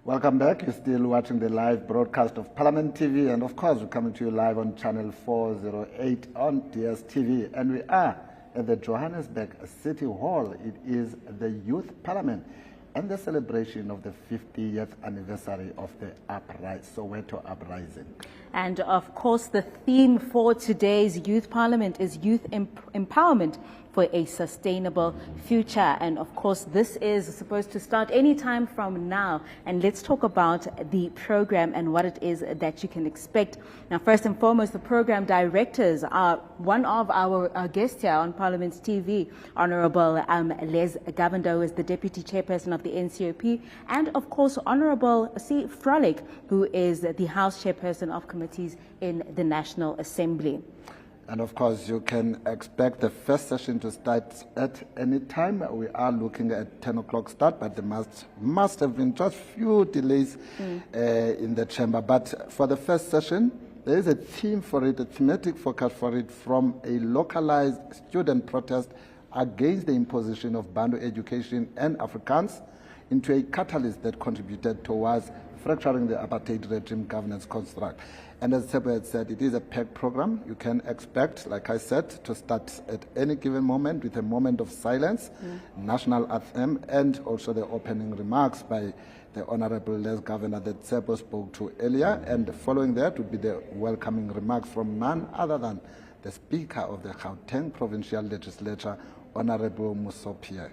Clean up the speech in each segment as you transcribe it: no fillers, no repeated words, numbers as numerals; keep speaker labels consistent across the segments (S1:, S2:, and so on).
S1: Welcome back. You're still watching the live broadcast of Parliament TV, and of course, we're coming to you live on channel 408 on DSTV, and we are at the Johannesburg City Hall. It is the Youth Parliament and the celebration of the 50th anniversary of the Soweto Uprising.
S2: And of course, the theme for today's Youth Parliament is Youth Empowerment for a Sustainable Future. And of course, this is supposed to start any time from now. And let's talk about the program and what it is that you can expect. Now, first and foremost, the program directors are one of our guests here on Parliament TV, Honorable Les Govender, who is the Deputy Chairperson of the NCOP, and of course, Honorable C. Frolic, who is the House Chairperson of Committees in the National Assembly.
S1: And of course, you can expect the first session to start at any time. We are looking at 10 o'clock start, but there must have been just few delays in the chamber. But for the first session, there is a theme for it, a thematic focus for it, from a localized student protest against the imposition of Bantu education and Afrikaans into a catalyst that contributed towards fracturing the apartheid regime governance construct. And as Sebo had said, it is a packed program. You can expect, like I said, to start at any given moment with a moment of silence, national anthem, and also the opening remarks by the Honorable Les Govender that Sebo spoke to earlier. And following that would be the welcoming remarks from none other than the Speaker of the Gauteng Provincial Legislature, Honorable Musopie.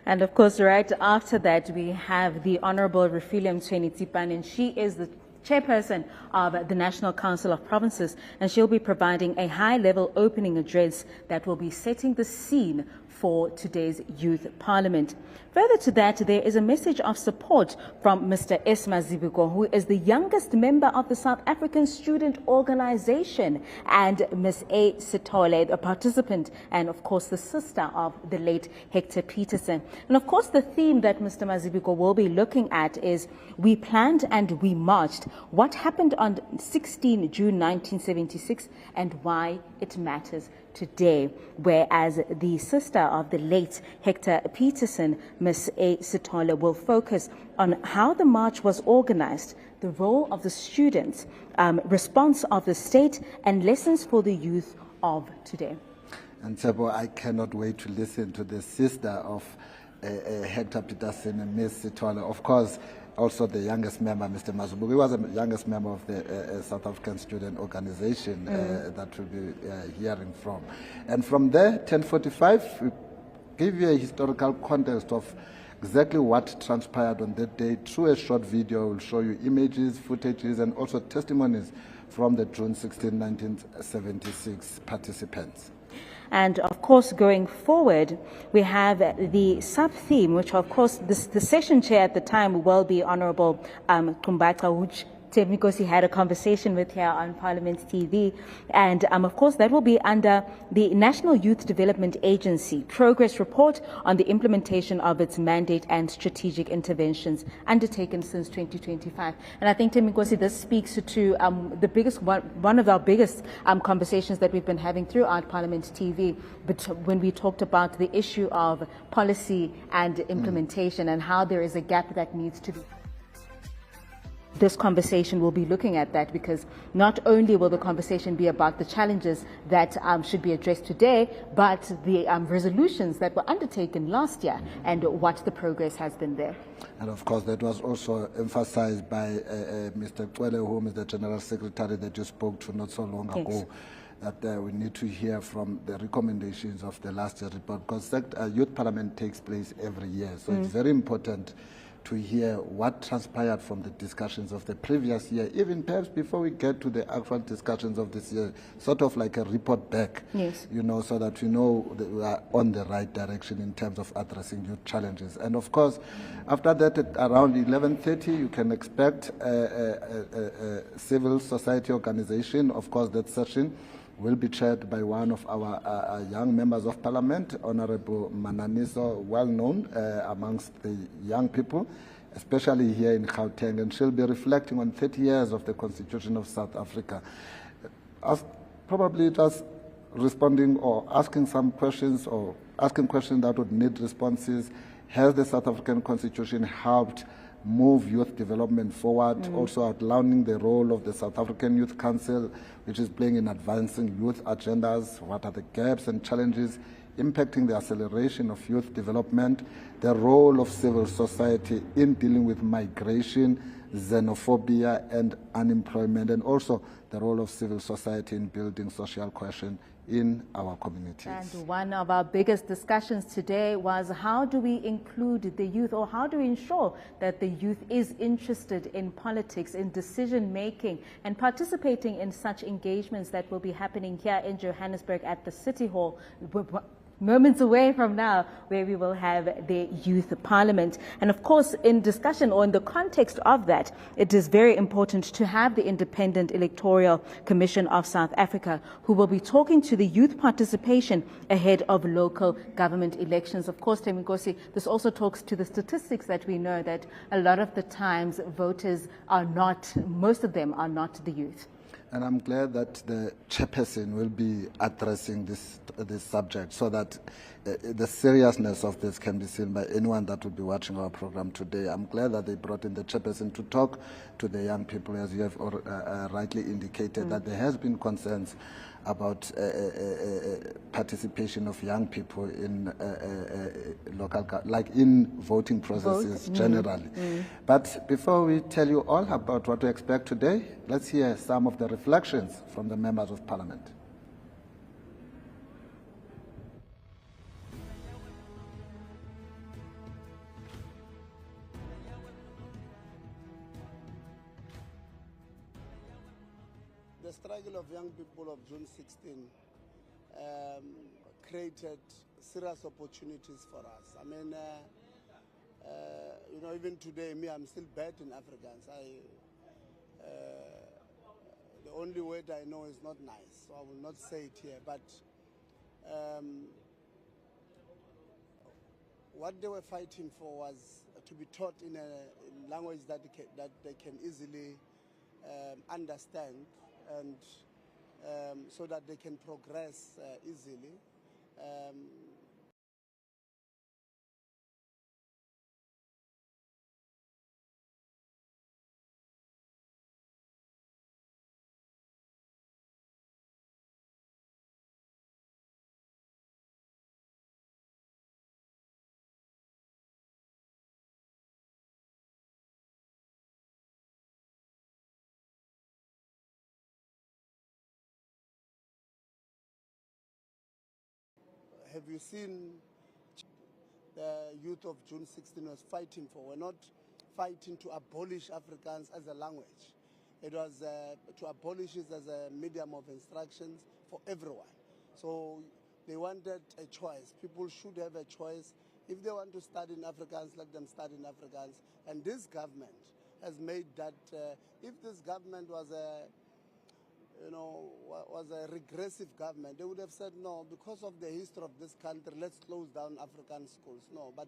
S2: And of course, right after that, we have the Honorable Refilwe Mthweni-Tsipan, and she is the Chairperson of the National Council of Provinces, and she'll be providing a high-level opening address that will be setting the scene for today's Youth Parliament. Further to that, there is a message of support from Mr. S. Mazibuko, who is the youngest member of the South African Student Organization, and Ms. A. Sithole, a participant, and of course the sister of the late Hector Peterson. And of course, the theme that Mr. Mazibuko will be looking at is We Planned and We Marched, what happened on 16 June 1976 and why it matters today, whereas the sister of the late Hector Peterson, Ms. A. Sithole, will focus on how the march was organized, the role of the students, response of the state, and lessons for the youth of today.
S1: And Sebo, I cannot wait to listen to the sister of Hector Peterson and Ms. Sithole. Of course, also the youngest member, Mr. Mazibuko. He was the youngest member of the South African Student Organization that we'll be hearing from. And from there, 10:45, we give you a historical context of exactly what transpired on that day. Through a short video, we'll show you images, footages, and also testimonies from the June 16, 1976 participants.
S2: And of course, going forward, we have the sub-theme, which of course the session chair at the time will be Honorable Kumbaka, which Temikosi had a conversation with here on Parliament TV. And of course, that will be under the National Youth Development Agency Progress Report on the implementation of its mandate and strategic interventions undertaken since 2025. And I think, Temikosi, this speaks to the biggest one of our biggest conversations that we've been having throughout Parliament TV, but when we talked about the issue of policy and implementation and how there is a gap that needs to be. This conversation will be looking at that, because not only will the conversation be about the challenges that should be addressed today, but the resolutions that were undertaken last year and what the progress has been there.
S1: And of course, that was also emphasized by Mr. Kwele, whom is the General Secretary that you spoke to not so long ago, that we need to hear from the recommendations of the last year's report, because Youth Parliament takes place every year. So it's very important to hear what transpired from the discussions of the previous year, even perhaps before we get to the actual discussions of this year, sort of like a report back, you know, so that we know that we are on the right direction in terms of addressing youth challenges. And of course, after that, at around 11:30, you can expect a civil society organization. Of course, that session will be chaired by one of our young members of parliament, Honorable Mananiso, well known amongst the young people, especially here in Gauteng, and she'll be reflecting on 30 years of the Constitution of South Africa. Probably just responding or asking some questions, or asking questions that would need responses. Has the South African Constitution helped move youth development forward, also outlining the role of the South African Youth Council, which is playing in advancing youth agendas, what are the gaps and challenges impacting the acceleration of youth development, the role of civil society in dealing with migration, xenophobia and unemployment, and also the role of civil society in building social cohesion in our communities.
S2: And one of our biggest discussions today was how do we include the youth, or how do we ensure that the youth is interested in politics, in decision making, and participating in such engagements that will be happening here in Johannesburg at the City Hall moments away from now, where we will have the Youth Parliament. And of course, in discussion or in the context of that, it is very important to have the Independent Electoral Commission of South Africa, who will be talking to the youth participation ahead of local government elections. Of course, Temikosi, this also talks to the statistics that we know that a lot of the times voters are not, most of them are not the youth.
S1: And I'm glad that the chairperson will be addressing this subject, so that the seriousness of this can be seen by anyone that will be watching our program today. I'm glad that they brought in the chairperson to talk to the young people, as you have rightly indicated, that there has been concerns about participation of young people in in voting processes generally. But before we tell you all about what to expect today, let's hear some of the reflections from the members of Parliament.
S3: The struggle of young people of June 16 created serious opportunities for us. I mean, even today, I'm still bad in Afrikaans. The only word I know is not nice, so I will not say it here. But what they were fighting for was to be taught in a language that they can easily understand, and so that they can progress easily. Have you seen the youth of June 16 was fighting for? We're not fighting to abolish Afrikaans as a language. It was to abolish it as a medium of instructions for everyone. So they wanted a choice. People should have a choice. If they want to study in Afrikaans, let them study in Afrikaans. And this government has made that, if this government was a regressive government, they would have said, no, because of the history of this country, let's close down African schools. No, but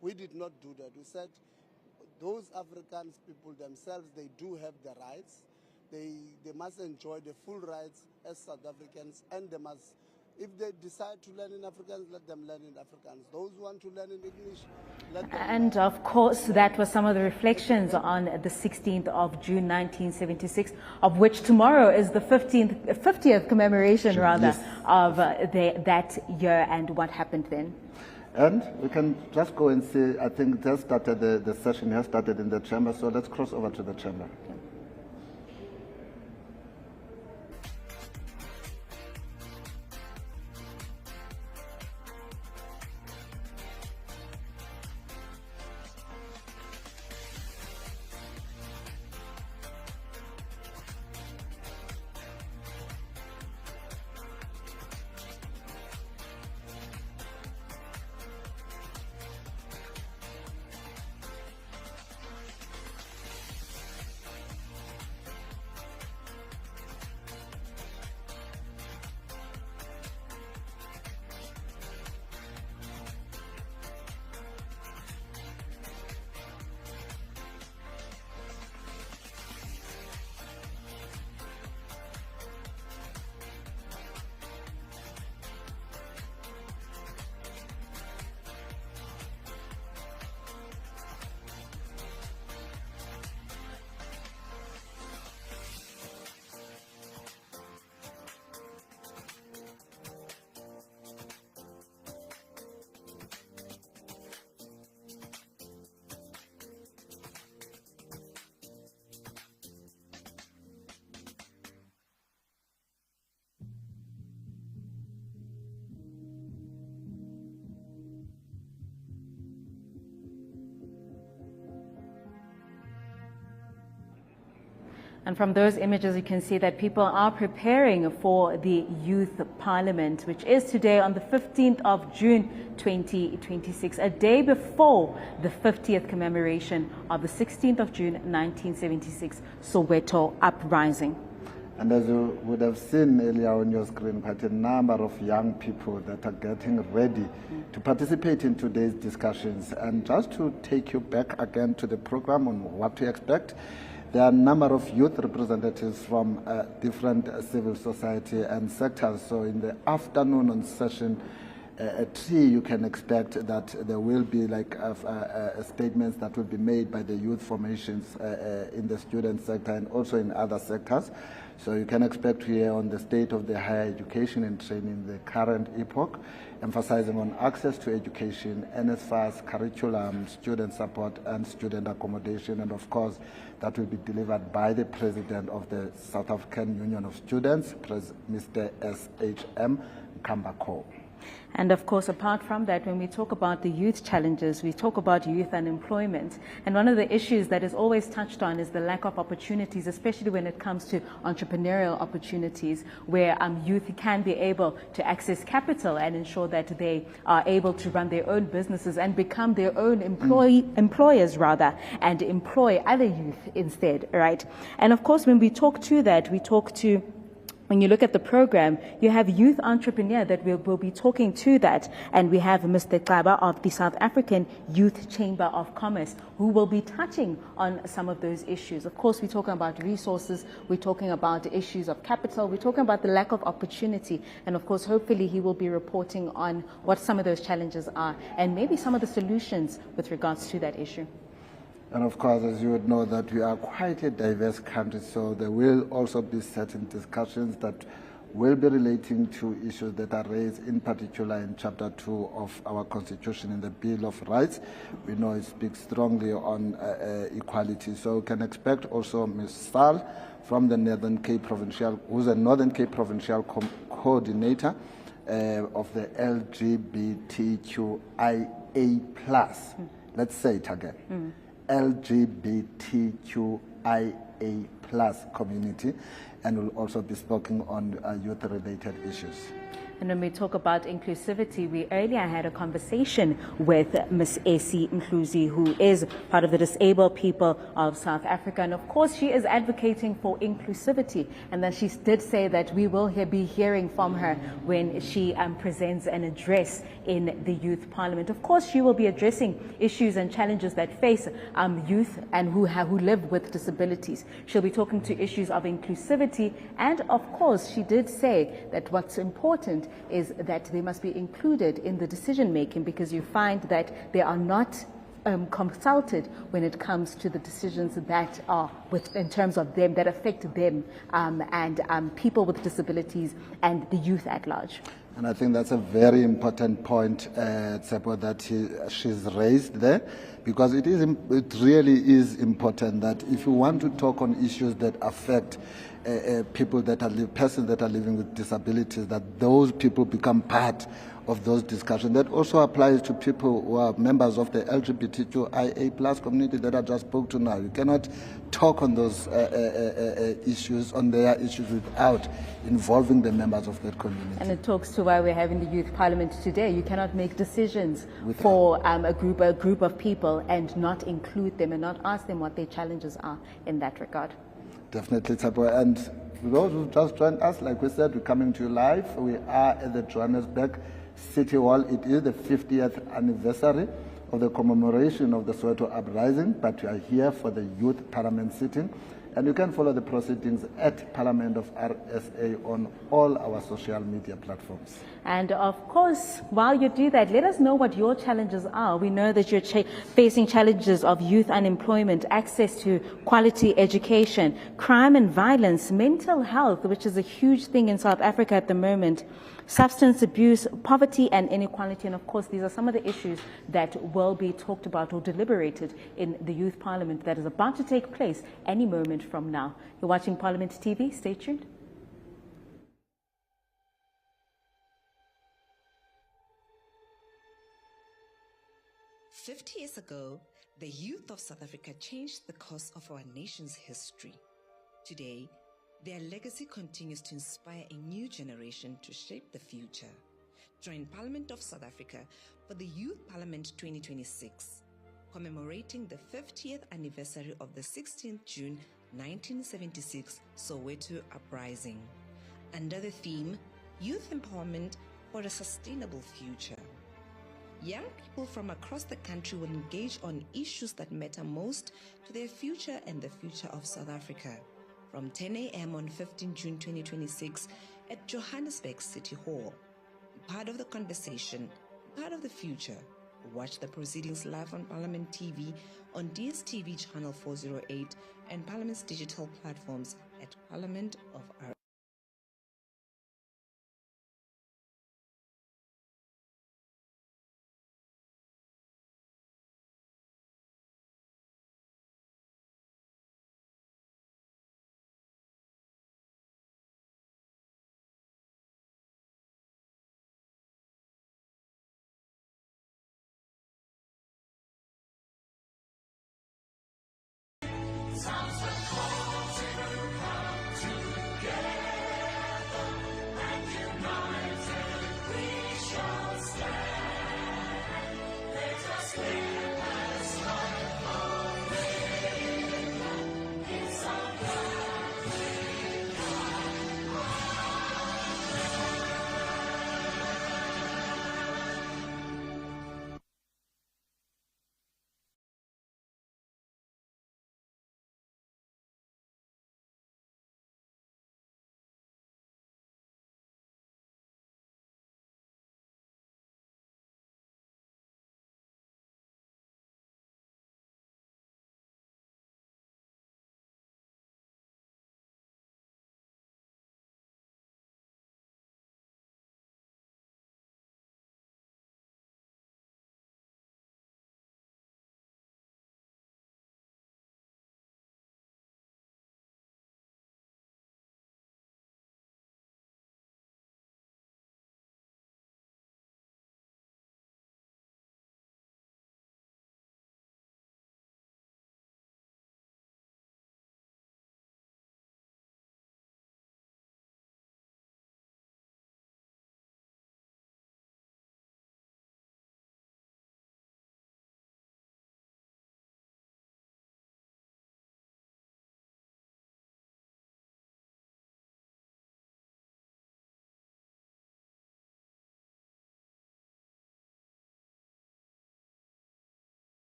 S3: we did not do that. We said those African people themselves, they do have the rights. They must enjoy the full rights as South Africans, and they must, if they decide to learn in Afrikaans, let them learn in Afrikaans. Those who want to learn in English, let them
S2: And of course, that was some of the reflections on the 16th of June 1976, of which tomorrow is the 50th commemoration, of that year and what happened then.
S1: And we can just go and see, I think just started, the session has started in the chamber, so let's cross over to the chamber.
S2: And from those images, you can see that people are preparing for the Youth Parliament, which is today on the 15th of June 2026, a day before the 50th commemoration of the 16th of June 1976 Soweto Uprising.
S1: And as you would have seen earlier on your screen, quite a number of young people that are getting ready to participate in today's discussions. And just to take you back again to the program on what to expect, there are a number of youth representatives from different civil society and sectors. So in the afternoon on session 3, you can expect that there will be like statements that will be made by the youth formations in the student sector and also in other sectors. So you can expect to hear on the state of the higher education and training, the current epoch, emphasizing on access to education, NSFAS, curriculum, student support and student accommodation, and of course that will be delivered by the President of the South African Union of Students, Mr. S.H.M. Kambako.
S2: And of course, apart from that, when we talk about the youth challenges, we talk about youth unemployment. And one of the issues that is always touched on is the lack of opportunities, especially when it comes to entrepreneurial opportunities, where youth can be able to access capital and ensure that they are able to run their own businesses and become their own employers rather, and employ other youth instead, right? And of course, when we talk to that, we talk to, when you look at the program, you have youth entrepreneur that will be talking to that. And we have Mr. Xaba of the South African Youth Chamber of Commerce, who will be touching on some of those issues. Of course, we're talking about resources, we're talking about issues of capital, we're talking about the lack of opportunity. And of course, hopefully he will be reporting on what some of those challenges are and maybe some of the solutions with regards to that issue.
S1: And of course, as you would know, that we are quite a diverse country, so there will also be certain discussions that will be relating to issues that are raised, in particular in Chapter 2 of our Constitution in the Bill of Rights. We know it speaks strongly on equality. So we can expect also Ms. Sal from the Northern Cape Provincial, who's a Northern Cape Provincial coordinator of the LGBTQIA+. Let's say it again. LGBTQIA+ community, and will also be speaking on youth-related issues.
S2: And when we talk about inclusivity, we earlier had a conversation with Ms. Esi Mhluzi, who is part of the disabled people of South Africa. And of course, she is advocating for inclusivity. And then she did say that we will be hearing from her when she presents an address in the Youth Parliament. Of course, she will be addressing issues and challenges that face youth and who live with disabilities. She'll be talking to issues of inclusivity. And of course, she did say that what's important is that they must be included in the decision making, because you find that they are not consulted when it comes to the decisions that are in terms of them, that affect them and people with disabilities and the youth at large.
S1: And I think that's a very important point, Tsepo, that she's raised there, because it really is important that if you want to talk on issues that affect persons that are living with disabilities, that those people become part of those discussions. That also applies to people who are members of the LGBTQIA+ community that I just spoke to now. You cannot talk on those issues, on their issues, without involving the members of that community.
S2: And it talks to why we're having the Youth Parliament today. You cannot make decisions for a group of people and not include them and not ask them what their challenges are in that regard.
S1: Definitely, Tabo. And for those who just joined us, like we said, we're coming to you live. We are at the Johannesburg City Hall. It is the 50th anniversary of the commemoration of the Soweto Uprising, but we are here for the Youth Parliament sitting. And you can follow the proceedings at Parliament of RSA on all our social media platforms.
S2: And of course, while you do that, let us know what your challenges are. We know that you're facing challenges of youth unemployment, access to quality education, crime and violence, mental health, which is a huge thing in South Africa at the moment, substance abuse, poverty and inequality. And of course, these are some of the issues that will be talked about or deliberated in the Youth Parliament that is about to take place any moment from now. You're watching Parliament TV. Stay tuned.
S4: "50 years ago, the youth of South Africa changed the course of our nation's history. Today, their legacy continues to inspire a new generation to shape the future. Join Parliament of South Africa for the Youth Parliament 2026, commemorating the 50th anniversary of the 16th June 1976 Soweto Uprising, under the theme Youth Empowerment for a Sustainable Future. Young people from across the country will engage on issues that matter most to their future and the future of South Africa, from 10 a.m. on 15 June 2026 at Johannesburg City Hall. Be part of the conversation, be part of the future. Watch the proceedings live on Parliament TV on DSTV channel 408 and Parliament's digital platforms at Parliament of our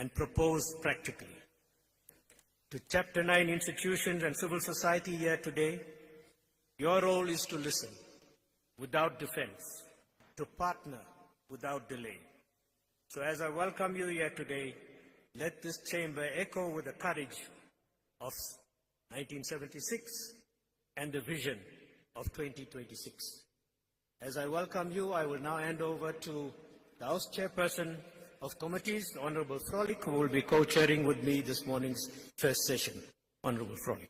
S5: and proposed practically. To Chapter 9 institutions and civil society here today, your role is to listen without defense, to partner without delay. So as I welcome you here today, let this chamber echo with the courage of 1976 and the vision of 2026. As I welcome you, I will now hand over to the House Chairperson of Committees, the Honorable Frolick, who will be co-chairing with me this morning's first session. Honorable Frolick.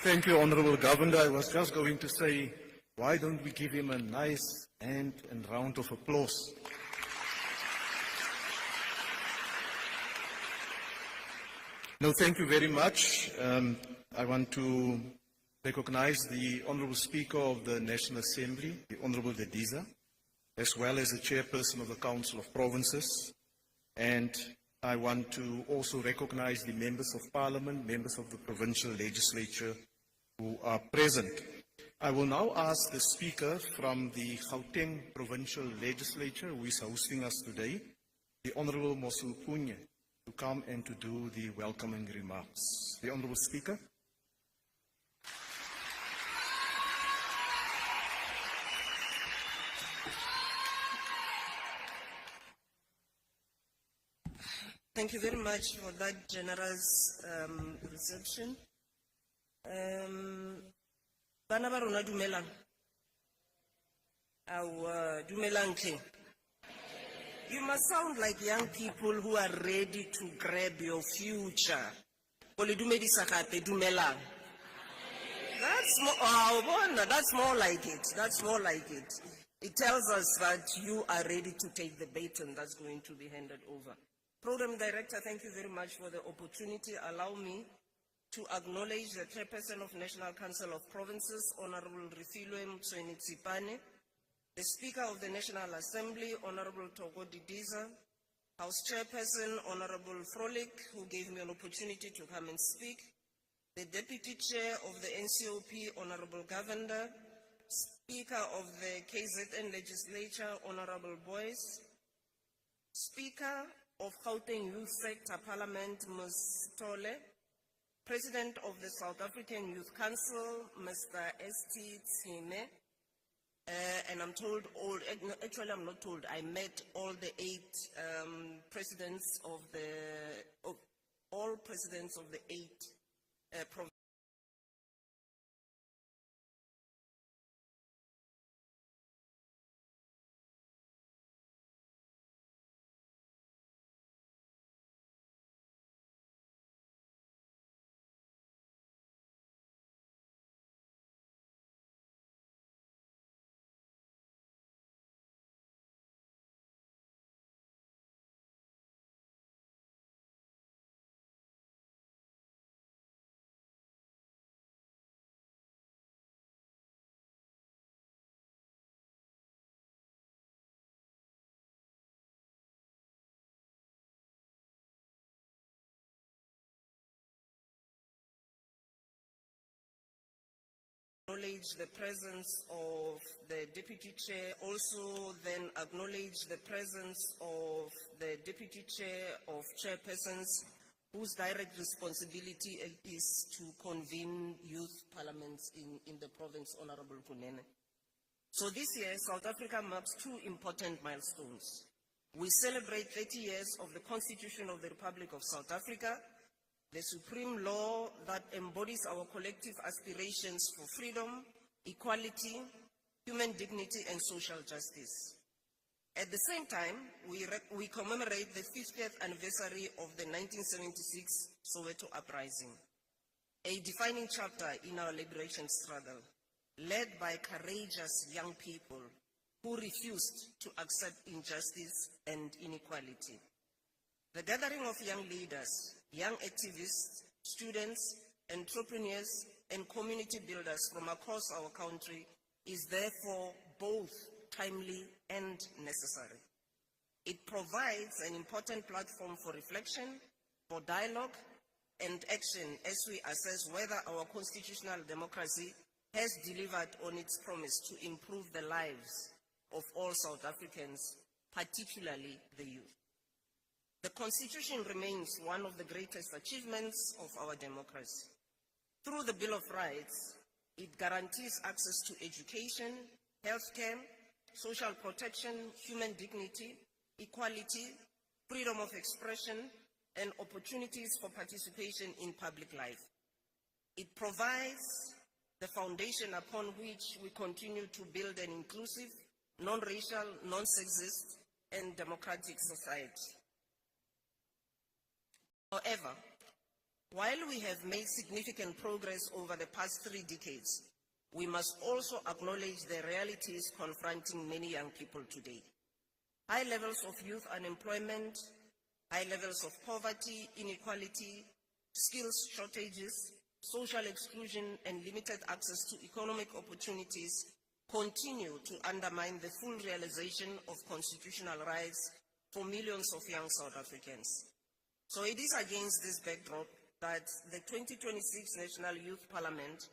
S6: Thank you, Honorable Governor. I was just going to say, why don't we give him a nice hand and round of applause? No, thank you very much. I want to recognize the Honorable Speaker of the National Assembly, the Honorable Dediza, as well as the Chairperson of the Council of Provinces. And I want to also recognize the Members of Parliament, members of the Provincial Legislature who are present. I will now ask the Speaker from the Gauteng Provincial Legislature, who is hosting us today, the Honorable Mosupunye, to come and to do the welcoming remarks. The Honorable Speaker.
S7: Thank you very much for that generous reception. Bana ba rona dumelang. Dumelang tlhe. You must sound like young people who are ready to grab your future. Ole dumedisa gape dumelang. That's more like it. That's more like it. It tells us that you are ready to take the baton that's going to be handed over. Program Director, thank you very much for the opportunity. Allow me to acknowledge the Chairperson of National Council of Provinces, Honorable Refilwe Mtsweni-Tsipane, the Speaker of the National Assembly, Honorable Togo Didiza, House Chairperson, Honorable Frolick, who gave me an opportunity to come and speak, the Deputy Chair of the NCOP, Honorable Governor, Speaker of the KZN Legislature, Honorable Boyce, Speaker of Gauteng Youth Sector Parliament, Ms. Tole, President of the South African Youth Council, Mr. S.T. Tsime, and I'm told actually I'm not told, I met all the 8 presidents of all presidents of the 8 provinces. Acknowledge the presence of the Deputy Chair, also then acknowledge the presence of the Deputy Chair of Chairpersons, whose direct responsibility is to convene youth parliaments in the province, Honorable Kunene. So this year, South Africa marks 2 important milestones. We celebrate 30 years of the Constitution of the Republic of South Africa, the supreme law that embodies our collective aspirations for freedom, equality, human dignity, and social justice. At the same time, we commemorate the 50th anniversary of the 1976 Soweto Uprising, a defining chapter in our liberation struggle, led by courageous young people who refused to accept injustice and inequality. The gathering of young leaders, young activists, students, entrepreneurs, and community builders from across our country is therefore both timely and necessary. It provides an important platform for reflection, for dialogue, and action as we assess whether our constitutional democracy has delivered on its promise to improve the lives of all South Africans, particularly the youth. The Constitution remains one of the greatest achievements of our democracy. Through the Bill of Rights, it guarantees access to education, healthcare, social protection, human dignity, equality, freedom of expression, and opportunities for participation in public life. It provides the foundation upon which we continue to build an inclusive, non-racial, non-sexist, and democratic society. However, while we have made significant progress over the past 3 decades, we must also acknowledge the realities confronting many young people today. High levels of youth unemployment, high levels of poverty, inequality, skills shortages, social exclusion, and limited access to economic opportunities continue to undermine the full realization of constitutional rights for millions of young South Africans. So it is against this backdrop that the 2026 National Youth Parliament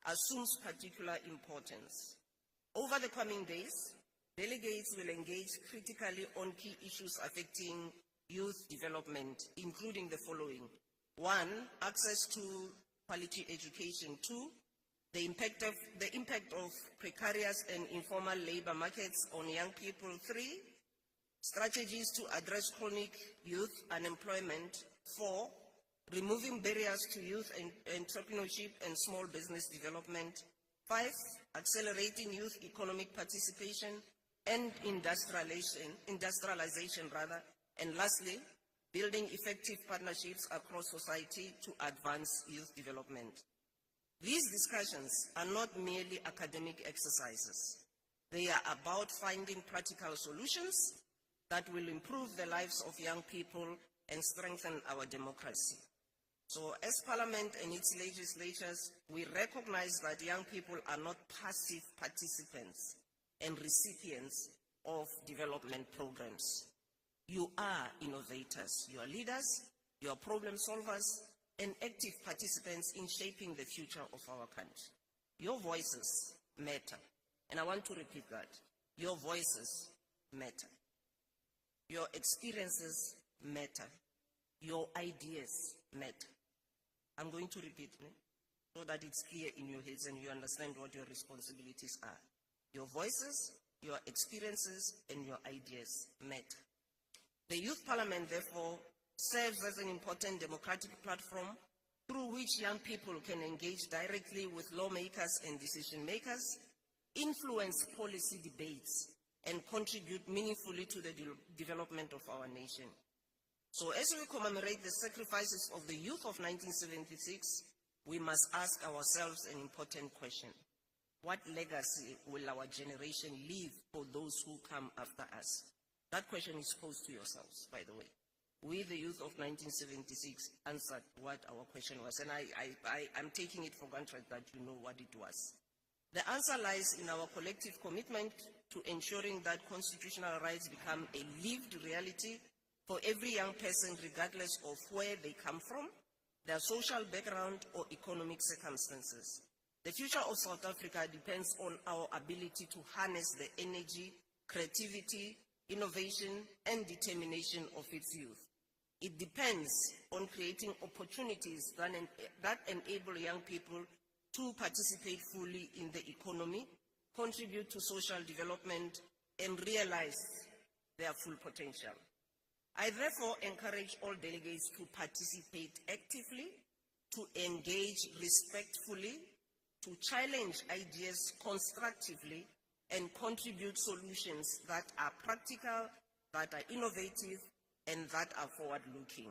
S7: assumes particular importance. Over the coming days, delegates will engage critically on key issues affecting youth development, including the following. 1, access to quality education. 2, the impact of precarious and informal labor markets on young people. 3, strategies to address chronic youth unemployment. 4, removing barriers to youth entrepreneurship and small business development. 5, accelerating youth economic participation and industrialization. And lastly, building effective partnerships across society to advance youth development. These discussions are not merely academic exercises. They are about finding practical solutions that will improve the lives of young people and strengthen our democracy. So as Parliament and its legislatures, we recognize that young people are not passive participants and recipients of development programs. You are innovators, you are leaders, you are problem solvers, and active participants in shaping the future of our country. Your voices matter. And I want to repeat that. Your voices matter. Your experiences matter. Your ideas matter. I'm going to repeat so that it's clear in your heads and you understand what your responsibilities are. Your voices, your experiences, and your ideas matter. The Youth Parliament, therefore, serves as an important democratic platform through which young people can engage directly with lawmakers and decision makers, influence policy debates, and contribute meaningfully to the development of our nation. So as we commemorate the sacrifices of the youth of 1976, we must ask ourselves an important question. What legacy will our generation leave for those who come after us? That question is posed to yourselves, by the way. We, the youth of 1976, answered what our question was, and I'm taking it for granted that you know what it was. The answer lies in our collective commitment to ensuring that constitutional rights become a lived reality for every young person, regardless of where they come from, their social background, or economic circumstances. The future of South Africa depends on our ability to harness the energy, creativity, innovation, and determination of its youth. It depends on creating opportunities that enable young people to participate fully in the economy, contribute to social development, and realize their full potential. I therefore encourage all delegates to participate actively, to engage respectfully, to challenge ideas constructively, and contribute solutions that are practical, that are innovative, and that are forward-looking.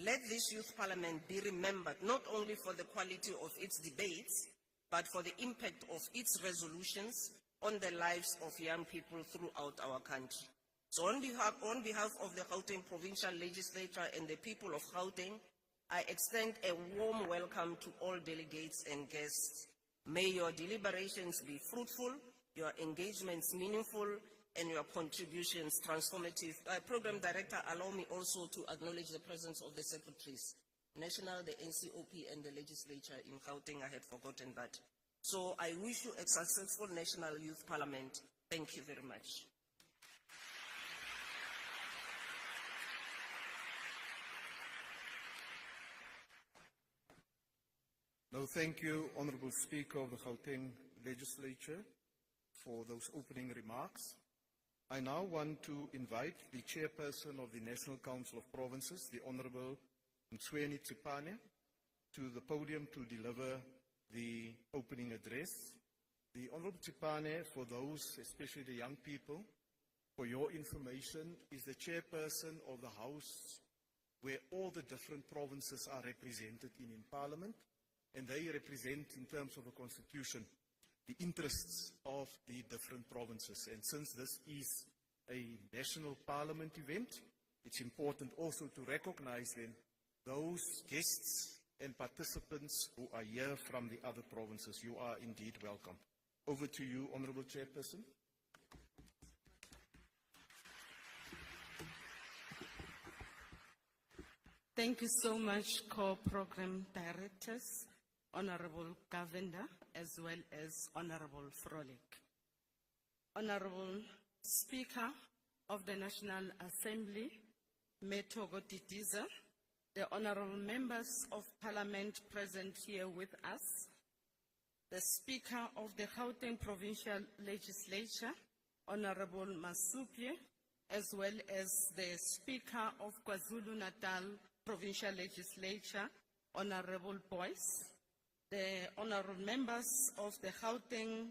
S7: Let this Youth Parliament be remembered not only for the quality of its debates, but for the impact of its resolutions on the lives of young people throughout our country. So on behalf of the Gauteng Provincial Legislature and the people of Gauteng, I extend a warm welcome to all delegates and guests. May your deliberations be fruitful, your engagements meaningful, and your contributions transformative. Program Director, allow me also to acknowledge the presence of the secretaries, National, the NCOP, and the legislature in Gauteng. I had forgotten that. So I wish you a successful National Youth Parliament. Thank you very much.
S6: No, thank you, Honourable Speaker of the Gauteng Legislature, for those opening remarks. I now want to invite the Chairperson of the National Council of Provinces, the Honourable Mtsweni Tsipane, to the podium to deliver the opening address. The Honourable Tsipane, for those, especially the young people, for your information, is the Chairperson of the House where all the different provinces are represented in Parliament, and they represent, in terms of the Constitution, the interests of the different provinces. And since this is a national parliament event, it's important also to recognize then those guests and participants who are here from the other provinces. You are indeed welcome. Over to you, Honourable Chairperson.
S8: Thank you so much, co-program directors, Honourable Governor, as well as Honourable Frolic. Honourable Speaker of the National Assembly, Metogo Didiza, the Honourable Members of Parliament present here with us, the Speaker of the Gauteng Provincial Legislature, Honourable Masupye, as well as the Speaker of KwaZulu-Natal Provincial Legislature, Honourable Boyce, the Honourable Members of the Gauteng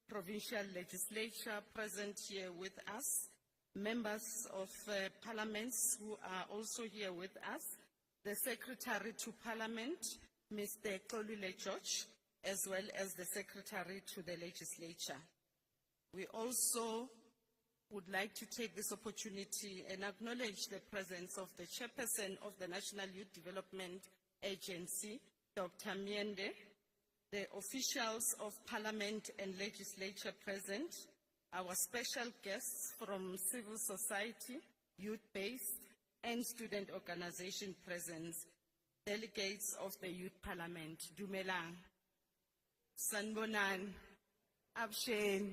S8: Provincial Legislature present here with us, Members of Parliaments who are also here with us, the Secretary to Parliament, Mr. Kolule George, as well as the Secretary to the Legislature. We also would like to take this opportunity and acknowledge the presence of the Chairperson of the National Youth Development Agency, Dr. Miende, the officials of Parliament and Legislature present, our special guests from civil society, youth-based, and student organization presence, delegates of the Youth Parliament, Dumelang, Sanbonan, Abshen.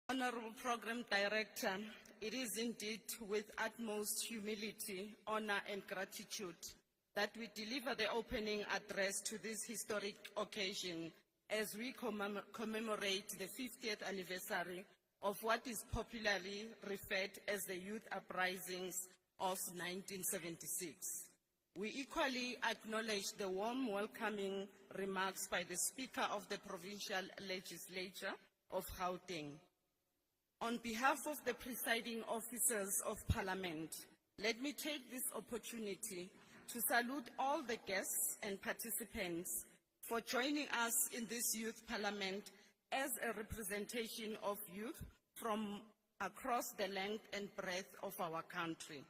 S8: Honorable Program Director, it is indeed with utmost humility, honor, and gratitude that we deliver the opening address to this historic occasion as we commemorate the 50th anniversary of what is popularly referred as the Youth Uprisings of 1976. We equally acknowledge the warm welcoming remarks by the Speaker of the Provincial Legislature of Gauteng. On behalf of the presiding officers of Parliament, let me take this opportunity to salute all the guests and participants for joining us in this Youth Parliament as a representation of youth from across the length and breadth of our country.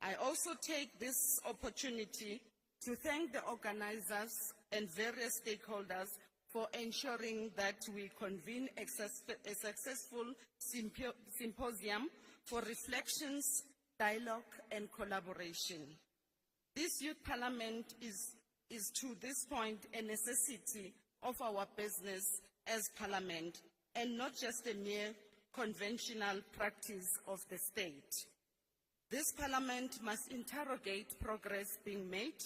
S8: I also take this opportunity to thank the organizers and various stakeholders for ensuring that we convene a successful symposium for reflections, dialogue, and collaboration. This Youth Parliament is to this point a necessity of our business as Parliament and not just a mere conventional practice of the state. This Parliament must interrogate progress being made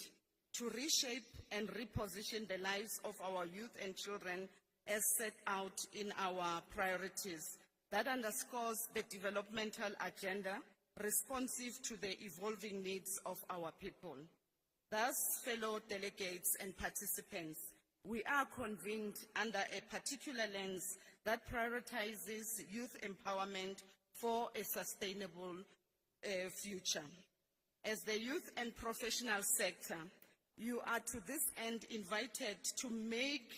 S8: to reshape and reposition the lives of our youth and children as set out in our priorities that underscores the developmental agenda responsive to the evolving needs of our people. Thus, fellow delegates and participants, we are convened under a particular lens that prioritizes youth empowerment for a sustainable future. As the youth and professional sector, you are to this end invited to make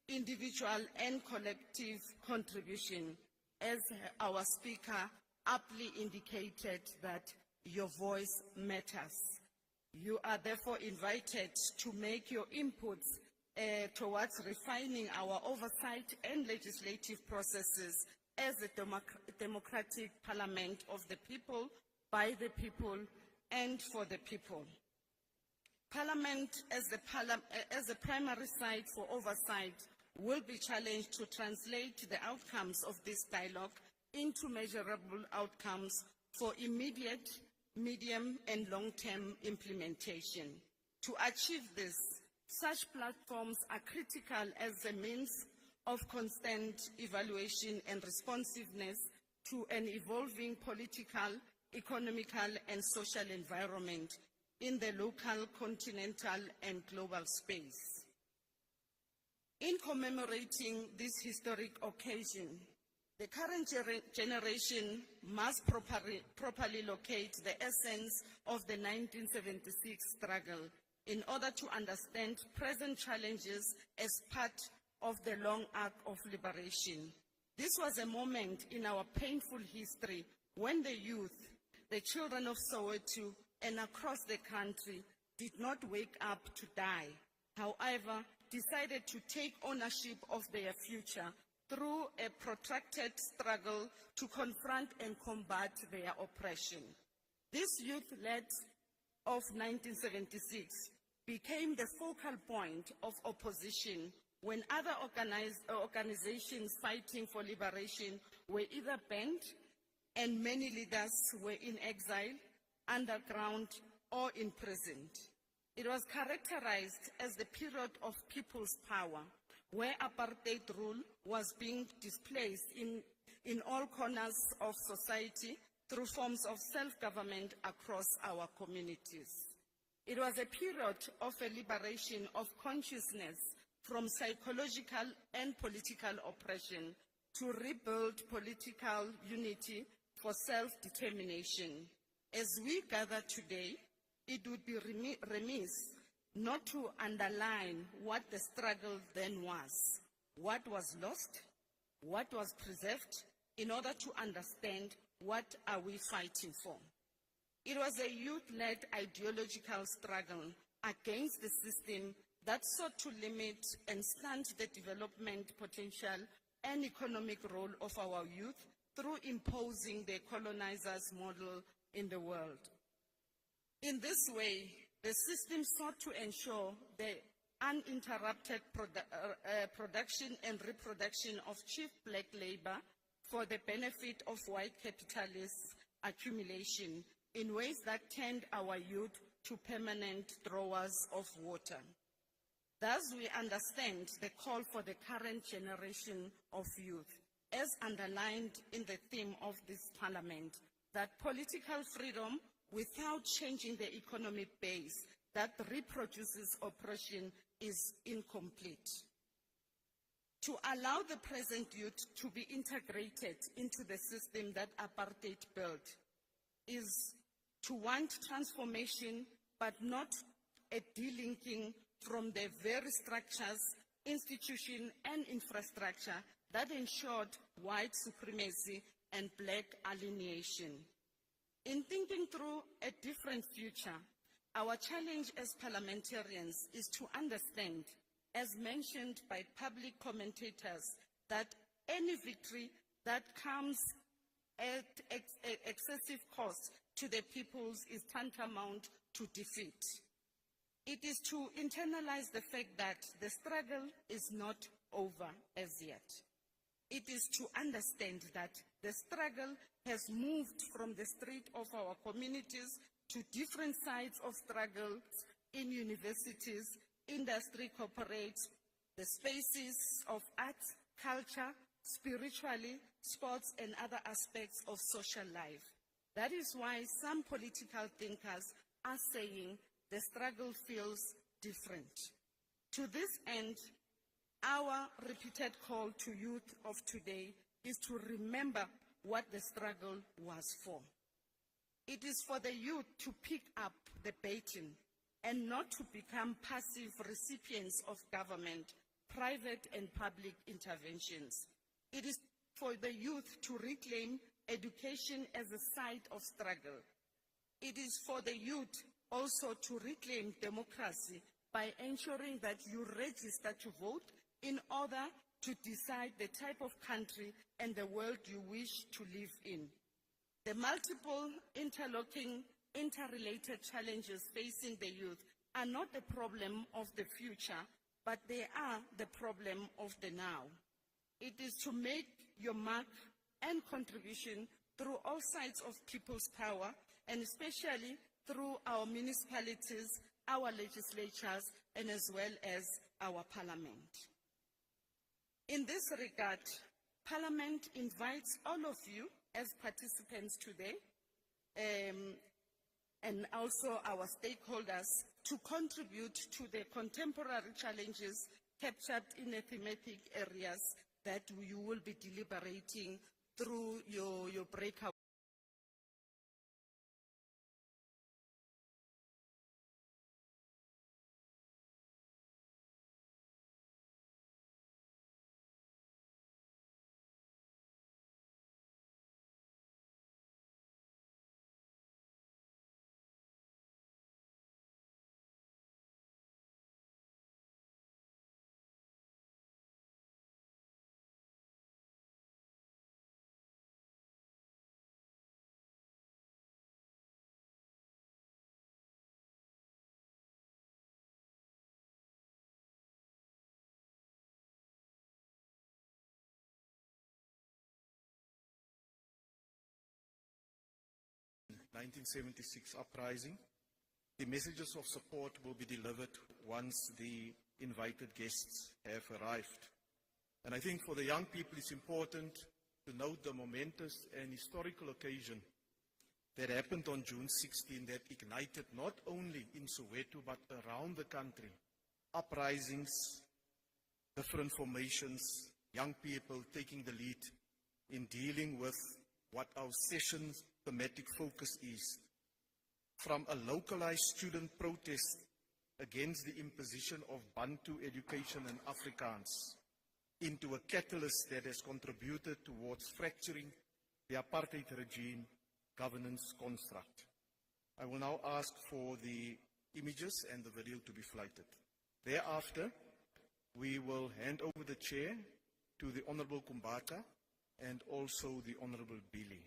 S8: individual and collective contribution, as our speaker aptly indicated that your voice matters. You are therefore invited to make your inputs towards refining our oversight and legislative processes as a democratic parliament of the people, by the people, and for the people. Parliament, as the primary site for oversight, will be challenged to translate the outcomes of this dialogue into measurable outcomes for immediate, medium, and long-term implementation. To achieve this, such platforms are critical as a means of constant evaluation and responsiveness to an evolving political, economical, and social environment in the local, continental, and global space. In commemorating this historic occasion, the current generation must properly locate the essence of the 1976 struggle in order to understand present challenges as part of the long arc of liberation. This was a moment in our painful history when the youth, the children of Soweto and across the country did not wake up to die, however, decided to take ownership of their future through a protracted struggle to confront and combat their oppression. This youth-led of 1976 became the focal point of opposition when other organizations fighting for liberation were either banned and many leaders were in exile, underground, or imprisoned. It was characterized as the period of people's power, where apartheid rule was being displaced in all corners of society through forms of self-government across our communities. It was a period of a liberation of consciousness from psychological and political oppression to rebuild political unity for self-determination. As we gather today, it would be remiss not to underline what the struggle then was, what was lost, what was preserved, in order to understand what are we fighting for. It was a youth-led ideological struggle against the system that sought to limit and stunt the development potential and economic role of our youth through imposing the colonizers' model in the world. In this way, the system sought to ensure the uninterrupted production and reproduction of cheap black labor for the benefit of white capitalists' accumulation in ways that turned our youth to permanent drawers of water. Thus, we understand the call for the current generation of youth, as underlined in the theme of this parliament, that political freedom without changing the economic base that reproduces oppression is incomplete. To allow the present youth to be integrated into the system that apartheid built is to want transformation, but not a delinking from the very structures, institutions, and infrastructure that ensured white supremacy and black alienation. In thinking through a different future, our challenge as parliamentarians is to understand, as mentioned by public commentators, that any victory that comes at excessive cost to the peoples is tantamount to defeat. It is to internalize the fact that the struggle is not over as yet. It is to understand that the struggle has moved from the street of our communities to different sides of struggle in universities, industry, corporates, the spaces of art, culture, spiritually, sports, and other aspects of social life. That is why some political thinkers are saying the struggle feels different. To this end, our repeated call to youth of today is to remember what the struggle was for. It is for the youth to pick up the baton and not to become passive recipients of government, private and public interventions. It is for the youth to reclaim education as a site of struggle. It is for the youth also to reclaim democracy by ensuring that you register to vote in order to decide the type of country and the world you wish to live in. The multiple interlocking, interrelated challenges facing the youth are not a problem of the future, but they are the problem of the now. It is to make your mark and contribution through all sides of people's power, and especially through our municipalities, our legislatures, and as well as our parliament. In this regard, Parliament invites all of you as participants today, and also our stakeholders, to contribute to the contemporary challenges captured in the thematic areas that you will be deliberating through your breakout.
S6: The 1976 uprising. The messages of support will be delivered once the invited guests have arrived. And I think for the young people it's important to note the momentous and historical occasion that happened on June 16 that ignited not only in Soweto but around the country uprisings, different formations, young people taking the lead in dealing with what our session's thematic focus is. From a localized student protest against the imposition of Bantu education and Afrikaans into a catalyst that has contributed towards fracturing the apartheid regime governance construct. I will now ask for the images and the video to be flighted. Thereafter, we will hand over the chair to the Honorable Kumbata and also the Honorable Billy.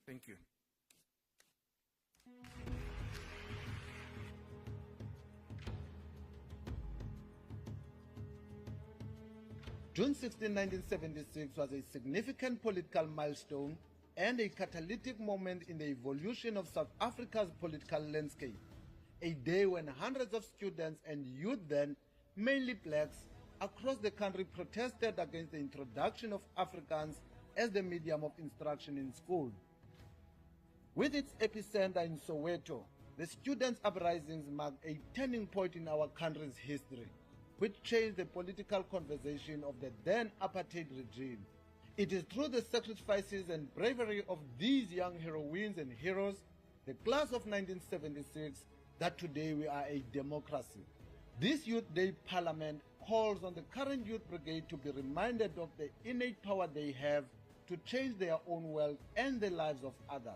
S6: Thank you.
S1: June 16, 1976 was a significant political milestone and a catalytic moment in the evolution of South Africa's political landscape. A day when hundreds of students and youth then, mainly blacks, across the country protested against the introduction of Afrikaans as the medium of instruction in school. With its epicenter in Soweto, the students' uprisings marked a turning point in our country's history, which changed the political conversation of the then apartheid regime. It is through the sacrifices and bravery of these young heroines and heroes, the class of 1976, that today we are a democracy. This Youth Day Parliament calls on the current Youth Brigade to be reminded of the innate power they have to change their own world and the lives of others.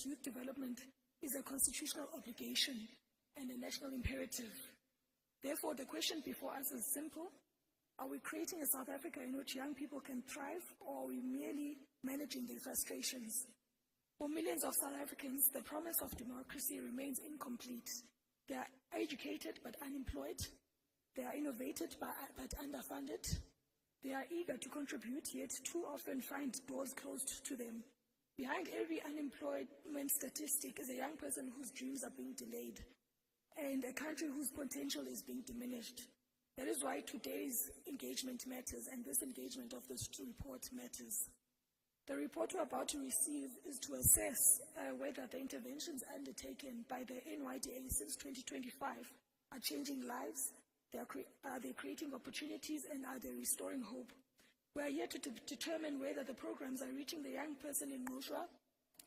S9: Youth development is a constitutional obligation and a national imperative. Therefore, the question before us is simple. Are we creating a South Africa in which young people can thrive, or are we merely managing their frustrations? For millions of South Africans, the promise of democracy remains incomplete. They are educated but unemployed. They are innovated but underfunded. They are eager to contribute, yet too often find doors closed to them. Behind every unemployment statistic is a young person whose dreams are being delayed, and a country whose potential is being diminished. That is why today's engagement matters, and this engagement of this report matters. The report we're about to receive is to assess whether the interventions undertaken by the NYDA since 2025 are changing lives, are they creating opportunities, and are they restoring hope? We are here to determine whether the programs are reaching the young person in Ngqusha,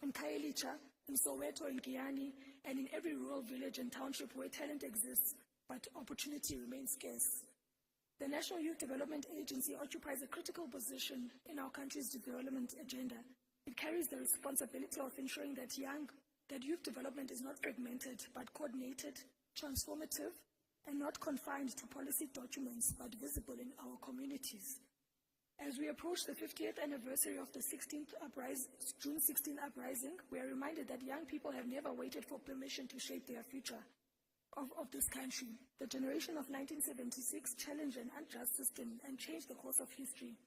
S9: in Khayelitsha, in Soweto, in Giyani, and in every rural village and township where talent exists, but opportunity remains scarce. The National Youth Development Agency occupies a critical position in our country's development agenda. It carries the responsibility of ensuring that youth development is not fragmented, but coordinated, transformative, and not confined to policy documents, but visible in our communities. As we approach the 50th anniversary of the June 16th Uprising, we are reminded that young people have never waited for permission to shape their future of this country. The generation of 1976 challenged an unjust system and changed the course of history.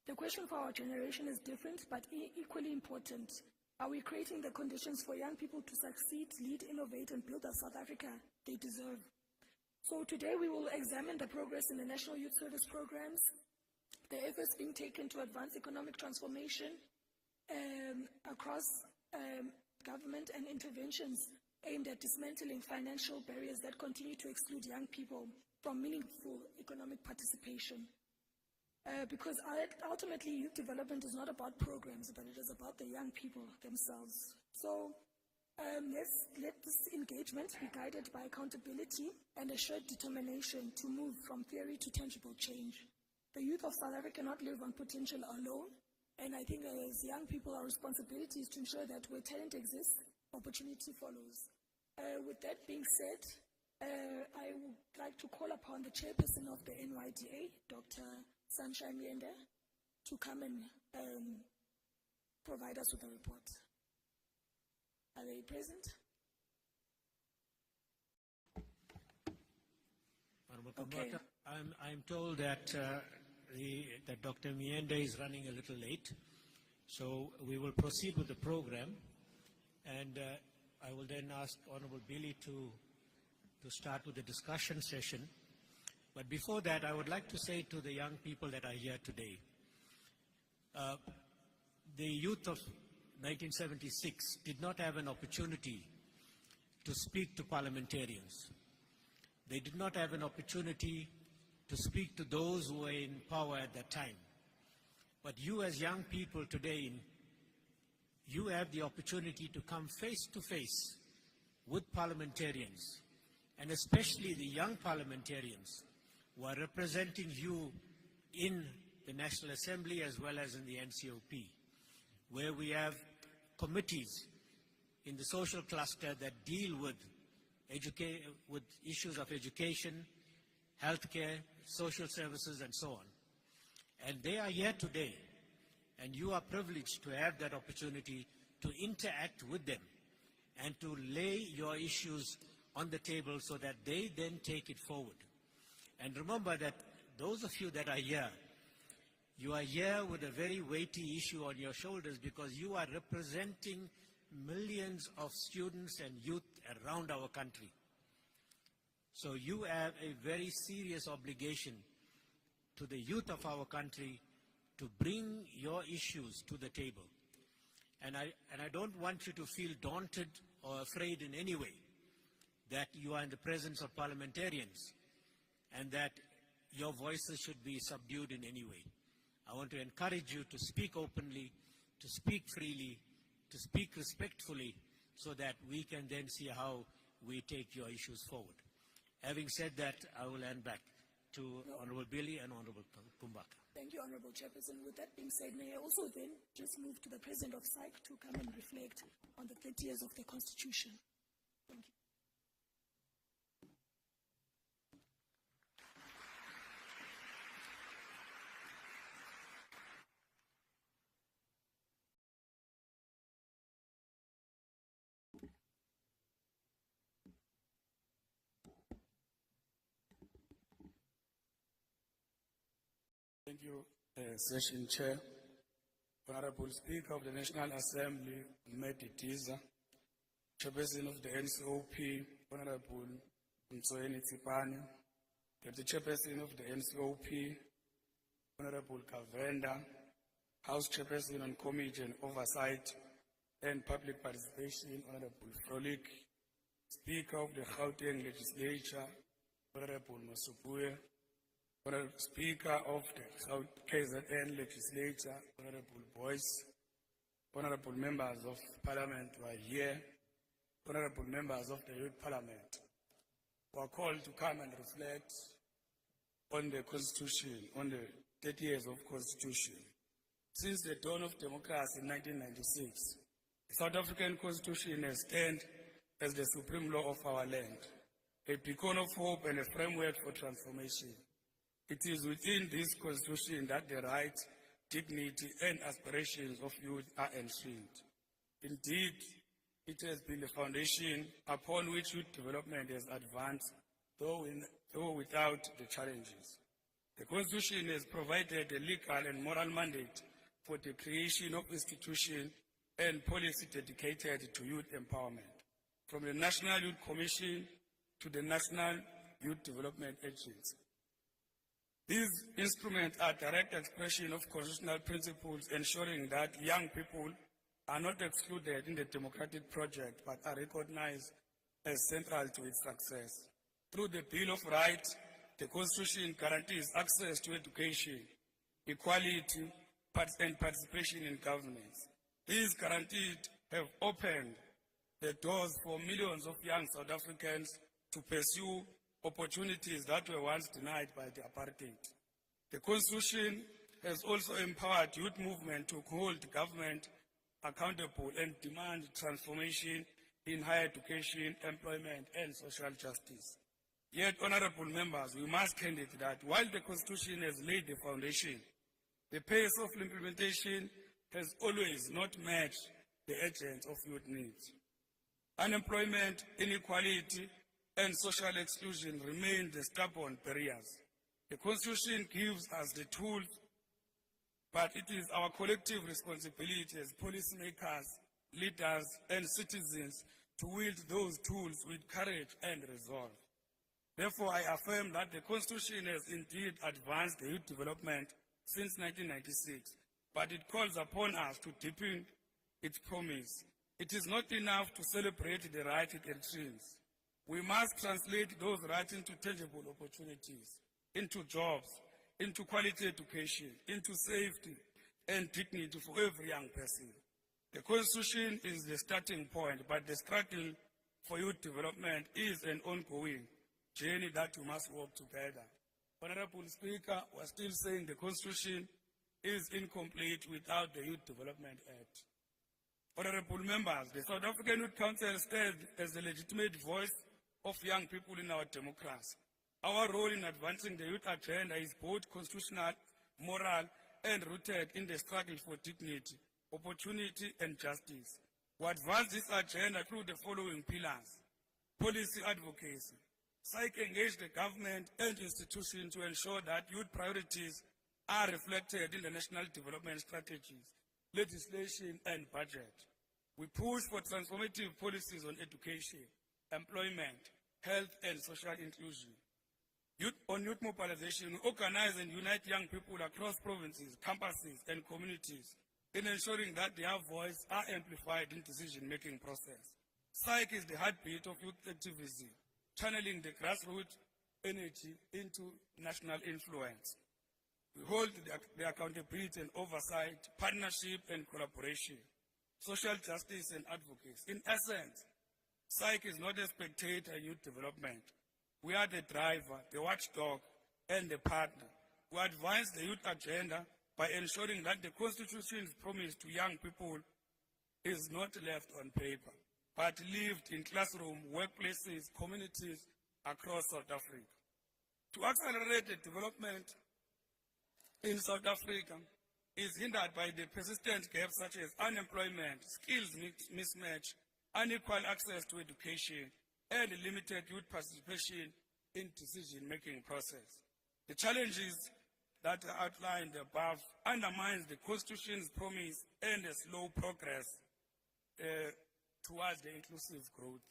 S9: The question for our generation is different, but equally important. Are we creating the conditions for young people to succeed, lead, innovate, and build the South Africa they deserve? So today we will examine the progress in the National Youth Service programs, the efforts being taken to advance economic transformation across government, and interventions aimed at dismantling financial barriers that continue to exclude young people from meaningful economic participation. Because ultimately, youth development is not about programs, but it is about the young people themselves. So let this engagement be guided by accountability and a shared determination to move from theory to tangible change. The youth of South Africa cannot live on potential alone, and I think as young people, our responsibility is to ensure that where talent exists, opportunity follows. With that being said, I would like to call upon the chairperson of the NYDA, Dr. Sunshine Miende, to come and provide us with a report. Are they present?
S5: Okay. I'm told that that Dr. Miende is running a little late, so we will proceed with the program, and I will then ask Honorable Billy to start with the discussion session. But before that, I would like to say to the young people that are here today, the youth of 1976 did not have an opportunity to speak to parliamentarians. They did not have an opportunity to speak to those who were in power at that time. But you as young people today, you have the opportunity to come face to face with parliamentarians, and especially the young parliamentarians who are representing you in the National Assembly as well as in the NCOP, where we have committees in the social cluster that deal with issues of education, healthcare, social services, and so on. And they are here today, and you are privileged to have that opportunity to interact with them and to lay your issues on the table so that they then take it forward. And remember that those of you that are here, you are here with a very weighty issue on your shoulders because you are representing millions of students and youth around our country. So you have a very serious obligation to the youth of our country to bring your issues to the table. And I don't want you to feel daunted or afraid in any way that you are in the presence of parliamentarians and that your voices should be subdued in any way. I want to encourage you to speak openly, to speak freely, to speak respectfully, so that we can then see how we take your issues forward. Having said that, I will hand back to Honorable Billy and Honorable Kumbaka.
S9: Thank you, Honorable Chairperson. With that being said, may I also then just move to the President of SAIC to come and reflect on the 30 years of the Constitution. Thank you.
S10: Thank you, Session Chair. Honorable Speaker of the National Assembly, Medi Tiza, Chairperson of the NCOP, Honorable Mtsoeni Tsipane, Deputy Chairperson of the NCOP, Honorable Kavenda, House Chairperson on Committee and Oversight and Public Participation, Honorable Frolik, Speaker of the Gauteng Legislature, Honorable Masupuye, Honorable Speaker of the KZN Legislature, Honorable Boyce, Honorable Members of Parliament who are here, Honorable Members of the Youth Parliament, who are called to come and reflect on the Constitution, on the 30 years of Constitution. Since the dawn of democracy in 1996, the South African Constitution has stand as the supreme law of our land, a beacon of hope and a framework for transformation. It is within this Constitution that the rights, dignity, and aspirations of youth are enshrined. Indeed, it has been the foundation upon which youth development has advanced, though without the challenges. The Constitution has provided a legal and moral mandate for the creation of institutions and policy dedicated to youth empowerment, from the National Youth Commission to the National Youth Development Agency. These instruments are direct expression of constitutional principles ensuring that young people are not excluded in the democratic project but are recognized as central to its success. Through the Bill of Rights, the Constitution guarantees access to education, equality, and participation in governance. These guarantees have opened the doors for millions of young South Africans to pursue opportunities that were once denied by the apartheid. The Constitution has also empowered youth movement to hold government accountable and demand transformation in higher education, employment, and social justice. Yet, honorable members, we must candidate that while the Constitution has laid the foundation, the pace of implementation has always not matched the urgency of youth needs. Unemployment, inequality, and social exclusion remain the stubborn barriers. The Constitution gives us the tools, but it is our collective responsibility as policymakers, leaders, and citizens to wield those tools with courage and resolve. Therefore, I affirm that the Constitution has indeed advanced the youth development since 1996, but it calls upon us to deepen its promise. It is not enough to celebrate the right it enshrines. We must translate those rights into tangible opportunities, into jobs, into quality education, into safety and dignity for every young person. The Constitution is the starting point, but the struggle for youth development is an ongoing journey that we must work together. Honorable Speaker, we are still saying the Constitution is incomplete without the Youth Development Act. Honorable members, the South African Youth Council stands as the legitimate voice of young people in our democracy. Our role in advancing the youth agenda is both constitutional, moral, and rooted in the struggle for dignity, opportunity, and justice. We advance this agenda through the following pillars: policy advocacy. SAIC engage the government and institutions to ensure that youth priorities are reflected in the national development strategies, legislation, and budget. We push for transformative policies on education, employment, health, and social inclusion. On youth mobilization, we organize and unite young people across provinces, campuses, and communities in ensuring that their voices are amplified in decision-making process. SAIC is the heartbeat of youth activism, channeling the grassroots energy into national influence. We hold the accountability and oversight, partnership and collaboration, social justice and advocacy. In essence, SAIC is not a spectator in youth development. We are the driver, the watchdog, and the partner. We advance the youth agenda by ensuring that the Constitution's promise to young people is not left on paper, but lived in classrooms, workplaces, communities across South Africa. To accelerate the development in South Africa is hindered by the persistent gaps such as unemployment, skills mismatch, unequal access to education, and limited youth participation in decision-making process. The challenges that are outlined above undermines the Constitution's promise and a slow progress towards the inclusive growth.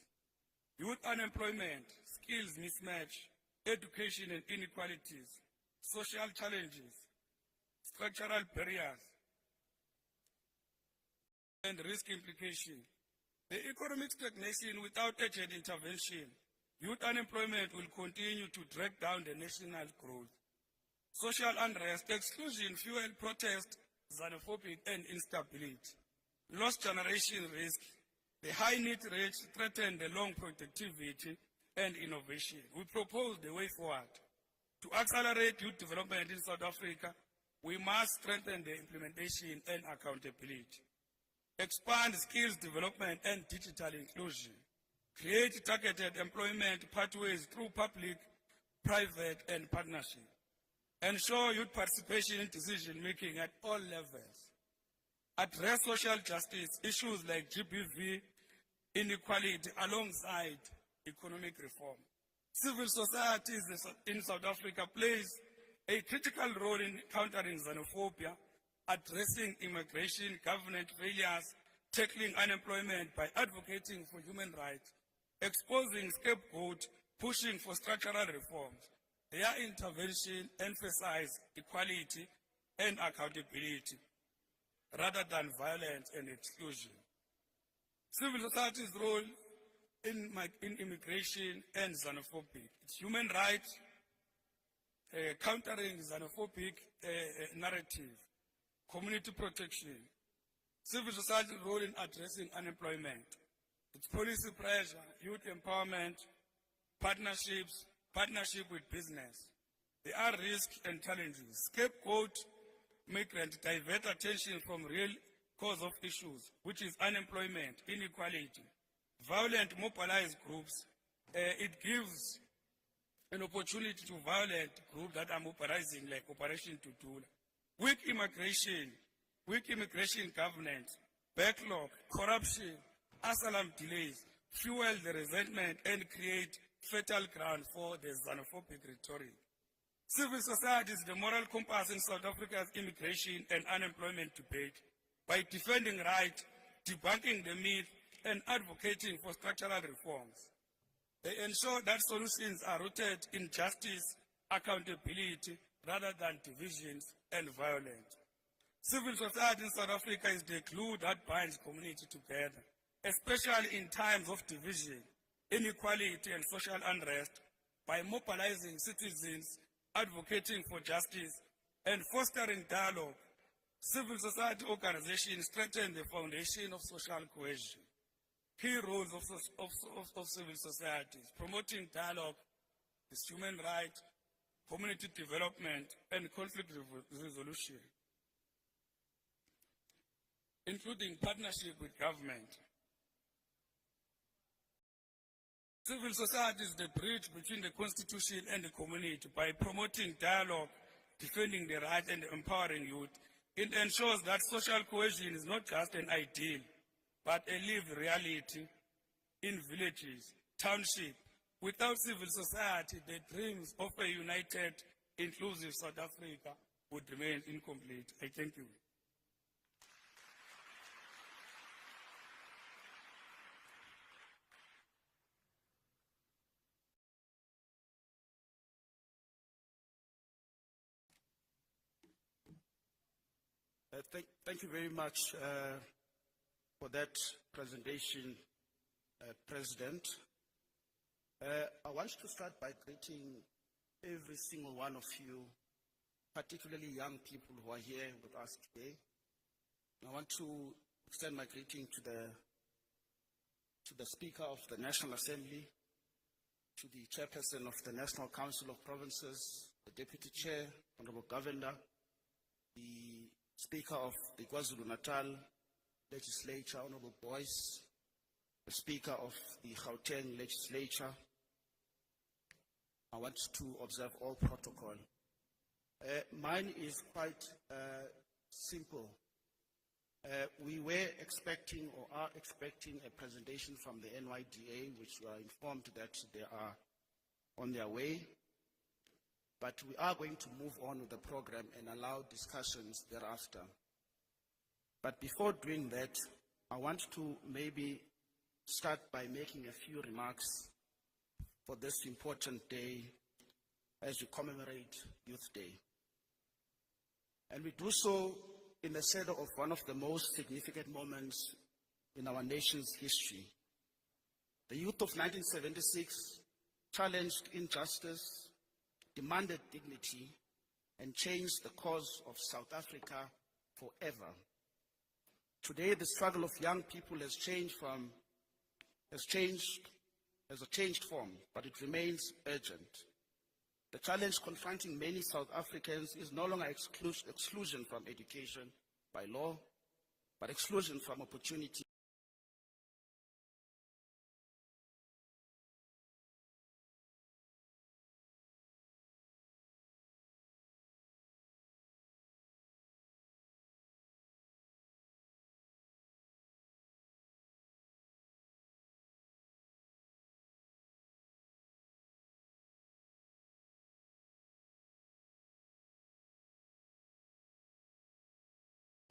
S10: Youth unemployment, skills mismatch, education and inequalities, social challenges, structural barriers, and risk implication. The economic stagnation without urgent intervention, youth unemployment will continue to drag down the national growth. Social unrest, exclusion, fuel protest, xenophobic and instability. Lost generation risk, the high need rates threaten the long productivity and innovation. We propose the way forward. To accelerate youth development in South Africa, we must strengthen the implementation and accountability. Expand skills development and digital inclusion. Create targeted employment pathways through public, private, and partnership. Ensure youth participation in decision-making at all levels. Address social justice issues like GBV, inequality, alongside economic reform. Civil society in South Africa plays a critical role in countering xenophobia, addressing immigration, government failures, tackling unemployment by advocating for human rights, exposing scapegoat, pushing for structural reforms. Their intervention emphasizes equality and accountability rather than violence and exclusion. Civil society's role in immigration and xenophobic. It's human rights, countering xenophobic narrative, community protection, civil society role in addressing unemployment, its policy pressure, youth empowerment, partnerships, partnership with business. There are risks and challenges. Scapegoat migrant divert attention from real cause of issues, which is unemployment, inequality, violent mobilized groups. It gives an opportunity to violent groups that are mobilizing, like Operation Tutula. Weak immigration governance, backlog, corruption, asylum delays, fuel the resentment and create fertile ground for the xenophobic rhetoric. Civil society is the moral compass in South Africa's immigration and unemployment debate by defending rights, debunking the myth, and advocating for structural reforms. They ensure that solutions are rooted in justice, accountability, rather than divisions and violence. Civil society in South Africa is the glue that binds community together, especially in times of division, inequality, and social unrest, by mobilizing citizens, advocating for justice, and fostering dialogue. Civil society organizations strengthen the foundation of social cohesion. Key roles of civil societies: promoting dialogue, human rights, community development, and conflict resolution, including partnership with government. Civil society is the bridge between the Constitution and the community by promoting dialogue, defending the rights, and empowering youth. It ensures that social cohesion is not just an ideal, but a lived reality in villages, townships. Without civil society, the dreams of a united, inclusive South Africa would remain incomplete. I thank you.
S11: Thank you very much for that presentation, President. I want to start by greeting every single one of you, particularly young people who are here with us today. I want to extend my greeting to the Speaker of the National Assembly, to the Chairperson of the National Council of Provinces, the Deputy Chair, Honorable Governor, the Speaker of the KwaZulu-Natal Legislature, Honorable Boyce, the Speaker of the Gauteng Legislature. I want to observe all protocol. Mine is quite simple. We were expecting or are expecting a presentation from the NYDA, which we are informed that they are on their way. but we are going to move on with the program and allow discussions thereafter. But before doing that, I want to maybe start by making a few remarks for this important day as we commemorate Youth Day. And we do so in the shadow of one of the most significant moments in our nation's history. The youth of 1976 challenged injustice, demanded dignity, and changed the course of South Africa forever. Today, the struggle of young people has a changed form, but it remains urgent. The challenge confronting many South Africans is no longer exclusion from education by law, but exclusion from opportunity.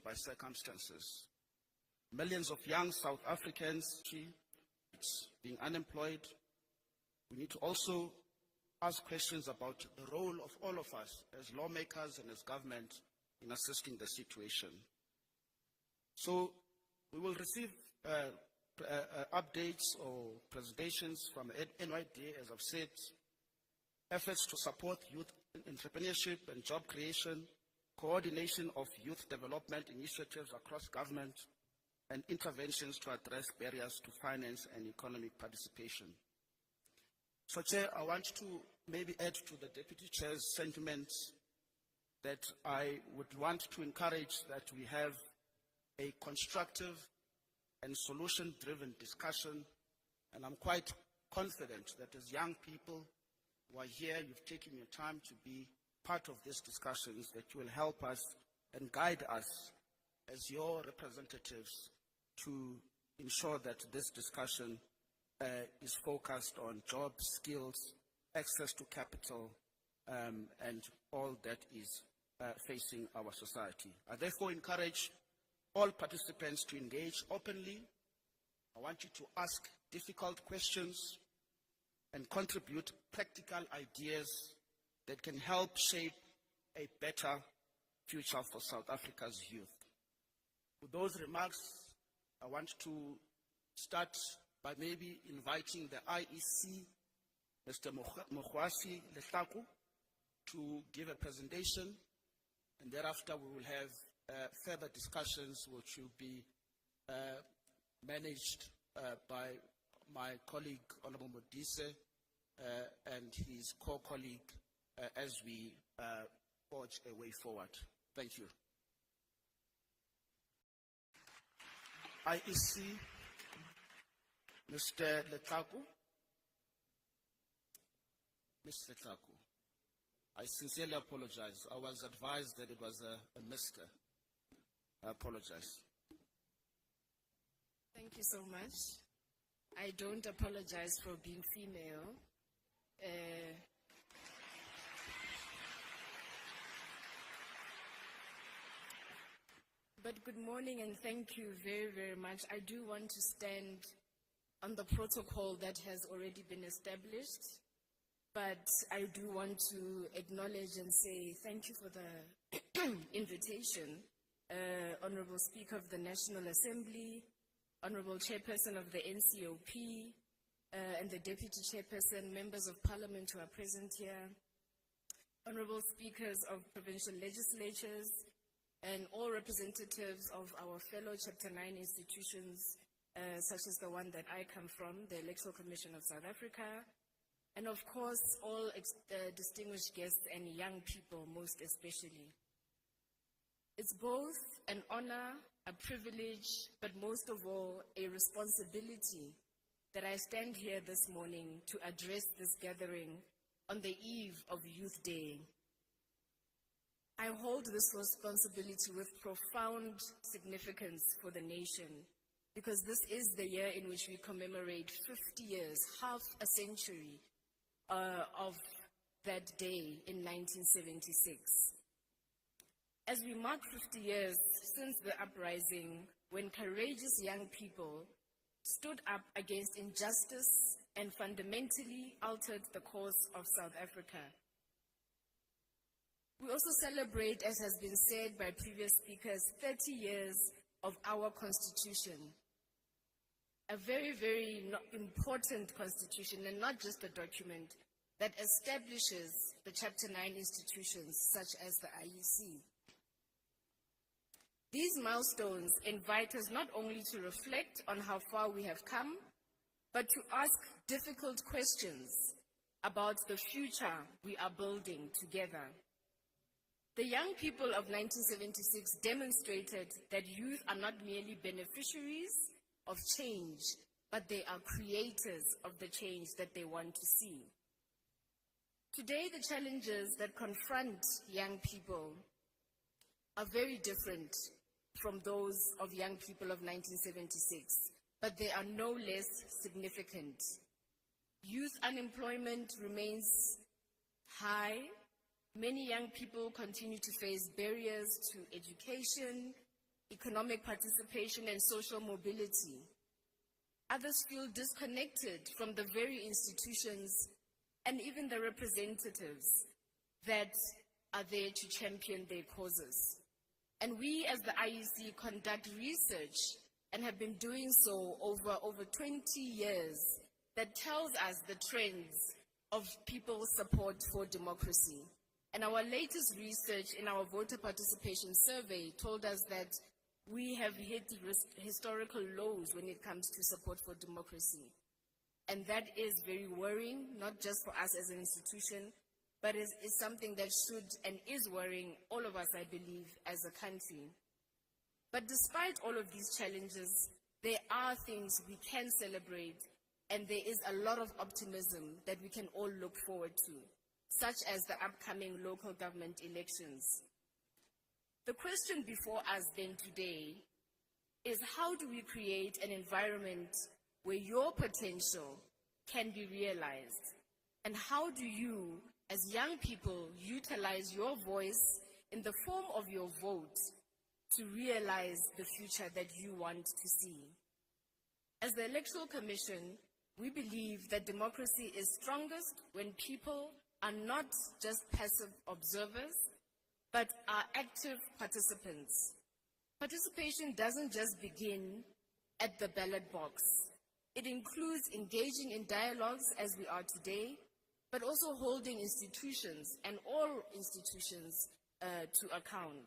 S11: By circumstances. Millions of young South Africans being unemployed. We need to also ask questions about the role of all of us as lawmakers and as government in assisting the situation. So we will receive updates or presentations from NYDA, as I've said, efforts to support youth entrepreneurship and job creation, coordination of youth development initiatives across government, and interventions to address barriers to finance and economic participation. So, Chair, I want to maybe add to the Deputy Chair's sentiments that I would want to encourage that we have a constructive and solution-driven discussion, and I'm quite confident that as young people who are here, you've taken your time to be part of these discussions, that you will help us and guide us as your representatives to ensure that this discussion is focused on jobs, skills, access to capital, and all that is facing our society. I therefore encourage all participants to engage openly. I want you to ask difficult questions and contribute practical ideas that can help shape a better future for South Africa's youth. With those remarks, I want to start by maybe inviting the IEC, Mr. Mogwasi Lehlaku, to give a presentation, and thereafter we will have further discussions which will be managed by my colleague, Honorable Modise, and his co-colleague, as we forge a way forward. Thank you. IEC, Mr. Lehlaku. Mr. Lehlaku, I sincerely apologize. I was advised that it was a Mr. I apologize.
S12: Thank you so much. I don't apologize for being female. But good morning and thank you very, very much. I do want to stand on the protocol that has already been established, but I do want to acknowledge and say thank you for the invitation, Honorable Speaker of the National Assembly, Honorable Chairperson of the NCOP, and the Deputy Chairperson, members of Parliament who are present here, Honorable Speakers of provincial legislatures, and all representatives of our fellow Chapter 9 institutions, such as the one that I come from, the Electoral Commission of South Africa, and of course, all distinguished guests and young people, most especially. It's both an honor, a privilege, but most of all, a responsibility that I stand here this morning to address this gathering on the eve of Youth Day. I hold this responsibility with profound significance for the nation, because this is the year in which we commemorate 50 years, half a century of that day in 1976. As we mark 50 years since the uprising, when courageous young people stood up against injustice and fundamentally altered the course of South Africa. We also celebrate, as has been said by previous speakers, 30 years of our Constitution. A very, very important Constitution, and not just a document that establishes the Chapter 9 institutions, such as the IEC. These milestones invite us not only to reflect on how far we have come, but to ask difficult questions about the future we are building together. The young people of 1976 demonstrated that youth are not merely beneficiaries of change, but they are creators of the change that they want to see. Today, the challenges that confront young people are very different from those of young people of 1976, but they are no less significant. Youth unemployment remains high. Many young people continue to face barriers to education, economic participation, and social mobility. Others feel disconnected from the very institutions and even the representatives that are there to champion their causes. And we, as the IEC, conduct research and have been doing so over 20 years that tells us the trends of people's support for democracy. And our latest research in our voter participation survey told us that we have hit historical lows when it comes to support for democracy. And that is very worrying, not just for us as an institution, but is something that should and is worrying all of us, I believe, as a country. But despite all of these challenges, there are things we can celebrate, and there is a lot of optimism that we can all look forward to, such as the upcoming local government elections. The question before us then today is, how do we create an environment where your potential can be realized? And how do you, as young people, utilize your voice in the form of your vote to realize the future that you want to see? As the Electoral Commission, we believe that democracy is strongest when people are not just passive observers, but are active participants. Participation doesn't just begin at the ballot box. It includes engaging in dialogues as we are today, but also holding institutions and all institutions to account.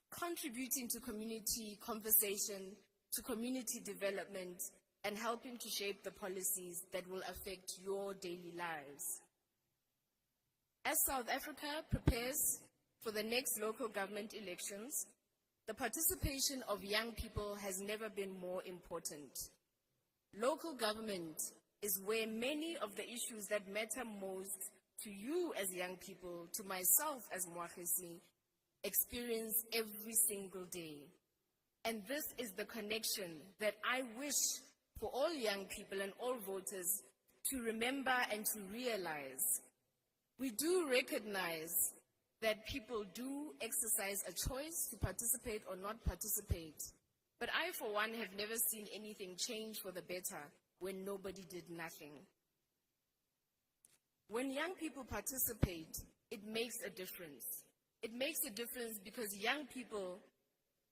S12: Contributing to community conversation, to community development, and helping to shape the policies that will affect your daily lives. As South Africa prepares for the next local government elections, the participation of young people has never been more important. Local government is where many of the issues that matter most to you as young people, to myself as Moagesi, experience every single day. And this is the connection that I wish for all young people and all voters to remember and to realize. We do recognize that people do exercise a choice to participate or not participate. But I, for one, have never seen anything change for the better when nobody did nothing. When young people participate, it makes a difference. It makes a difference because young people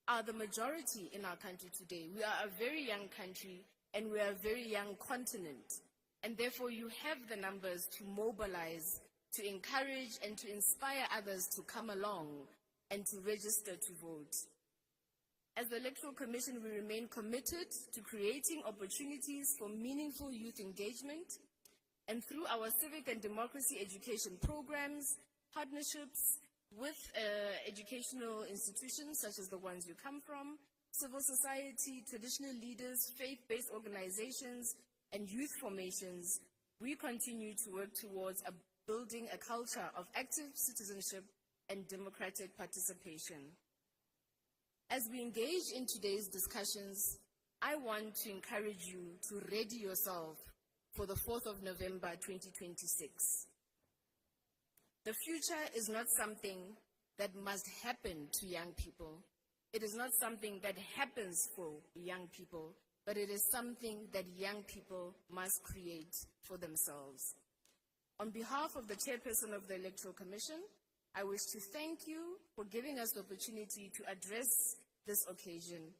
S12: are the majority in our country today. We are a very young country and we are a very young continent. And therefore you have the numbers to mobilize, to encourage and to inspire others to come along and to register to vote. As the Electoral Commission, we remain committed to creating opportunities for meaningful youth engagement, and through our civic and democracy education programs, partnerships with educational institutions such as the ones you come from, civil society, traditional leaders, faith-based organizations, and youth formations, we continue to work towards building a culture of active citizenship and democratic participation. As we engage in today's discussions, I want to encourage you to ready yourself for the 4th of November 2026. The future is not something that must happen to young people. It is not something that happens for young people, but it is something that young people must create for themselves. On behalf of the chairperson of the Electoral Commission, I wish to thank you for giving us the opportunity to address this occasion.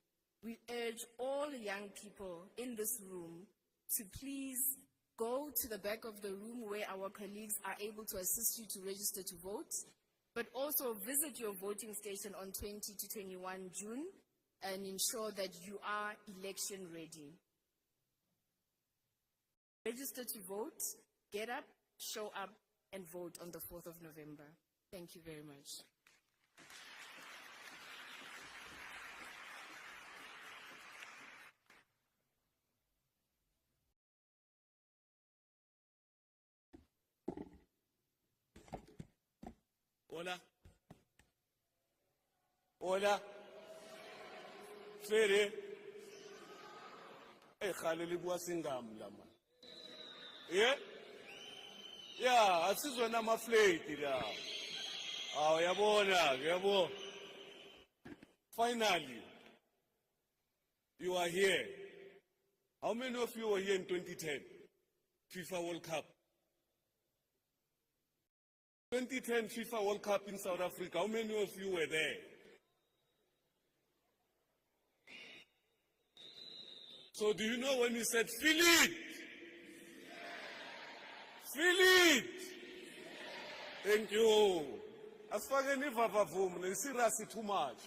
S12: We urge all young people in this room to please go to the back of the room where our colleagues are able to assist you to register to vote, but also visit your voting station on 20 to 21 June and ensure that you are election ready. Register to vote, get up, show up, and vote on the 4th of November. Thank you very much.
S13: Hola. Hola. Fere. Khaleli buasingam lama. Yeah? Yeah, asizwe na maflake la. Yabona, yabo. Finally, you are here. How many of you were here in 2010? FIFA World Cup. 2010 FIFA World Cup in South Africa. How many of you were there? So do you know when he said, feel it? Feel it! Thank you. As far as any vavavum, they serious too much.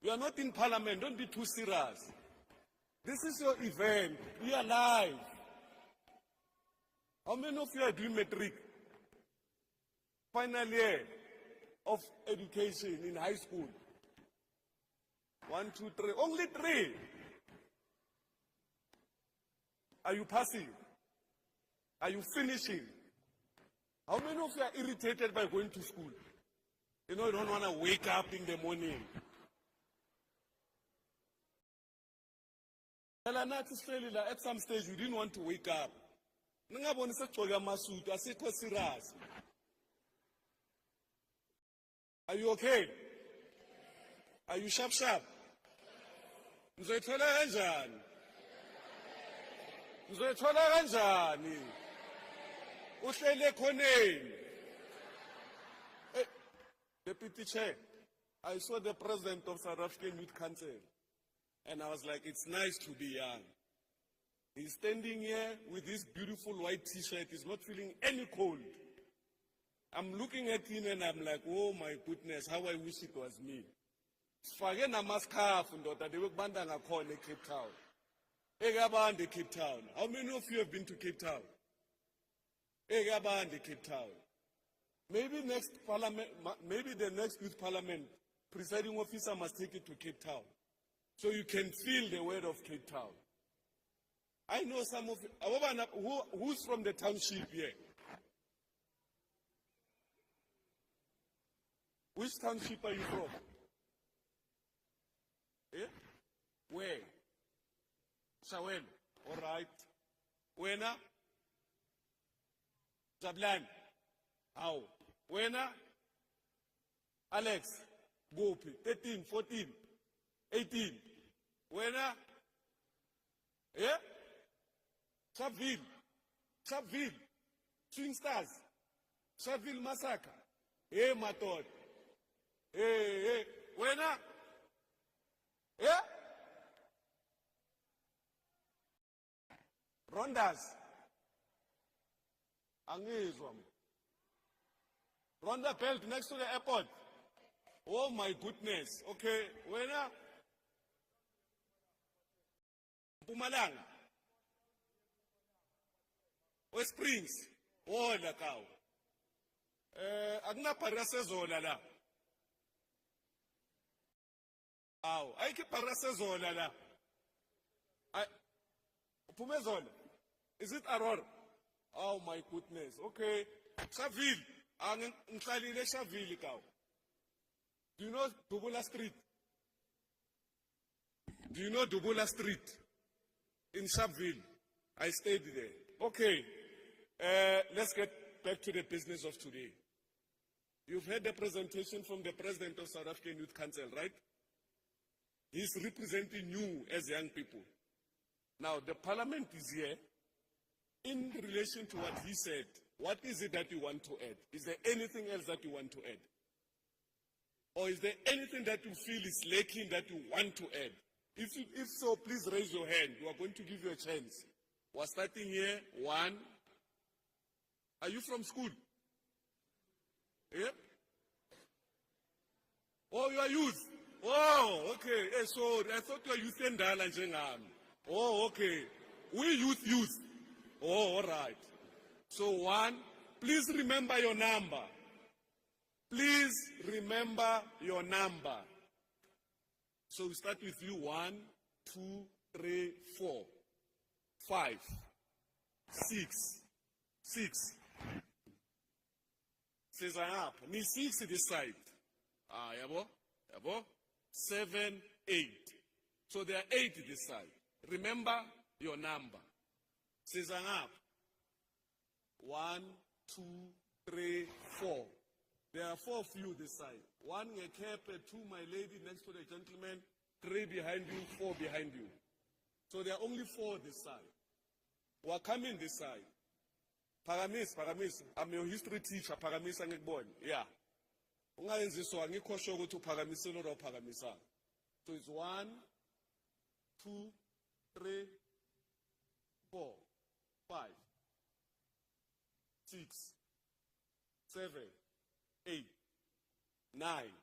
S13: You are not in parliament, don't be too serious. This is your event. We are live. How many of you are doing metric? Final year of education in high school. 1, 2, 3. Only 3. Are you passing? Are you finishing? How many of you are irritated by going to school? You know, you don't want to wake up in the morning. At some stage, you didn't want to wake up. Are you okay? Are you sharp? Mzoithola kanjani? Mzoithola kanjani? Uhlele khoneni. Deputy Chair, I saw the president of South African Youth Council, and I was like, it's nice to be young. He's standing here with this beautiful white t-shirt. He's not feeling any cold. I'm looking at him and I'm like, oh my goodness, how I wish it was me. Sifake namascarf ndoda debekubanda ngakhona eCape Town. Ekabande Cape Town. How many of you have been to Cape Town? Ekabande Cape Town. Maybe next parliament, maybe the next youth parliament, presiding officer must take it to Cape Town, so you can feel the word of Cape Town. I know some of you. Who's from the township here? Which township are you from? Eh? Where? Soweto. All right. Wena? Zablan. How? Wena? Alex? Gopi. 13, 14, 18. Wena? Yeah? Sharpeville. Twin Stars. Sharpeville Massacre. Hey, Matod. Hey. Wena? Yeah? Rondas. Angizwa. Ronda Belt next to the airport. Oh my goodness. Okay. Wena? Mpumalanga. West Springs. Oh, la cow. Agna parasezola la. Aw, ay ke parasezola la. Pumezola. Is it Aror? Oh my goodness. Okay. Shaville. Ngihlalile Shaville kaw. Do you know Dubula Street? Do you know Dubula Street? In Shaville. I stayed there. Okay. Let's get back to the business of today. You've heard the presentation from the President of South African Youth Council, right? He's representing you as young people. Now, the Parliament is here. In relation to what he said, what is it that you want to add? Is there anything else that you want to add? Or is there anything that you feel is lacking that you want to add? If so, please raise your hand. We are going to give you a chance. We're starting here. 1. Are you from school? Yeah? Oh, you are youth. Oh, okay. So I thought you are youth and Njengam. Oh, okay. We youth. Oh, all right. So 1, please remember your number. Please remember your number. So we start with you. 1, 2, 3, 4, 5, 6. Says I up. Ni 6 this side. Yabo. 7, 8. So there are 8 this side. Remember your number. Says I up. 1, 2, 3, 4. There are 4 of you this side. 1 a cap, 2 my lady next to the gentleman, 3 behind you, 4 behind you. So there are only 4 this side. We are coming this side. Paramis. I'm your history teacher. Paramis angikubona. Yeah. Ungayenziswa angikho sure ukuthi uphakamisile or uphakamisa. So it's 1, 2, 3, 4, 5, 6, 7, 8, 9,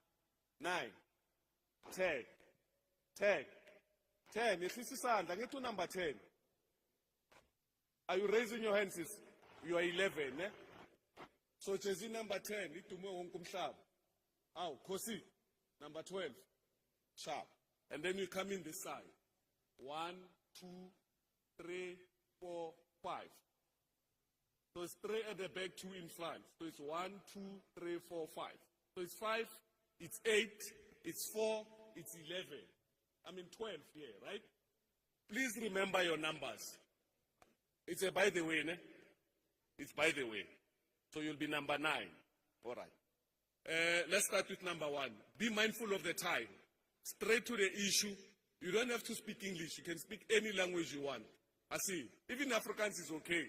S13: 10. Yehlisa isandla ngithi number 10. Are you raising your hands? You are 11, eh? So Jezi number 10, idume wonke umhlaba. Aw, Khosi number 12. Sharp. And then you come in this side. 1, 2, 3, 4, 5. So it's 3 at the back, 2 in front. So it's 1, 2, 3, 4, 5. So it's 5, it's 8, it's 4, it's 11. 12 here, right? Please remember your numbers. It's a by the way, ne? It's by the way. So you'll be number 9. All right. Let's start with number 1. Be mindful of the time. Straight to the issue. You don't have to speak English. You can speak any language you want. I see. Even Afrikaans is okay.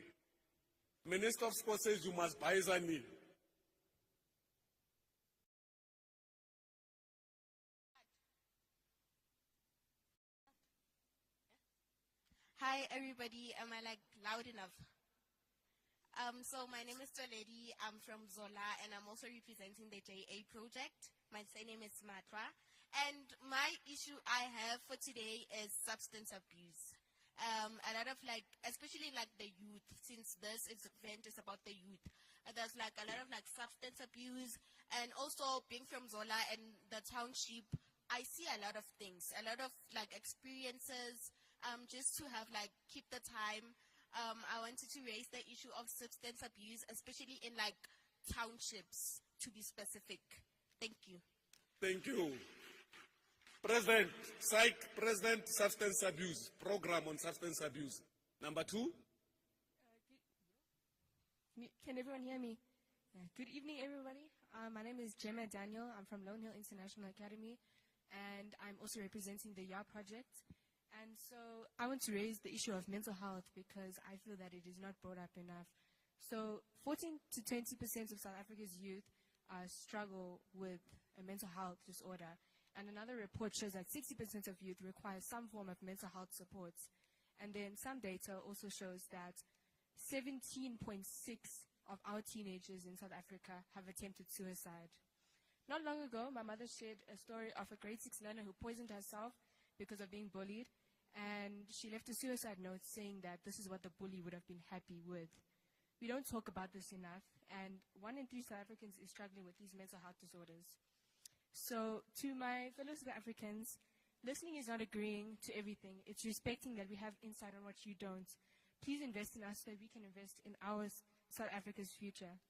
S13: Minister of Sports says you must buy Zani.
S14: Hi everybody, am I loud enough? So my name is Toledi, I'm from Zola and I'm also representing the JA project. My surname is Matra. And my issue I have for today is substance abuse. A lot of especially the youth, since this event is about the youth. There's a lot of substance abuse, and also being from Zola and the township, I see a lot of things, a lot of experiences, just to have keep the time. I wanted to raise the issue of substance abuse, especially in townships, to be specific. Thank you.
S13: Thank you. President, substance abuse, program on substance abuse. Number 2.
S15: Can everyone hear me? Yeah. Good evening, everybody. My name is Gemma Daniel. I'm from Lone Hill International Academy, and I'm also representing the YAR project. And so I want to raise the issue of mental health because I feel that it is not brought up enough. So 14 to 20% of South Africa's youth struggle with a mental health disorder. And another report shows that 60% of youth require some form of mental health support. And then some data also shows that 17.6 of our teenagers in South Africa have attempted suicide. Not long ago, my mother shared a story of a grade 6 learner who poisoned herself because of being bullied. And she left a suicide note saying that this is what the bully would have been happy with. We don't talk about this enough. And 1 in 3 South Africans is struggling with these mental health disorders. So to my fellow South Africans, listening is not agreeing to everything. It's respecting that we have insight on what you don't. Please invest in us so that we can invest in our South Africa's future.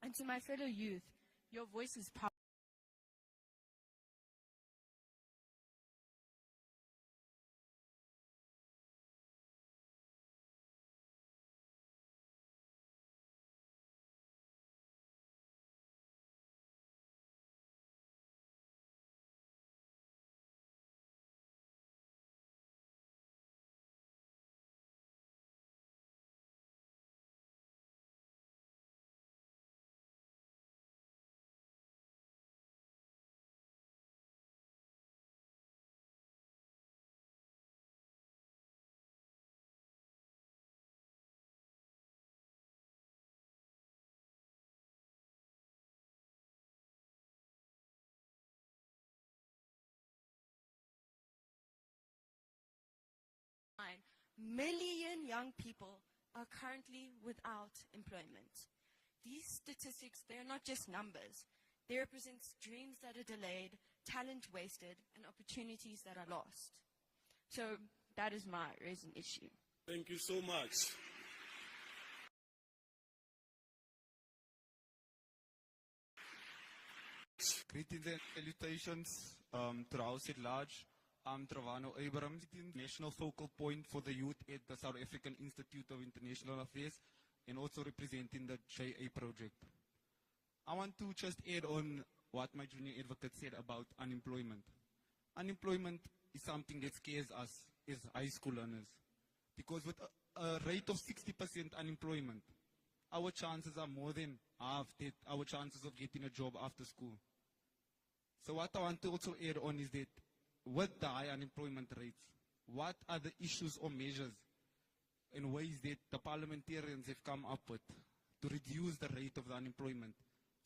S15: And to my fellow youth, your voice is powerful.
S16: million young people are currently without employment. These statistics, they're not just numbers. They represent dreams that are delayed, talent wasted, and opportunities that are lost. So that is my raising issue.
S13: Thank you so much.
S17: Greetings and salutations to the House at large. I'm Travano Abrams, national focal point for the youth at the South African Institute of International Affairs, and also representing the JA project. I want to just add on what my junior advocate said about unemployment. Unemployment is something that scares us as high school learners, because with a rate of 60% unemployment, our chances are more than half that our chances of getting a job after school. So what I want to also add on is that with the high unemployment rates, what are the issues or measures and ways that the parliamentarians have come up with to reduce the rate of the unemployment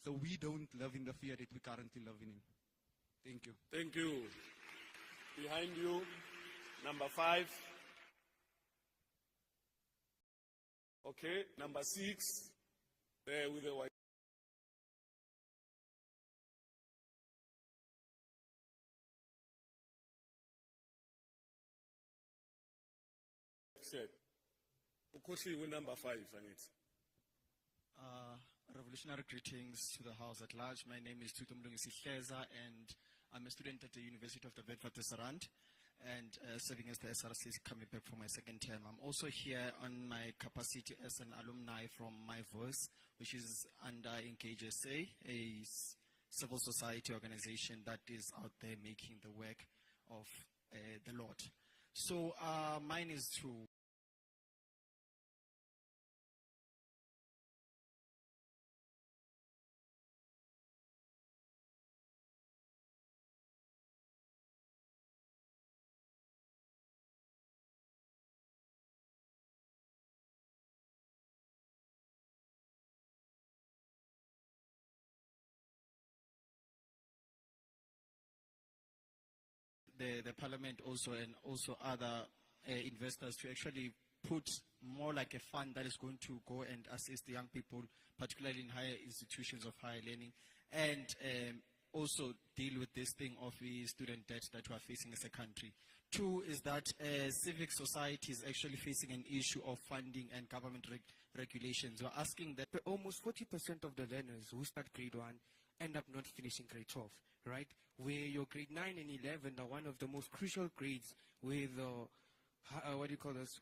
S17: so we don't live in the fear that we're currently living in? Thank you.
S13: Thank you. Behind you, number 5. Okay, number 6. There with the white. Ukhohliwe with number 5, Anit.
S18: Revolutionary greetings to the House at large. My name is Tutumlungisi Hleza, and I'm a student at the University of the Witwatersrand, and serving as the SRC, coming back for my second term. I'm also here on my capacity as an alumni from My Voice, which is under Engage SA, a civil society organization that is out there making the work of the Lord. So mine is to the parliament also, and also other investors, to actually put more like a fund that is going to go and assist the young people, particularly in higher institutions of higher learning, and also deal with this thing of the student debt that we are facing as a country. 2 is that civic society is actually facing an issue of funding and government regulations. We're asking that
S19: almost 40% of the learners who start grade 1 end up not finishing grade 12, right? Where your grade 9 and 11 are one of the most crucial grades where the,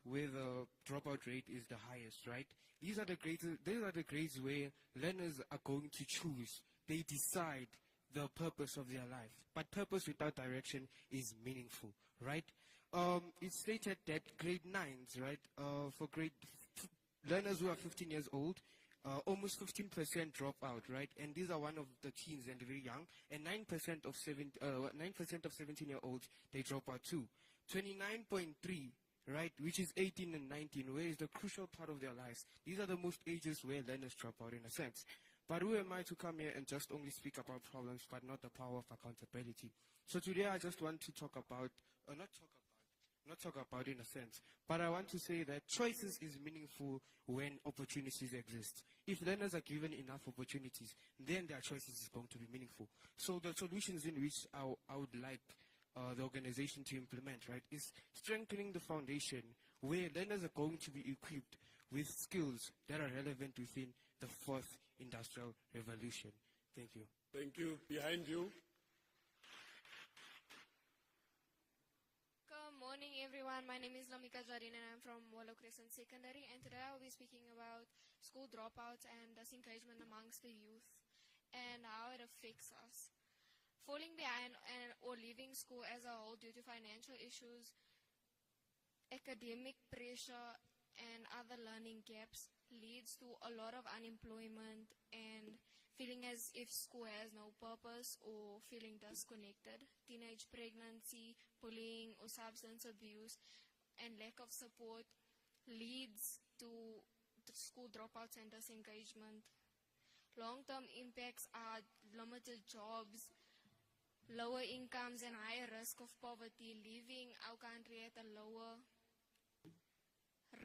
S19: where the dropout rate is the highest, right? These are the grades where learners are going to choose. They decide the purpose of their life. But purpose without direction is meaningful, right? It's stated that grade 9s, right, for learners who are 15 years old, almost 15% drop out, right? And these are one of the teens and very young. And 9% of 17-year-olds, they drop out too. 29.3, right, which is 18 and 19, where is the crucial part of their lives. These are the most ages where learners drop out in a sense. But who am I to come here and just only speak about problems, but not the power of accountability? So today I just want to talk about, not talk about in a sense, but I want to say that choices is meaningful when opportunities exist. If learners are given enough opportunities, then their choices is going to be meaningful. So the solutions in which I would like the organization to implement, right, is strengthening the foundation where learners are going to be equipped with skills that are relevant within the 4th Industrial Revolution. Thank you.
S13: Thank you. Behind you.
S20: Good morning, everyone. My name is Lamika Jarin, and I'm from Wallow Crescent Secondary. And today I'll be speaking about school dropouts and disengagement amongst the youth and how it affects us. Falling behind or leaving school as a whole due to financial issues, academic pressure, and other learning gaps leads to a lot of unemployment and feeling as if school has no purpose or feeling disconnected. Teenage pregnancy, bullying or substance abuse, and lack of support leads to school dropouts and disengagement. Long-term impacts are limited jobs, lower incomes, and higher risk of poverty, leaving our country at a lower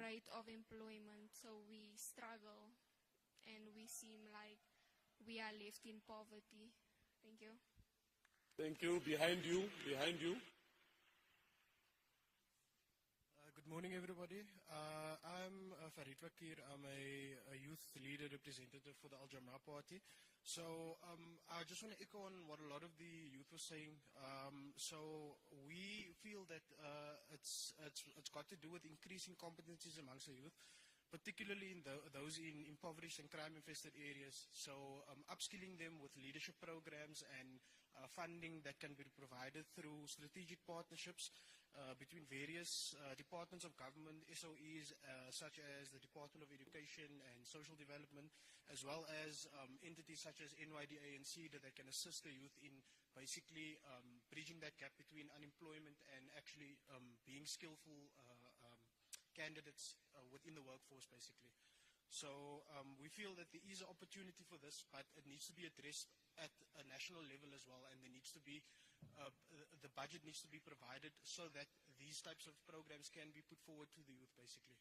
S20: rate of employment, so we struggle and we seem like we are left in poverty. Thank you.
S13: Thank you. Behind you, behind you.
S21: Good morning, everybody. I'm Farid Wakir. I'm a youth leader representative for the Al Jamaa Party. So I just want to echo on what a lot of the youth was saying. So we feel that it's got to do with increasing competencies amongst the youth, particularly in those in impoverished and crime-infested areas. So upskilling them with leadership programs and funding that can be provided through strategic partnerships between various departments of government, SOEs, such as the Department of Education and Social Development, as well as entities such as NYDA and CEDA that can assist the youth in basically bridging that gap between unemployment and actually being skillful candidates within the workforce, basically. So we feel that there is an opportunity for this, but it needs to be addressed at a national level as well, and there needs to be, the budget needs to be provided so that these types of programs can be put forward to the youth, basically.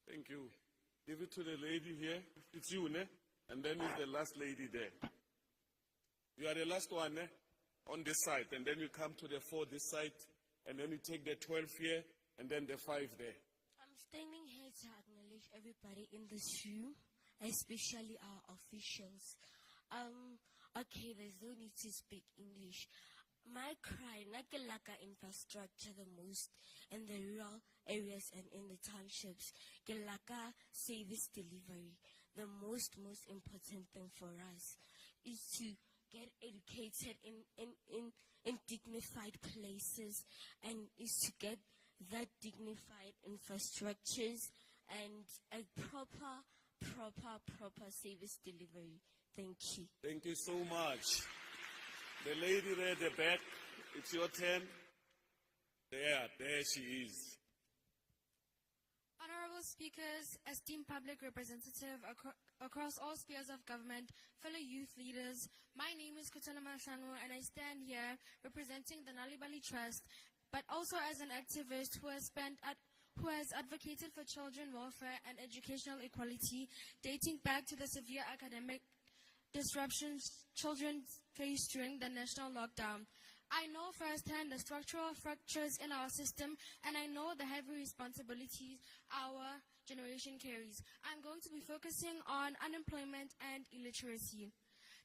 S13: Thank you. Give it to the lady here. It's you, ne? And then it's the last lady there. You are the last one, ne? On this side, and then you come to the 4 this side, and then you take the 12 here, and then the 5 there.
S22: I'm standing here to acknowledge everybody in this room, especially our officials. Okay, there's no need to speak English. My cry, nakelaka infrastructure the most in the rural areas and in the townships. Kelaka service delivery. The most important thing for us is to get educated in dignified places, and is to get that dignified infrastructures and a proper service delivery. Thank you.
S13: Thank you so much. The lady there at the back, it's your turn. There she is.
S20: Honorable speakers, esteemed public representative across all spheres of government, fellow youth leaders, my name is Kutana Mashanu, and I stand here representing the Nalibali Trust, but also as an activist who has advocated for children welfare and educational equality, dating back to the severe academic disruptions children faced during the national lockdown. I know firsthand the structural fractures in our system, and I know the heavy responsibilities our generation carries. I'm going to be focusing on unemployment and illiteracy.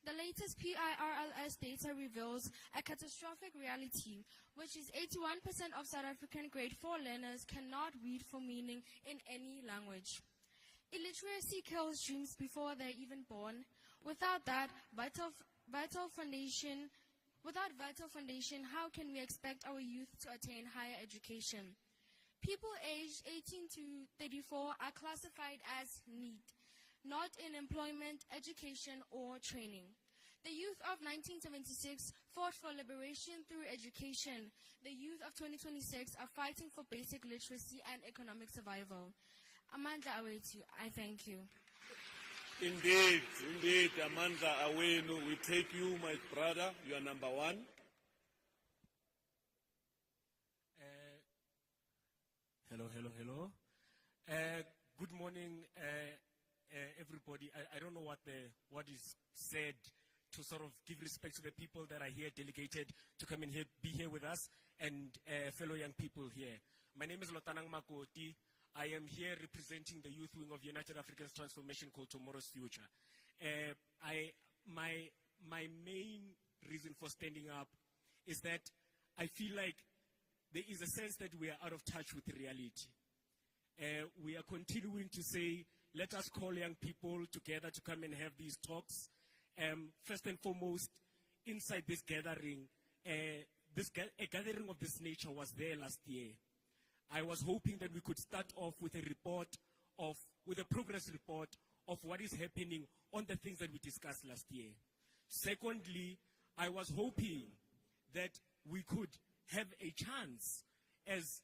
S20: The latest PIRLS data reveals a catastrophic reality, which is 81% of South African grade 4 learners cannot read for meaning in any language. Illiteracy kills dreams before they're even born. Without that vital foundation, how can we expect our youth to attain higher education? People aged 18 to 34 are classified as NEET, not in employment, education, or training. The youth of 1976 fought for liberation through education. The youth of 2026 are fighting for basic literacy and economic survival. Amanda Awetu, I thank you.
S13: Indeed, Amanda Awenu, we take you, my brother. You are number 1.
S23: Hello. Good morning, everybody. I don't know what is said to sort of give respect to the people that are here delegated to come and be here with us, and fellow young people here. My name is Lotanang Makoti. I am here representing the youth wing of United Africans Transformation called Tomorrow's Future. My main reason for standing up is that I feel like there is a sense that we are out of touch with reality. We are continuing to say, let us call young people together to come and have these talks. First and foremost, inside this gathering, a gathering of this nature was there last year. I was hoping that we could start off with a progress report of what is happening on the things that we discussed last year. Secondly, I was hoping that we could have a chance as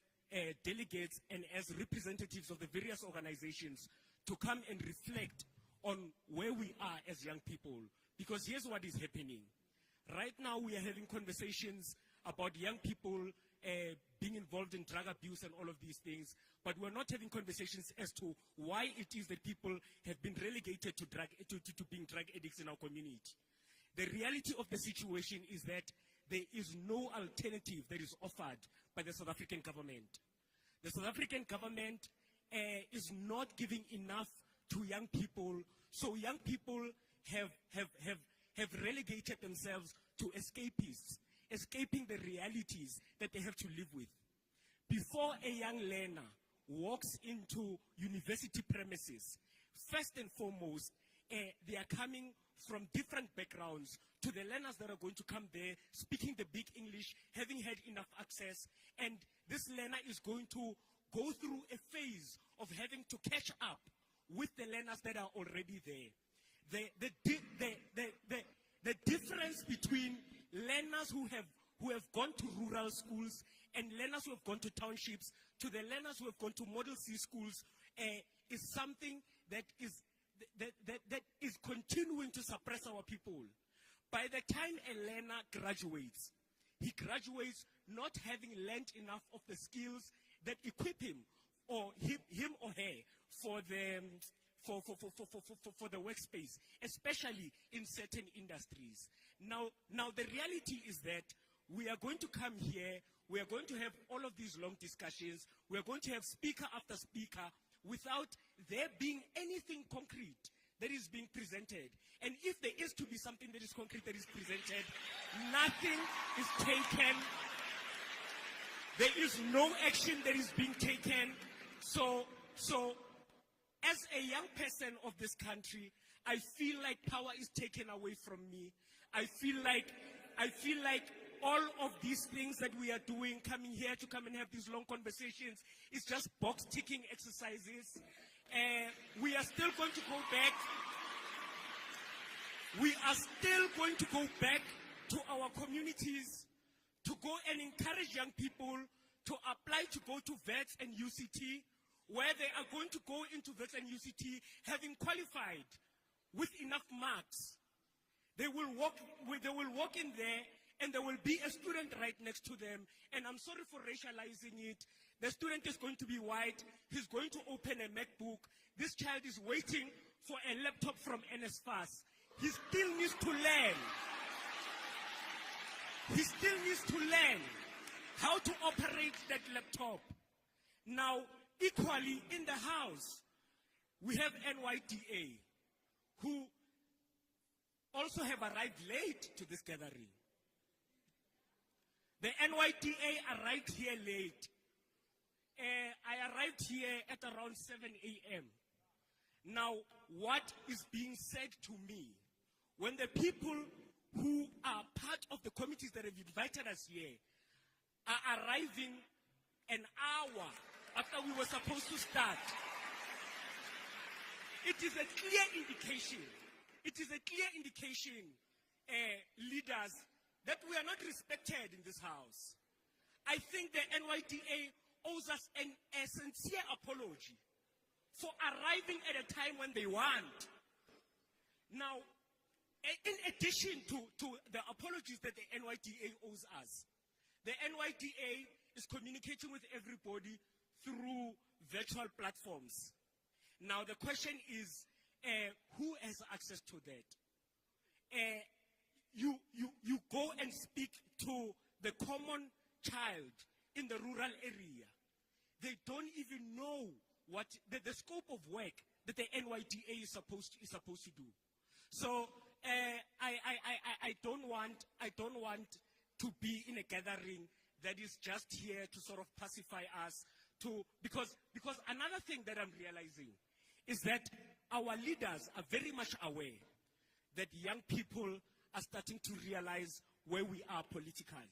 S23: delegates and as representatives of the various organizations to come and reflect on where we are as young people. Because here's what is happening. Right now we are having conversations about young people being involved in drug abuse and all of these things, but we're not having conversations as to why it is that people have been relegated to being drug addicts in our community. The reality of the situation is that there is no alternative that is offered by the South African government. The South African government is not giving enough to young people, so young people have relegated themselves to escapists, escaping the realities that they have to live with. Before a young learner walks into university premises, first and foremost, they are coming from different backgrounds to the learners that are going to come there, speaking the big English, having had enough access, and this learner is going to go through a phase of having to catch up with the learners that are already there. The difference between learners who have gone to rural schools and learners who have gone to townships to the learners who have gone to Model C schools is something that is continuing to suppress our people. By the time a learner graduates, he graduates not having learned enough of the skills that equip him or her for the workspace, especially in certain industries. Now the reality is that we are going to come here, we are going to have all of these long discussions, we are going to have speaker after speaker without there being anything concrete that is being presented. And if there is to be something that is concrete that is presented, nothing is taken. There is no action that is being taken. So as a young person of this country, I feel like power is taken away from me. I feel like all of these things that we are doing, coming here to come and have these long conversations, is just box ticking exercises. We are still going to go back. We are still going to go back to our communities to go and encourage young people to apply to go to VETS and UCT, where they are going to go into VETS and UCT having qualified with enough marks. They will walk in there and there will be a student right next to them. And I'm sorry for racializing it. The student is going to be white. He's going to open a MacBook. This child is waiting for a laptop from NSFAS. He still needs to learn. He still needs to learn how to operate that laptop. Now, equally in the house, we have NYDA, who also have arrived late to this gathering. The NYDA arrived here late. I arrived here at around 7 a.m. Now, what is being said to me, when the people who are part of the committees that have invited us here are arriving an hour after we were supposed to start, it is a clear indication, leaders, that we are not respected in this house. I think the NYDA owes us a sincere apology for arriving at a time when they want. Now, in addition to the apologies that the NYDA owes us, the NYDA is communicating with everybody through virtual platforms. Now, the question is, who has access to that? You go and speak to the common child in the rural area. They don't even know what the scope of work that the NYDA is supposed to do. So I don't want to be in a gathering that is just here to sort of pacify us, because another thing that I'm realizing is that our leaders are very much aware that young people are starting to realize where we are politically.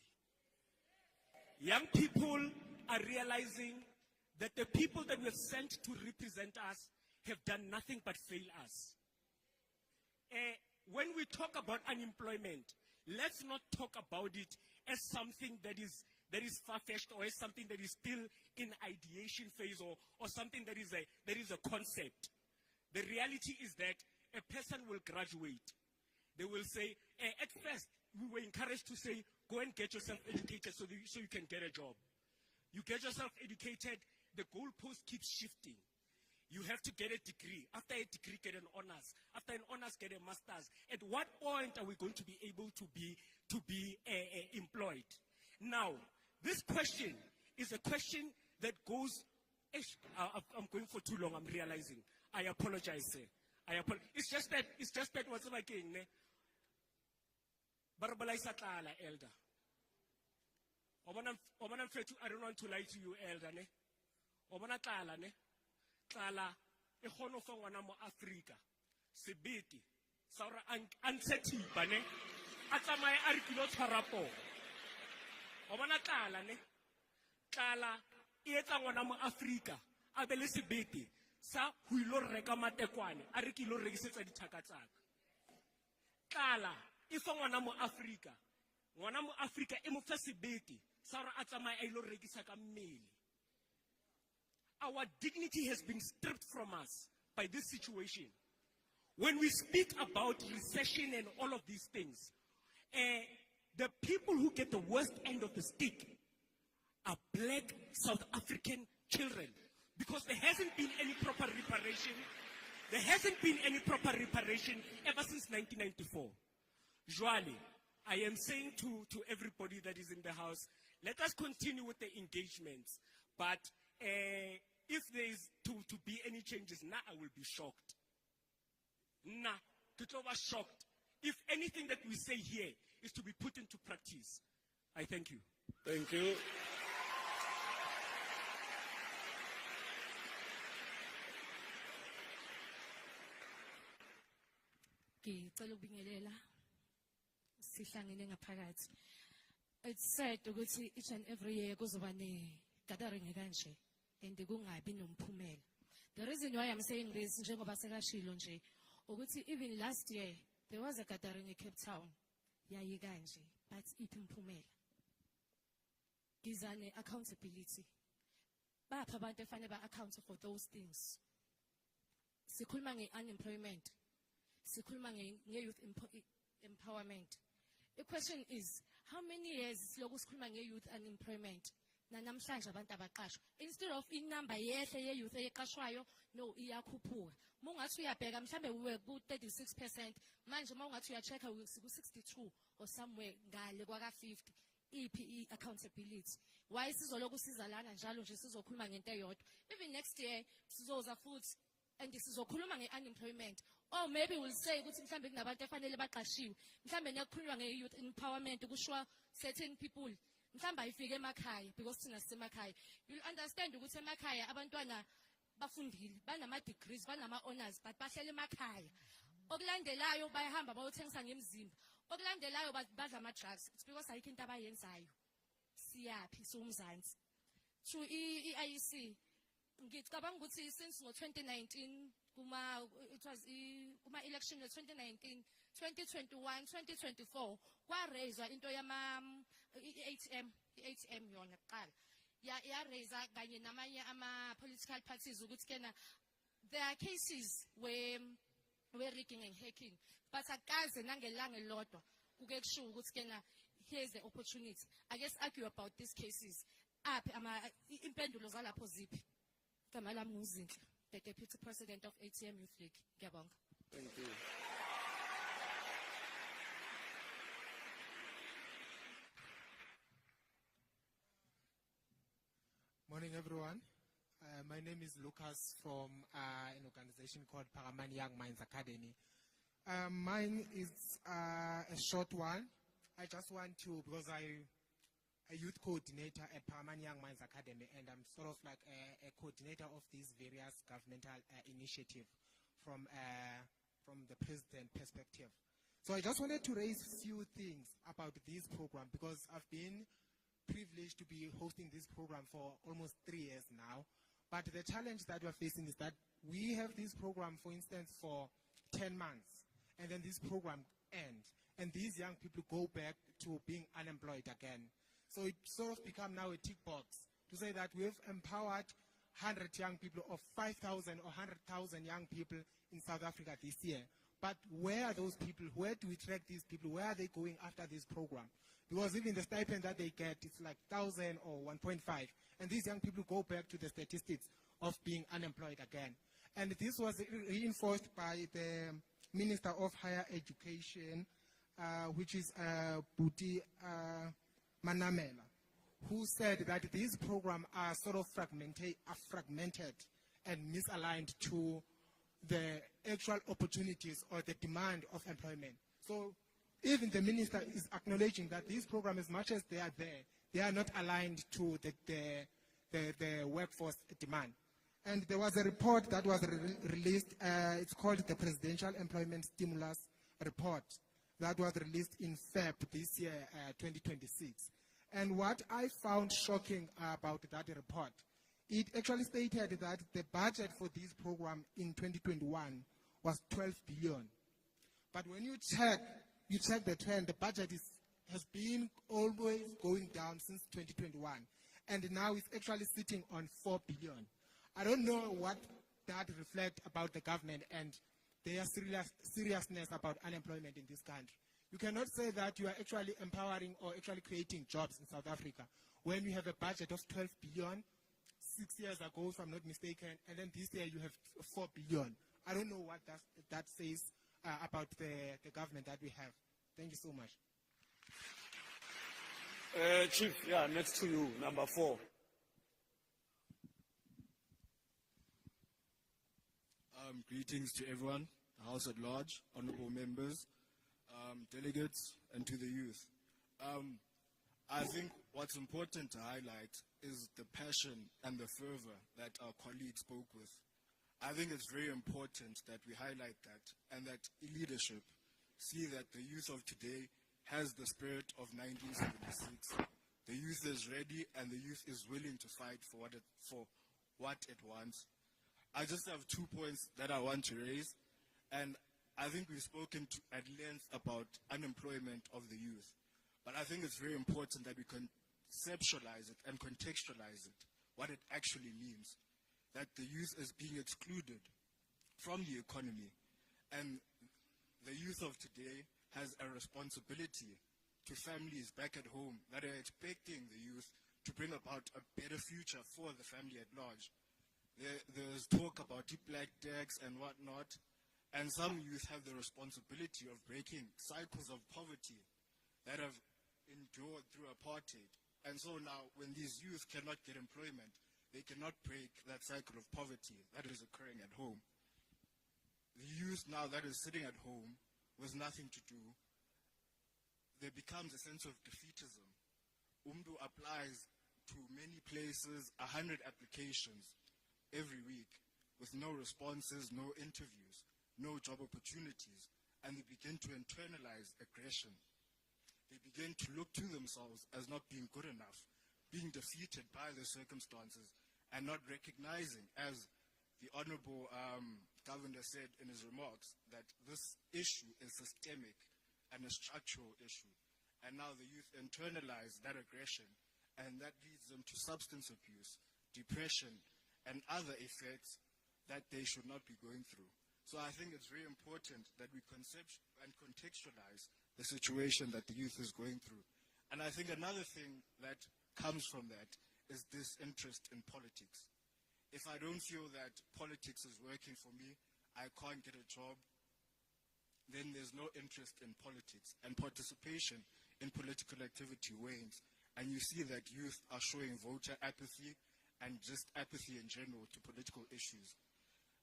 S23: Young people are realizing that the people that were sent to represent us have done nothing but fail us. When we talk about unemployment, let's not talk about it as something that is far-fetched, or as something that is still in ideation phase, or something that is a concept. The reality is that a person will graduate. They will say, at first, we were encouraged to say, go and get yourself educated so you can get a job. You get yourself educated, the goalpost keeps shifting. You have to get a degree. After a degree, get an honors. After an honors, get a master's. At what point are we going to be able to be employed? Now, this question is a question that goes. I'm going for too long. I'm realizing. I apologize, sir. It's just that what's like in ne. Barabalai satlala, elder. I don't want to lie to you, elder. Ne. Obana tlala ne. Tlala e khono fa ngwana mo Africa. Sebiti. Saura anseti bane. Atsamaye a re kilo tshwarapo. Obana tlala ne. Tlala e etsa ngwana mo Africa a be le sebete sa ho ilo reka matekwane a re kilo rekisetsa dithaka tsaka. Tlala e fa ngwana mo Africa. Ngwana mo Africa e mo fa sebete sa re a tsamaye a ilo rekisa ka mmele. Our dignity has been stripped from us by this situation. When we speak about recession and all of these things, the people who get the worst end of the stick are black South African children, because there hasn't been any proper reparation. There hasn't been any proper reparation ever since 1994. Joali, I am saying to everybody that is in the house, let us continue with the engagements, but if there is to be any changes, now I will be shocked. Nah, to was shocked. If anything that we say here is to be put into practice. I thank you.
S13: Thank you.
S2: It's said to go to each and every year goes over gathering kanje and kungabi nomphumela. The reason why I'm saying this njengoba sekashilo nje ukuthi even last year there was a gathering in Cape Town yayi kanje but iphi gizane accountability bapha abantu efanele ba account for those things. Sikhuluma unemployment, sikhuluma youth empowerment. The question is, how many years siloku sikhuluma youth unemployment nanamhlanje abantu abaqashwa instead of inumber yehle ye youth eqashwayo no iyakhuphuka. Mungathi uyabheka mhlambe we ku 36%, manje mawungathi uyachecka ku 62 or somewhere ngale kwaka 50. EP accountability. Why sizoloku sizalana njalo nje sizokhuluma ngento eyodwa. Even next year sizoza futhi and sizokhuluma unemployment. Or maybe we'll say ukuthi mhlambe kunabantu efanele baqashiwe. Mhlambe nekhuluma youth empowerment kushwa certain people. Mhlambe ayifike emakhaya because thina sisemakhaya. You'll understand ukuthi emakhaya abantwana bafundile, banama degrees, banama honors, but bahlele emakhaya. Okulandelayo bayahamba bayothengisa ngemzimba. Okulandelayo badla ama drugs. It's because ayikho into abayenzayo. Siyaphi somzansi. To EIC ngicabanga ukuthi since ngo 2019 it was kuma election of 2019, 2021, 2024 kwa raise into yama ATM yona kuqala ya raise kanye namanye ama political parties ukuthi kena there are cases where rigging and hacking, but akaze nangelanga lodwa kuke kusho ukuthi kena here's the opportunity. I guess argue about these cases aphi ama impendulo zalapho ziphi. Gama lami nguzinhle, the Deputy President of ATM Youth League. Ngiyabonga.
S13: Thank you.
S3: Morning, everyone. My name is Lucas from an organization called Paraman Young Minds Academy. Mine is a short one. I just want to, because I'm a youth coordinator at Paraman Young Minds Academy, and I'm sort of like a coordinator of these various governmental initiatives from the president perspective. So I just wanted to raise a few things about this program, because I've been privileged to be hosting this program for almost 3 years now. But the challenge that we're facing is that we have this program, for instance, for 10 months, and then this program ends, and these young people go back to being unemployed again. So it sort of become now a tick box to say that we've empowered 100 young people, or 5,000 or 100,000 young people in South Africa this year. But where are those people? Where do we track these people? Where are they going after this program? Because even the stipend that they get, it's like 1,000 or 1.5. And these young people go back to the statistics of being unemployed again. And this was reinforced by the Minister of Higher Education, which is Buti Manamela, who said that these programs are sort of fragmented and misaligned to the actual opportunities or the demand of employment. So even the minister is acknowledging that these programs, as much as they are there, they are not aligned to the workforce demand. And there was a report that was released, it's called the Presidential Employment Stimulus Report, that was released in Feb this year, 2026. And what I found shocking about that report, it actually stated that the budget for this program in 2021 was 12 billion. But when you check the trend, the budget has been always going down since 2021. And now it's actually sitting on 4 billion. I don't know what that reflects about the government and their seriousness about unemployment in this country. You cannot say that you are actually empowering or actually creating jobs in South Africa when you have a budget of 12 billion 6 years ago, if I'm not mistaken, and then this year you have 4 billion. I don't know what that says about the government that we have. Thank you so much.
S13: Chief, yeah, next to you, number 4.
S4: Greetings to everyone, the House at large, honorable members, delegates, and to the youth. I think what's important to highlight is the passion and the fervor that our colleagues spoke with. I think it's very important that we highlight that and that leadership see that the youth of today has the spirit of 1976. The youth is ready and the youth is willing to fight for what it wants. I just have 2 points that I want to raise, and I think we've spoken at length about unemployment of the youth. But I think it's very important that we conceptualize it and contextualize it, what it actually means, that the youth is being excluded from the economy. And the youth of today has a responsibility to families back at home that are expecting the youth to bring about a better future for the family at large. There's talk about deep black tax and whatnot, and some youth have the responsibility of breaking cycles of poverty that have endured through apartheid. And so now, when these youth cannot get employment, they cannot break that cycle of poverty that is occurring at home. The youth now that is sitting at home with nothing to do, there becomes a sense of defeatism. Umdu applies to many places, 100 applications every week with no responses, no interviews, no job opportunities, and they begin to internalize aggression. They begin to look to themselves as not being good enough, being defeated by the circumstances, and not recognizing, as the Honorable Governor said in his remarks, that this issue is systemic and a structural issue. And now the youth internalize that aggression, and that leads them to substance abuse, depression, and other effects that they should not be going through. So I think it's very important that we contextualize the situation that the youth is going through. And I think another thing that comes from that is this interest in politics. If I don't feel that politics is working for me, I can't get a job, then there's no interest in politics. And participation in political activity wanes. And you see that youth are showing voter apathy and just apathy in general to political issues,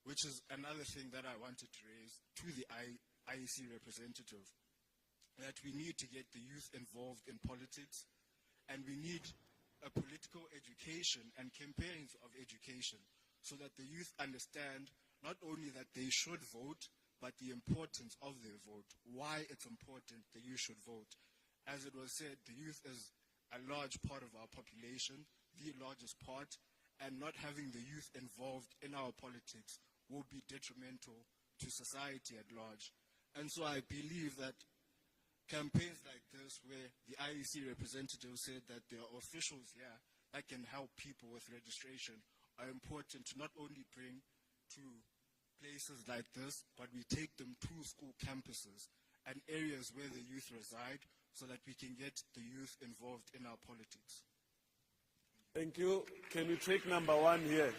S4: which is another thing that I wanted to raise to the IEC representative, that we need to get the youth involved in politics, and we need a political education and campaigns of education so that the youth understand not only that they should vote, but the importance of their vote, why it's important that you should vote. As it was said, the youth is a large part of our population, the largest part, and not having the youth involved in our politics will be detrimental to society at large. And so I believe that campaigns like this, where the IEC representative said that there are officials here that can help people with registration, are important to not only bring to places like this, but we take them to school campuses and areas where the youth reside so that we can get the youth involved in our politics.
S13: Thank you. Can we take number 1 here?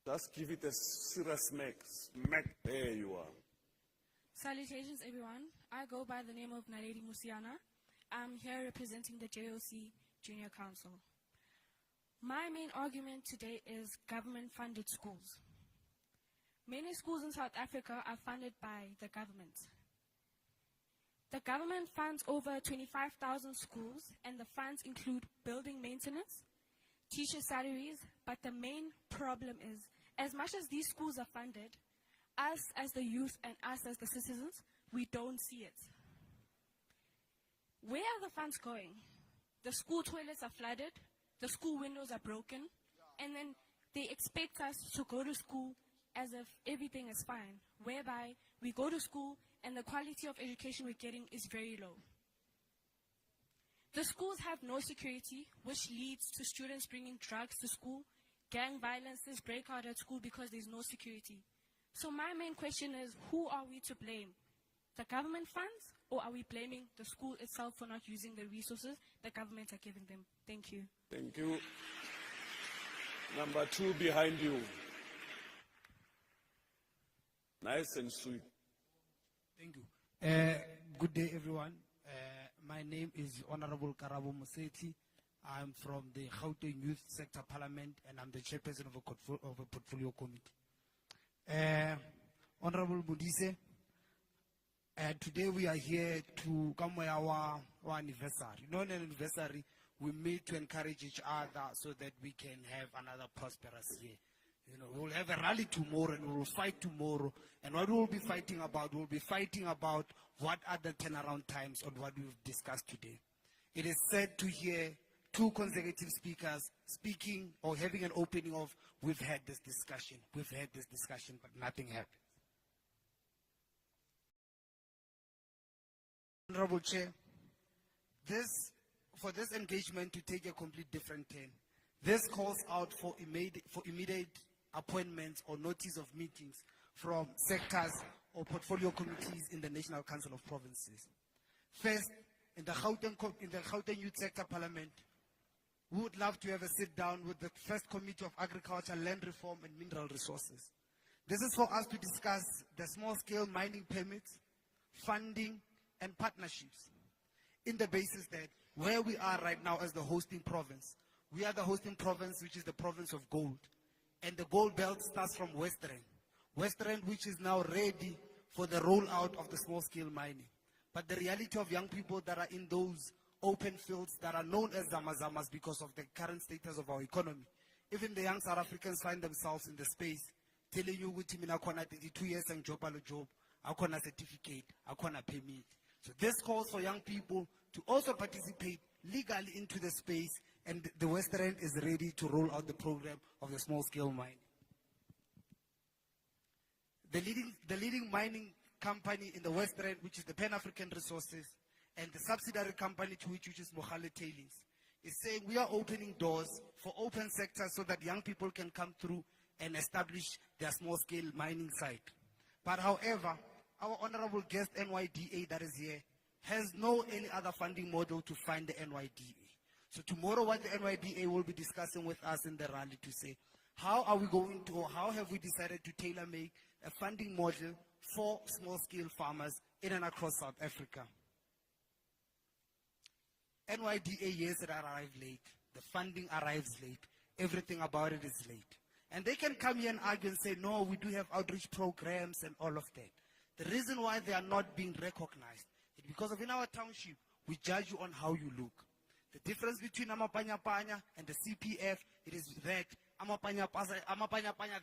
S13: Just give it a serious smack. Smack. There you are.
S9: Salutations, everyone. I go by the name of Naledi Musiana. I'm here representing the JOC Junior Council. My main argument today is government-funded schools. Many schools in South Africa are funded by the government. The government funds over 25,000 schools, and the funds include building maintenance, teacher salaries, but the main problem is, as much as these schools are funded, us as the youth and us as the citizens, we don't see it. Where are the funds going? The school toilets are flooded, the school windows are broken, and then they expect us to go to school as if everything is fine, whereby we go to school and the quality of education we're getting is very low. The schools have no security, which leads to students bringing drugs to school. Gang violences break out at school because there's no security. So my main question is, who are we to blame? The government funds, or are we blaming the school itself for not using the resources the government are giving them? Thank you.
S13: Thank you. Number 2 behind you. Nice and sweet.
S6: Thank you. Good day, everyone. My name is Honorable Karabo Museti. I'm from the Gauteng Youth Sector Parliament, and I'm the chairperson of a portfolio committee. Honorable Budise, today we are here to come with our anniversary. On an anniversary, we meet to encourage each other so that we can have another prosperous year. We'll have a rally tomorrow and we'll fight tomorrow. And what we'll be fighting about, what are the turnaround times on what we've discussed today. It is sad to hear 2 consecutive speakers speaking or having an opening of, we've had this discussion, but nothing happened. Honorable Chair, for this engagement to take a complete different turn, this calls out for immediate appointments or notice of meetings from sectors or portfolio committees in the National Council of Provinces. First, in the Gauteng Youth Sector Parliament, we would love to have a sit down with the First Committee of Agriculture, Land Reform and Mineral Resources. This is for us to discuss the small-scale mining permits, funding and partnerships, in the basis that where we are right now as the hosting province, we are the hosting province, which is the province of gold. And the gold belt starts from Western, which is now ready for the rollout of the small-scale mining. But the reality of young people that are in those open fields that are known as zamazamas because of the current status of our economy, even the young South Africans find themselves in the space telling you, "Uthi mina khona 32 years and job, akona certificate, akona permit." So this calls for young people to also participate legally into the space, and the Western End is ready to roll out the program of the small-scale mining. The leading mining company in the Western End, which is the Pan-African Resources, and the subsidiary company to which is Mohale Tailings, is saying we are opening doors for open sectors so that young people can come through and establish their small-scale mining site. But however, our honorable guest NYDA that is here has no any other funding model to fund the NYDA. So tomorrow what the NYDA will be discussing with us in the rally to say, how are we going to, or how have we decided to tailor-make a funding model for small-scale farmers in and across South Africa? NYDA, yes, it arrived late. The funding arrives late. Everything about it is late. And they can come here and argue and say, no, we do have outreach programs and all of that. The reason why they are not being recognized is because of in our township, we judge you on how you look. The difference between Amapanya and the CPF, it is that Amapanya,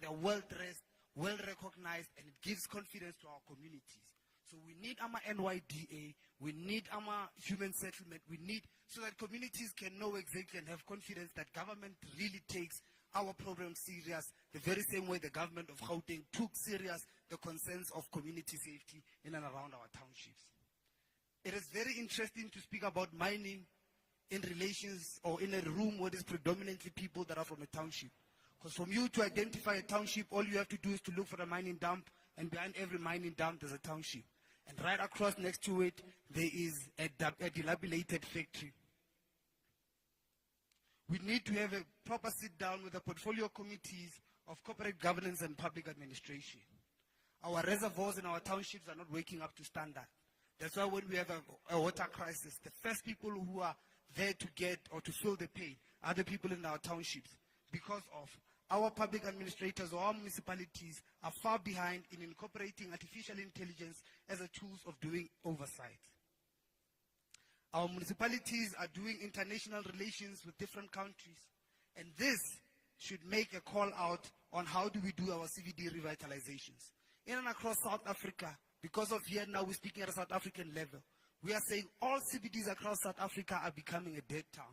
S6: they're well-dressed, well-recognized, and it gives confidence to our communities. So we need our NYDA, we need our human settlement, we need so that communities can know exactly and have confidence that government really takes our program serious, the very same way the government of Gauteng took serious the concerns of community safety in and around our townships. It is very interesting to speak about mining in relations or in a room where there's predominantly people that are from a township. Because from you to identify a township, all you have to do is to look for a mining dump, and behind every mining dump there's a township. And right across next to it, there is a dilapidated factory. We need to have a proper sit down with the portfolio committees of corporate governance and public administration. Our reservoirs in our townships are not waking up to standard. That's why when we have a water crisis, the first people who are there to get or to feel the pain are the people in our townships, because of our public administrators or our municipalities are far behind in incorporating artificial intelligence as a tool of doing oversight. Our municipalities are doing international relations with different countries, and this should make a call out on how do we do our CVD revitalizations. In and across South Africa, because of here now we're speaking at a South African level, we are saying all CBDs across South Africa are becoming a dead town.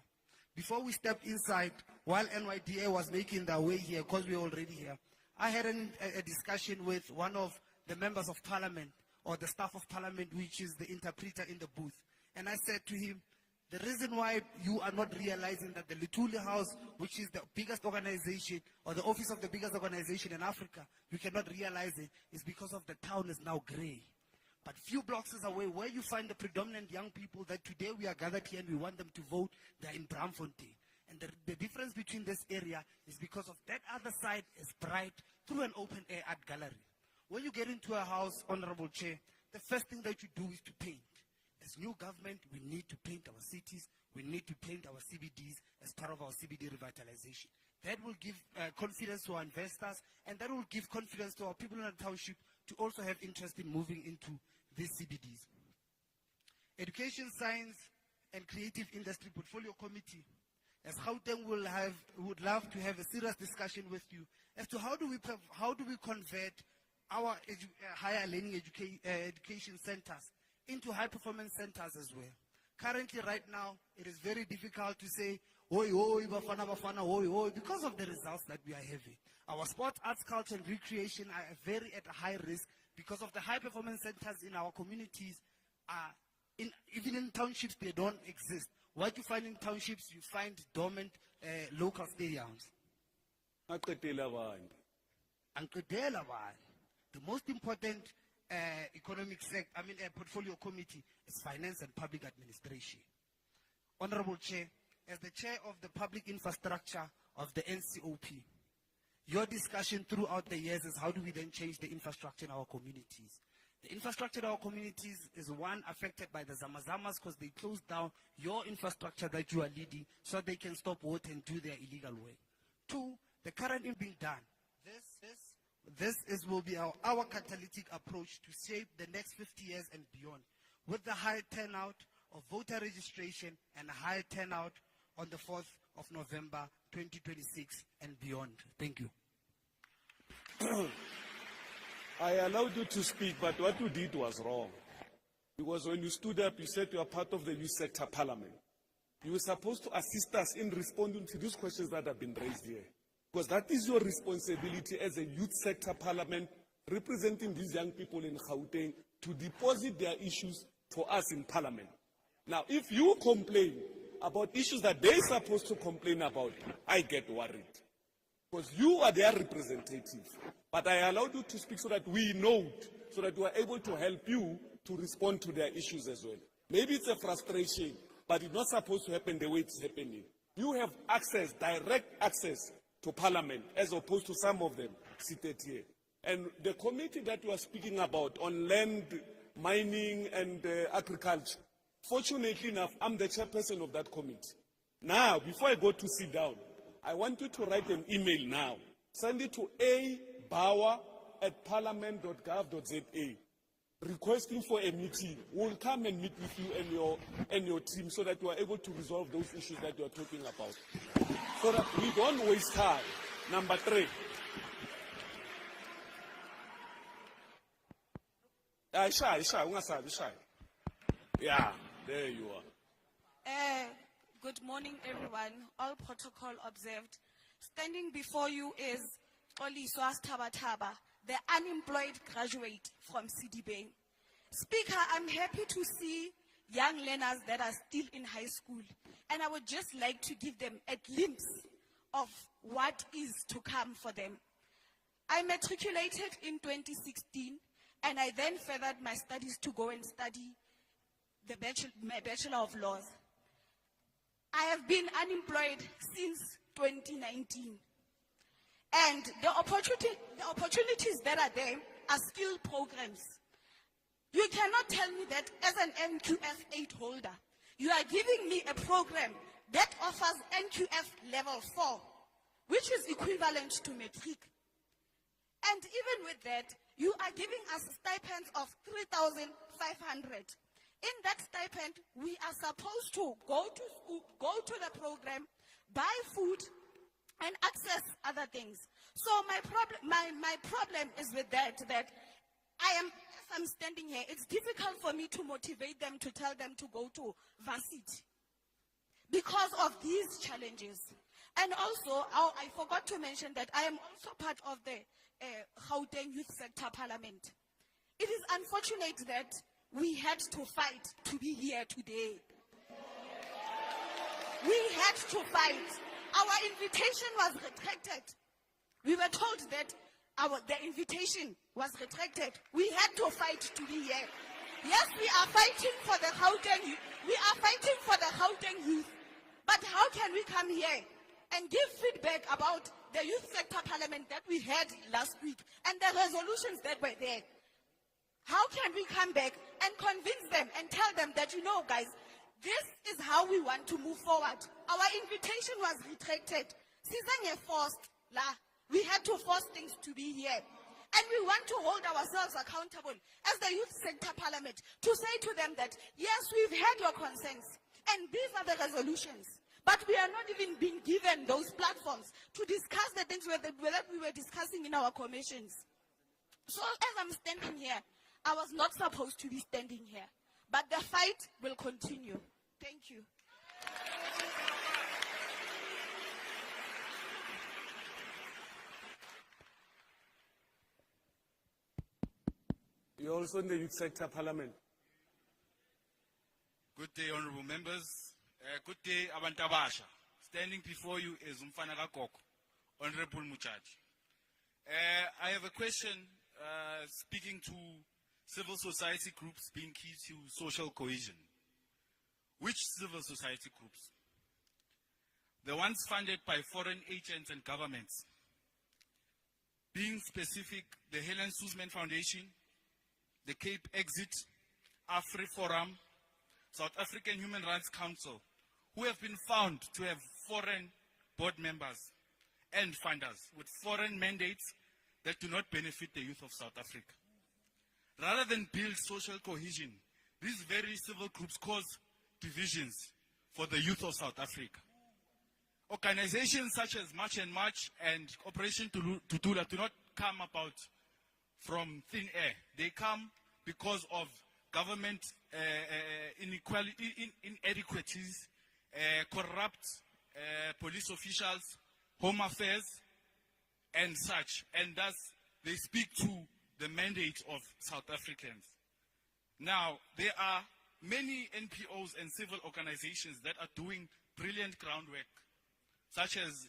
S6: Before we stepped inside, while NYDA was making their way here, because we're already here, I had a discussion with one of the members of parliament, or the staff of parliament, which is the interpreter in the booth. And I said to him, the reason why you are not realizing that the Luthuli House, which is the biggest organization, or the office of the biggest organization in Africa, you cannot realize it, is because of the town is now gray. But few blocks away, where you find the predominant young people that today we are gathered here and we want them to vote, they're in Braamfontein. And the difference between this area is because of that other side is bright through an open air art gallery. When you get into a house, Honorable Chair, the first thing that you do is to paint. As new government, we need to paint our cities, we need to paint our CBDs as part of our CBD revitalization. That will give confidence to our investors, and that will give confidence to our people in the township to also have interest in moving into these CBDs. Education, Science, and Creative Industry Portfolio Committee, as Gauteng would love to have a serious discussion with you as to how do we convert our higher learning education centers into high-performance centers as well. Currently, right now, it is very difficult to say, oi, oi, bafana, bafana, oi, oi, because of the results that we are having. Our sports, arts, culture, and recreation are very at a high risk because of the high-performance centers in our communities. Even in townships, they don't exist. What you find in townships, you find dormant local stadiums. The most important economic sector, portfolio committee is finance and public administration. Honorable Chair, as the chair of the public infrastructure of the NCOP, your discussion throughout the years is how do we then change the infrastructure in our communities. The infrastructure in our communities is one affected by the Zamazamas because they closed down your infrastructure that you are leading so they can stop water and do their illegal work. Two, the current thing being done. This will be our catalytic approach to shape the next 50 years and beyond, with the high turnout of voter registration and a high turnout on the 4th of November 2026 and beyond. Thank you.
S13: I allowed you to speak, but what you did was wrong. Because when you stood up, you said you are part of the youth sector parliament. You were supposed to assist us in responding to these questions that have been raised here. Because that is your responsibility as a youth sector parliament representing these young people in Gauteng to deposit their issues for us in parliament. Now, if you complain about issues that they're supposed to complain about, I get worried. Because you are their representative. But I allowed you to speak so that we know, so that we are able to help you to respond to their issues as well. Maybe it's a frustration, but it's not supposed to happen the way it's happening. You have access, direct access to parliament, as opposed to some of them seated here. And the committee that you are speaking about on land, mining, and agriculture, fortunately enough, I'm the chairperson of that committee. Now, before I go to sit down, I want you to write an email now. Send it to abauer@parliament.gov.za requesting for a meeting. We'll come and meet with you and your team so that you are able to resolve those issues that you are talking about. So that we don't waste time. Number 3. Yeah, there you are.
S1: Good morning, everyone. All protocol observed. Standing before you is Oliswa Tabataba, the unemployed graduate from CDB. Speaker, I'm happy to see young learners that are still in high school. And I would just like to give them a glimpse of what is to come for them. I matriculated in 2016, and I then furthered my studies to go and study my Bachelor of Laws. I have been unemployed since 2019. And the opportunities that are there are skill programs. You cannot tell me that as an NQF 8 holder, you are giving me a program that offers NQF level 4, which is equivalent to matric. And even with that, you are giving us stipends of 3,500. In that stipend, we are supposed to go to school, go to the program, buy food, and access other things. So my problem is with that if I'm standing here, it's difficult for me to motivate them, to tell them to go to varsity because of these challenges. And also, I forgot to mention that I am also part of the Gauteng Youth Sector Parliament. It is unfortunate that we had to fight to be here today. We had to fight. Our invitation was retracted. We were told that the invitation was retracted. We had to fight to be here. Yes, we are fighting for the Gauteng youth. We are fighting for the Gauteng youth. But how can we come here and give feedback about the youth sector parliament that we had last week and the resolutions that were there? How can we come back and convince them and tell them that, you know, guys, this is how we want to move forward? Our invitation was retracted. We had to force things to be here. And we want to hold ourselves accountable as the youth sector parliament to say to them that, yes, we've had your concerns and these are the resolutions. But we are not even being given those platforms to discuss the things that we were discussing in our commissions. So as I'm standing here, I was not supposed to be standing here. But the fight will continue. Thank you.
S13: You're also in the youth sector parliament.
S5: Good day, honorable members. Good day, Abantabasha. Standing before you is Umfana Kakoko, Honorable Muchachi. I have a question speaking to civil society groups being key to social cohesion. Which civil society groups? The ones funded by foreign agents and governments. Being specific, the Helen Suzman Foundation, the Cape Exit, Afri Forum, South African Human Rights Council, who have been found to have foreign board members and funders with foreign mandates that do not benefit the youth of South Africa. Rather than build social cohesion, these very civil groups cause divisions for the youth of South Africa. Organizations such as March and March and Operation Tutula do not come about from thin air. They come because of government inadequacies, corrupt police officials, home affairs, and such. And thus, they speak to the mandate of South Africans. Now, there are many NPOs and civil organizations that are doing brilliant groundwork, such as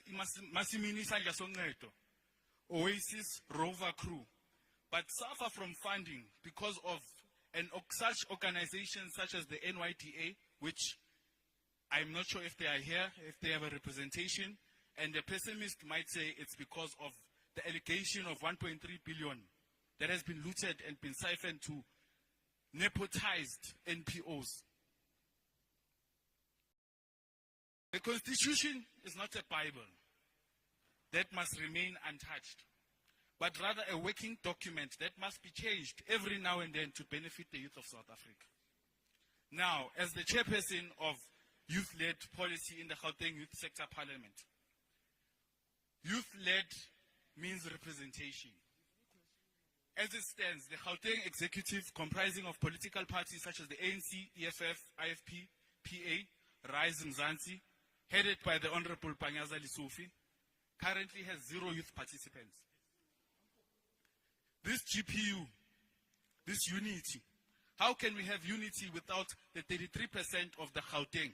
S5: Masimini Sanja Songeto, Oasis Rover Crew, but suffer from funding because of such organizations such as the NYDA, which I'm not sure if they are here, if they have a representation, and the pessimist might say it's because of the allegation of 1.3 billion that has been looted and been siphoned to nepotized NPOs. The Constitution is not a Bible that must remain untouched, but rather a working document that must be changed every now and then to benefit the youth of South Africa. Now, as the chairperson of youth-led policy in the Gauteng Youth Sector Parliament, youth-led means representation. As it stands, the Gauteng executive, comprising of political parties such as the ANC, EFF, IFP, PA, Rise Mzansi, headed by the Honorable Panyaza Lisufi, currently has 0 youth participants. This GPU, this unity, How can we have unity without the 33% of the Gauteng,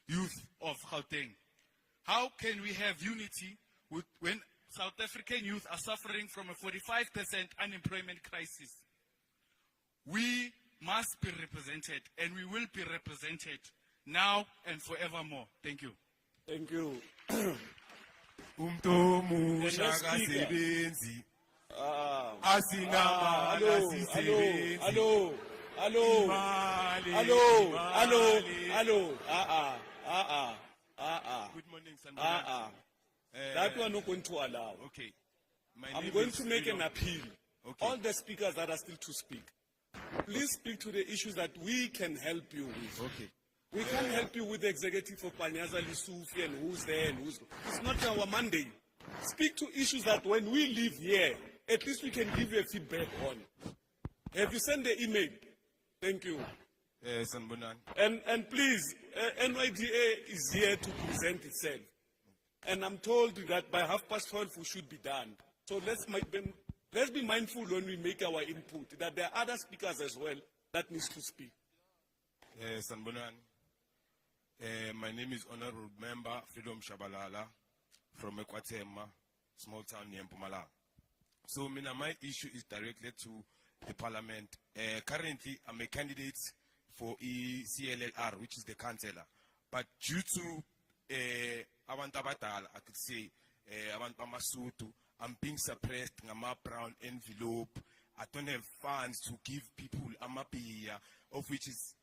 S5: youth of Gauteng? How can we have unity when South African youth are suffering from a 45% unemployment crisis? We must be represented, and we will be represented now and forevermore. Thank you.
S13: Thank you.
S5: Good morning,
S13: That we are not going to allow.
S5: Okay.
S13: I'm going to make an appeal. All the speakers that are still to speak, please speak to the issues that we can help you with.
S5: Okay.
S13: We can't help you with the executive of Panyaza Lisufi and who's there and who's. It's not our mandate. Speak to issues that when we leave here, at least we can give you a feedback on. Have you sent the email? Thank you. And please, NYDA is here to present itself. And I'm told that by 12:30 we should be done. So let's be mindful when we make our input, that there are other speakers as well that needs to speak.
S7: My name is Honorable Member Freedom Shabalala from Ekwatema, small town near Mpumalanga. So my issue is directed to the Parliament. Currently, I'm a candidate for ECLLR, which is the councillor. But due to Avantabatal, I could say, Avantamasutu, I'm being suppressed, I'm a brown envelope. I don't have funds to give people Amapia, of which is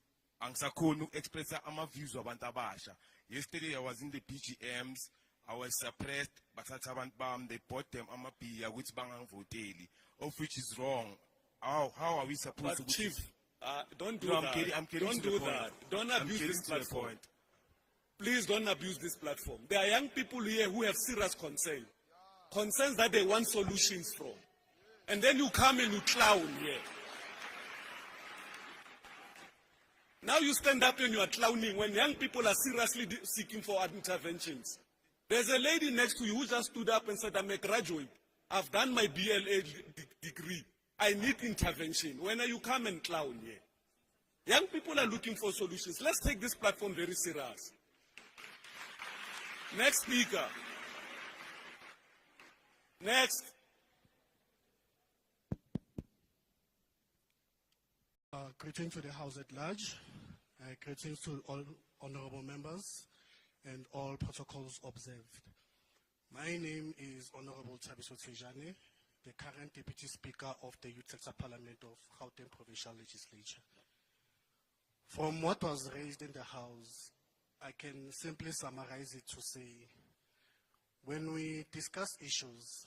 S7: Angsakonu express my views of Antabasha. Yesterday I was in the PGMs, I was suppressed, but they bought them Amapia, which Bangang Voteli, of which is wrong. How are we supposed to
S13: Chief, don't do
S7: No,
S13: that.
S7: I'm kidding
S13: Don't
S7: to the
S13: do
S7: point.
S13: that. Don't
S7: I'm
S13: abuse
S7: kidding
S13: this
S7: to the
S13: platform.
S7: point.
S13: Please don't abuse this platform. There are young people here who have serious concern. Concerns that they want solutions from. And then you come and you clown here. Now you stand up and you are clowning when young people are seriously seeking for interventions. There's a lady next to you who just stood up and said, I'm a graduate. I've done my BLA degree. I need intervention. When are you come and clown here? Young people are looking for solutions. Let's take this platform very serious. Next speaker. Next.
S8: Greetings to the House at large. Greetings to all honorable members and all protocols observed. My name is Honorable Thabiso Tejane, the current Deputy Speaker of the Youth Sector Parliament of Gauteng Provincial Legislature. From what was raised in the House, I can simply summarize it to say, when we discuss issues,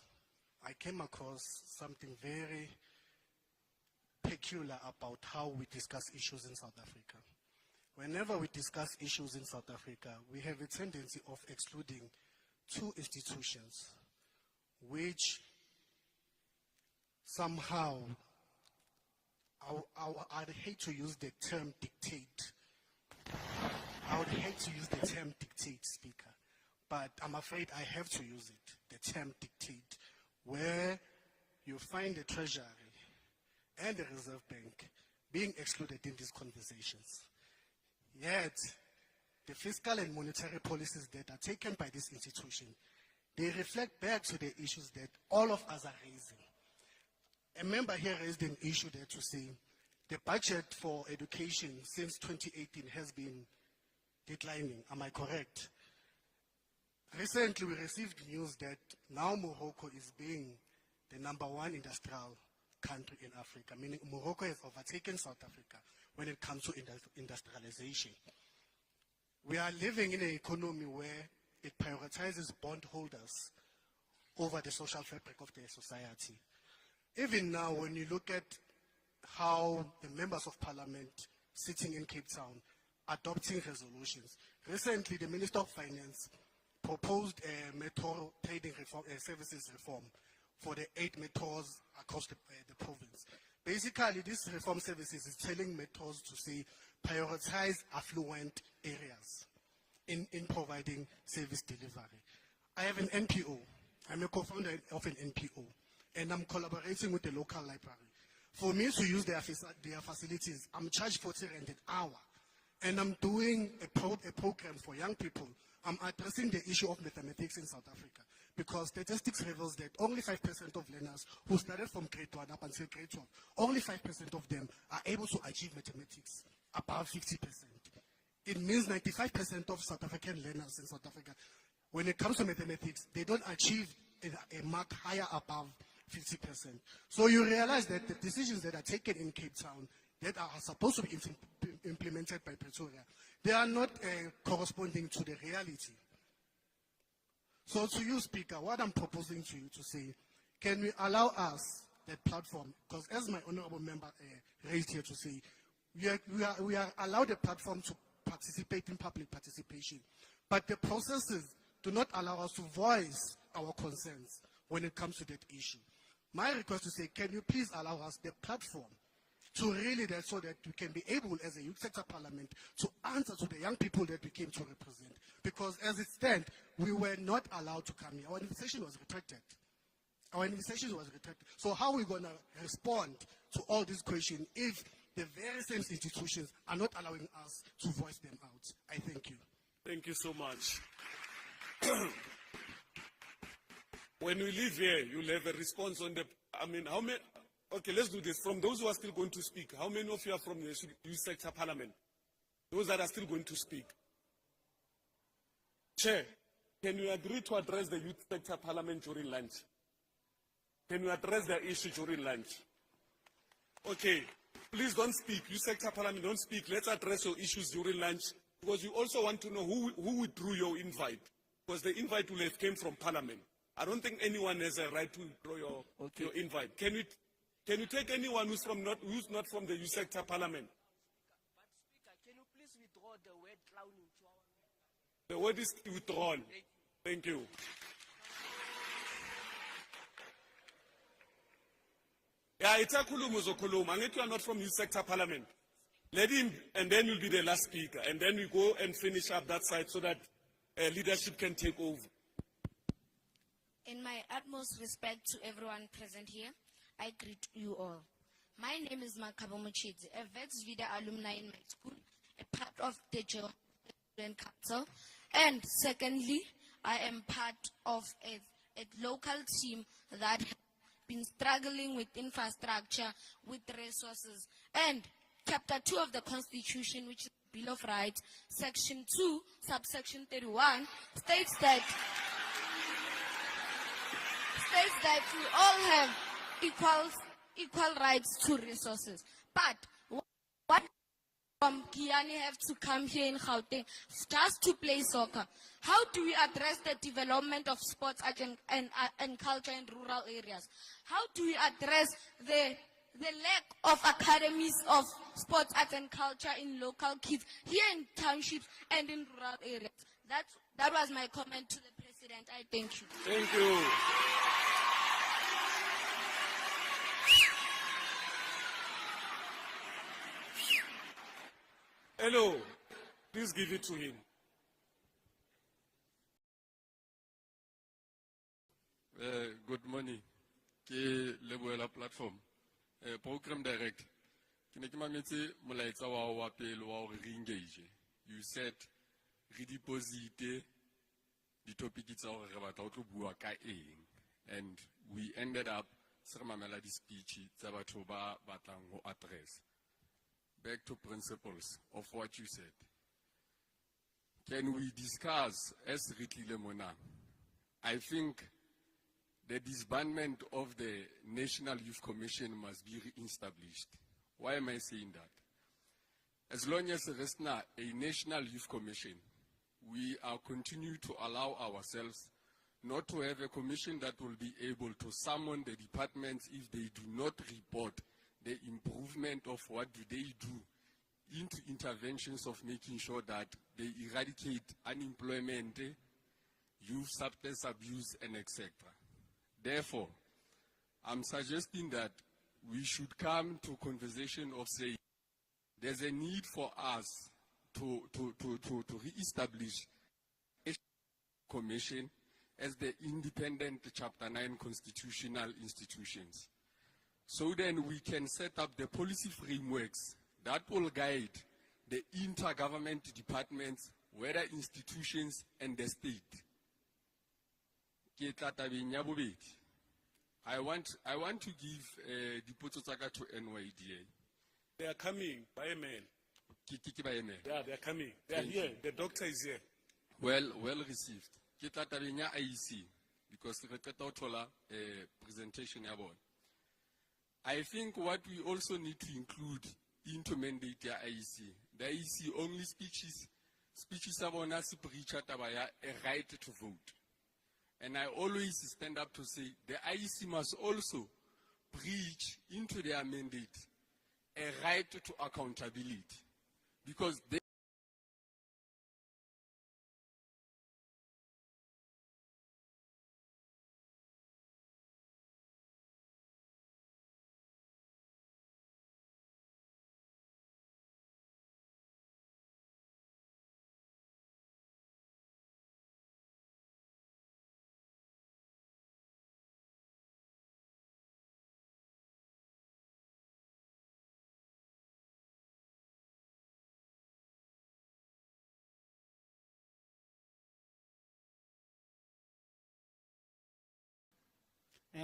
S8: I came across something very peculiar about how we discuss issues in South Africa. Whenever we discuss issues in South Africa, we have a tendency of excluding two institutions, which somehow, I'd hate to use the term dictate. I would hate to use the term dictate, Speaker, but I'm afraid I have to use it, the term dictate, where you find the Treasury and the Reserve Bank being excluded in these conversations. Yet, the fiscal and monetary policies that are taken by this institution, they reflect back to the issues that all of us are raising. A member here raised an issue there to say the budget for education since 2018 has been declining. Am I correct? Recently, we received news that now Morocco is being the #1 industrial country in Africa, meaning Morocco has overtaken South Africa when it comes to industrialization. We are living in an economy where it prioritizes bondholders over the social fabric of their society. Even now, when you look at how the members of parliament sitting in Cape Town adopting resolutions, recently the Minister of Finance proposed a metro trading reform, services reform for the 8 metros across the province. Basically, this reform services is telling metros to say prioritize affluent areas in providing service delivery. I have an NPO. I'm a co-founder of an NPO, and I'm collaborating with the local library. For me to use their facilities, I'm charged 40 rand an hour. And I'm doing a program for young people. I'm addressing the issue of mathematics in South Africa. Because statistics reveals that only 5% of learners who started from grade 1 up until grade 12, only 5% of them are able to achieve mathematics above 50%. It means 95% of South African learners in South Africa, when it comes to mathematics, they don't achieve a mark higher above 50%. So you realize that the decisions that are taken in Cape Town that are supposed to be implemented by Pretoria, they are not corresponding to the reality. So to you, Speaker, what I'm proposing to you to say, can we allow us that platform, because as my honorable member raised here to say, we are allowed a platform to participate in public participation, but the processes do not allow us to voice our concerns when it comes to that issue. My request to say, can you please allow us the platform to really that so that we can be able as a youth sector parliament to answer to the young people that we came to represent. Because as it stands, we were not allowed to come here. Our invitation was retracted. So how are we going to respond to all these questions if the very same institutions are not allowing us to voice them out? I thank you.
S13: Thank you so much. When we leave here, you'll have a response on the, how many, okay, let's do this. From those who are still going to speak, how many of you are from the youth sector parliament? Those that are still going to speak. Chair, can you agree to address the youth sector parliament during lunch? Can you address the issue during lunch? Okay, please don't speak. Youth sector parliament, don't speak. Let's address your issues during lunch, because you also want to know who withdrew your invite, because the invite will have came from parliament. I don't think anyone has a right to withdraw your invite. Can you take anyone who's not from the youth sector parliament?
S10: But Speaker, can you please withdraw the word clowning to our...
S13: The word is withdrawn. Thank you. Yeah, it's a kulum. And if you are not from youth sector parliament, let him, and then you'll be the last speaker. And then we go and finish up that side so that leadership can take over.
S11: In my utmost respect to everyone present here, I greet you all. My name is Makabo Muchidzi, a Vex Vida alumni in my school, a part of the Johannesburg Student Council, and secondly, I am part of a local team that has been struggling with infrastructure, with resources, and Chapter 2 of the Constitution, which is the Bill of Rights, Section 2, subsection 31, states that we all have equal rights to resources. But what from Guyana have to come here in Gauteng just to play soccer? How do we address the development of sports and culture in rural areas? How do we address the lack of academies of sports, arts and culture in local kids here in townships and in rural areas? That was my comment to the President. I thank you.
S13: Thank you. Hello, please give it to him.
S12: Good morning. Ke leboela platform. Program direct. Ke ne ke mametse molaetsa wa pele wa hore re engage. You said re deposit di topic tsa hore re batla ho tlo bua ka eng, and we ended up se re mamela di speech tsa batho ba batlang ho address. Back to principles of what you said. Can we discuss as Ritlile Mona? I think the disbandment of the National Youth Commission must be re-established. Why am I saying that? As long as there is not a National Youth Commission, we are continue to allow ourselves not to have a commission that will be able to summon the departments if they do not report the improvement of what do they do into interventions of making sure that they eradicate unemployment, youth substance abuse, and etc. Therefore, I'm suggesting that we should come to a conversation of saying there's a need for us to re-establish a commission as the independent Chapter 9 constitutional institutions. So then we can set up the policy frameworks that will guide the intergovernment departments, whether institutions and the state. Ke tla tabeng ya bobedi. I want to give dipotso tsa ka to NYDA.
S13: They are coming by email.
S12: Ke ba email.
S13: Yeah, they are coming. They are
S12: Thank
S13: here.
S12: you.
S13: The doctor is here.
S12: Well received. Ke tla tabeng ya IEC because re qeta ho thola presentation ya bona. I think what we also need to include into mandate ya IEC. The IEC only speeches tsa bona se preacha taba ya a right to vote. And I always stand up to say the IEC must also preach into their mandate a right to accountability. Because they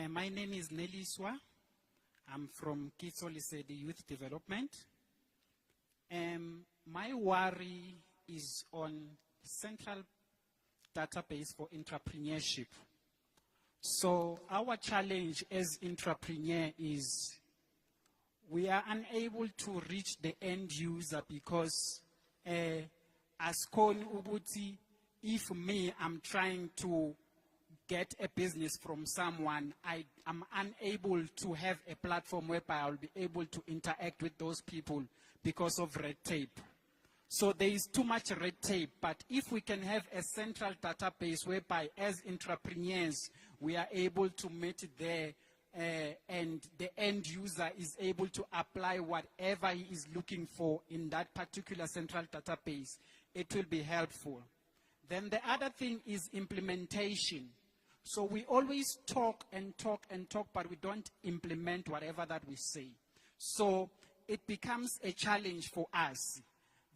S14: My name is Nelly Swa. I'm from Kitsolisedi Youth Development. My worry is on central database for entrepreneurship. So our challenge as entrepreneur is we are unable to reach the end user because as Kon Uguti, if me, I'm trying to get a business from someone, I am unable to have a platform whereby I'll be able to interact with those people because of red tape. So there is too much red tape, but if we can have a central database whereby as entrepreneurs, we are able to meet there and the end user is able to apply whatever he is looking for in that particular central database, it will be helpful. Then the other thing is implementation. So we always talk and talk and talk, but we don't implement whatever that we say. So it becomes a challenge for us.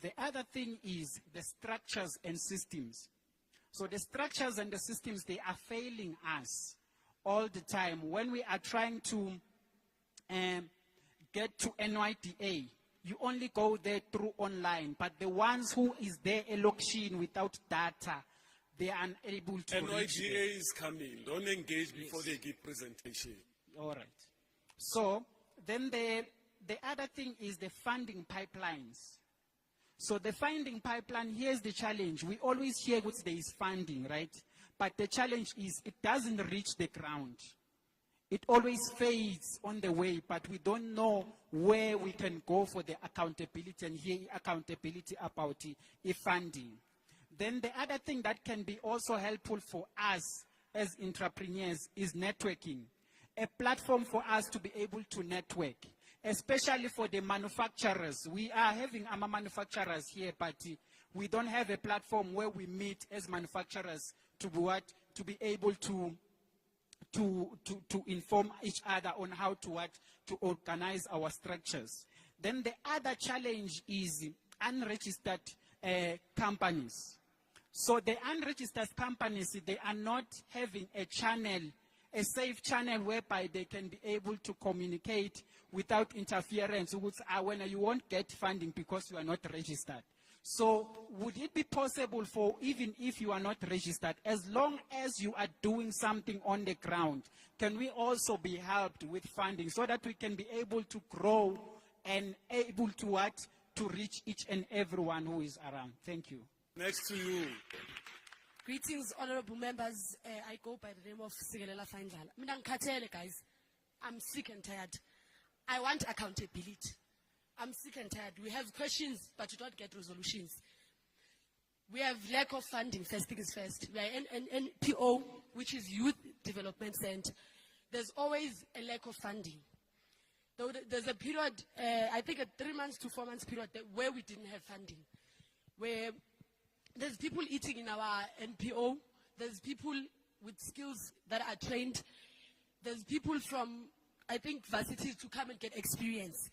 S14: The other thing is the structures and systems. So the structures and the systems, they are failing us all the time. When we are trying to get to NYDA, you only go there through online, but the ones who is there a location without data, they are unable to reach them.
S13: NYDA is coming. Don't engage before they give presentation.
S14: All right. So then the other thing is the funding pipelines. So the funding pipeline, here's the challenge. We always hear what there is funding, right? But the challenge is it doesn't reach the ground. It always fades on the way, but we don't know where we can go for the accountability and hear accountability about the funding. Then the other thing that can be also helpful for us as entrepreneurs is networking. A platform for us to be able to network, especially for the manufacturers. We are having our manufacturers here, but we don't have a platform where we meet as manufacturers to be able to inform each other on how to organize our structures. Then the other challenge is unregistered companies. So the unregistered companies, they are not having a channel, a safe channel whereby they can be able to communicate without interference. When you won't get funding because you are not registered. So would it be possible for, even if you are not registered, as long as you are doing something on the ground, can we also be helped with funding so that we can be able to grow and able to reach each and everyone who is around? Thank you.
S13: Next to you.
S2: Greetings, honorable members. I go by the name of Sigelela Fandlala. Mina ngikhathele, guys. I'm sick and tired. I want accountability. I'm sick and tired. We have questions, but we don't get resolutions. We have lack of funding, first things first. We are an NPO, which is Youth Development Center. There's always a lack of funding. Though there's a period, I think a 3 months to 4 months period where we didn't have funding. Where there's people eating in our NPO. There's people with skills that are trained. There's people from I think varsity to come and get experience.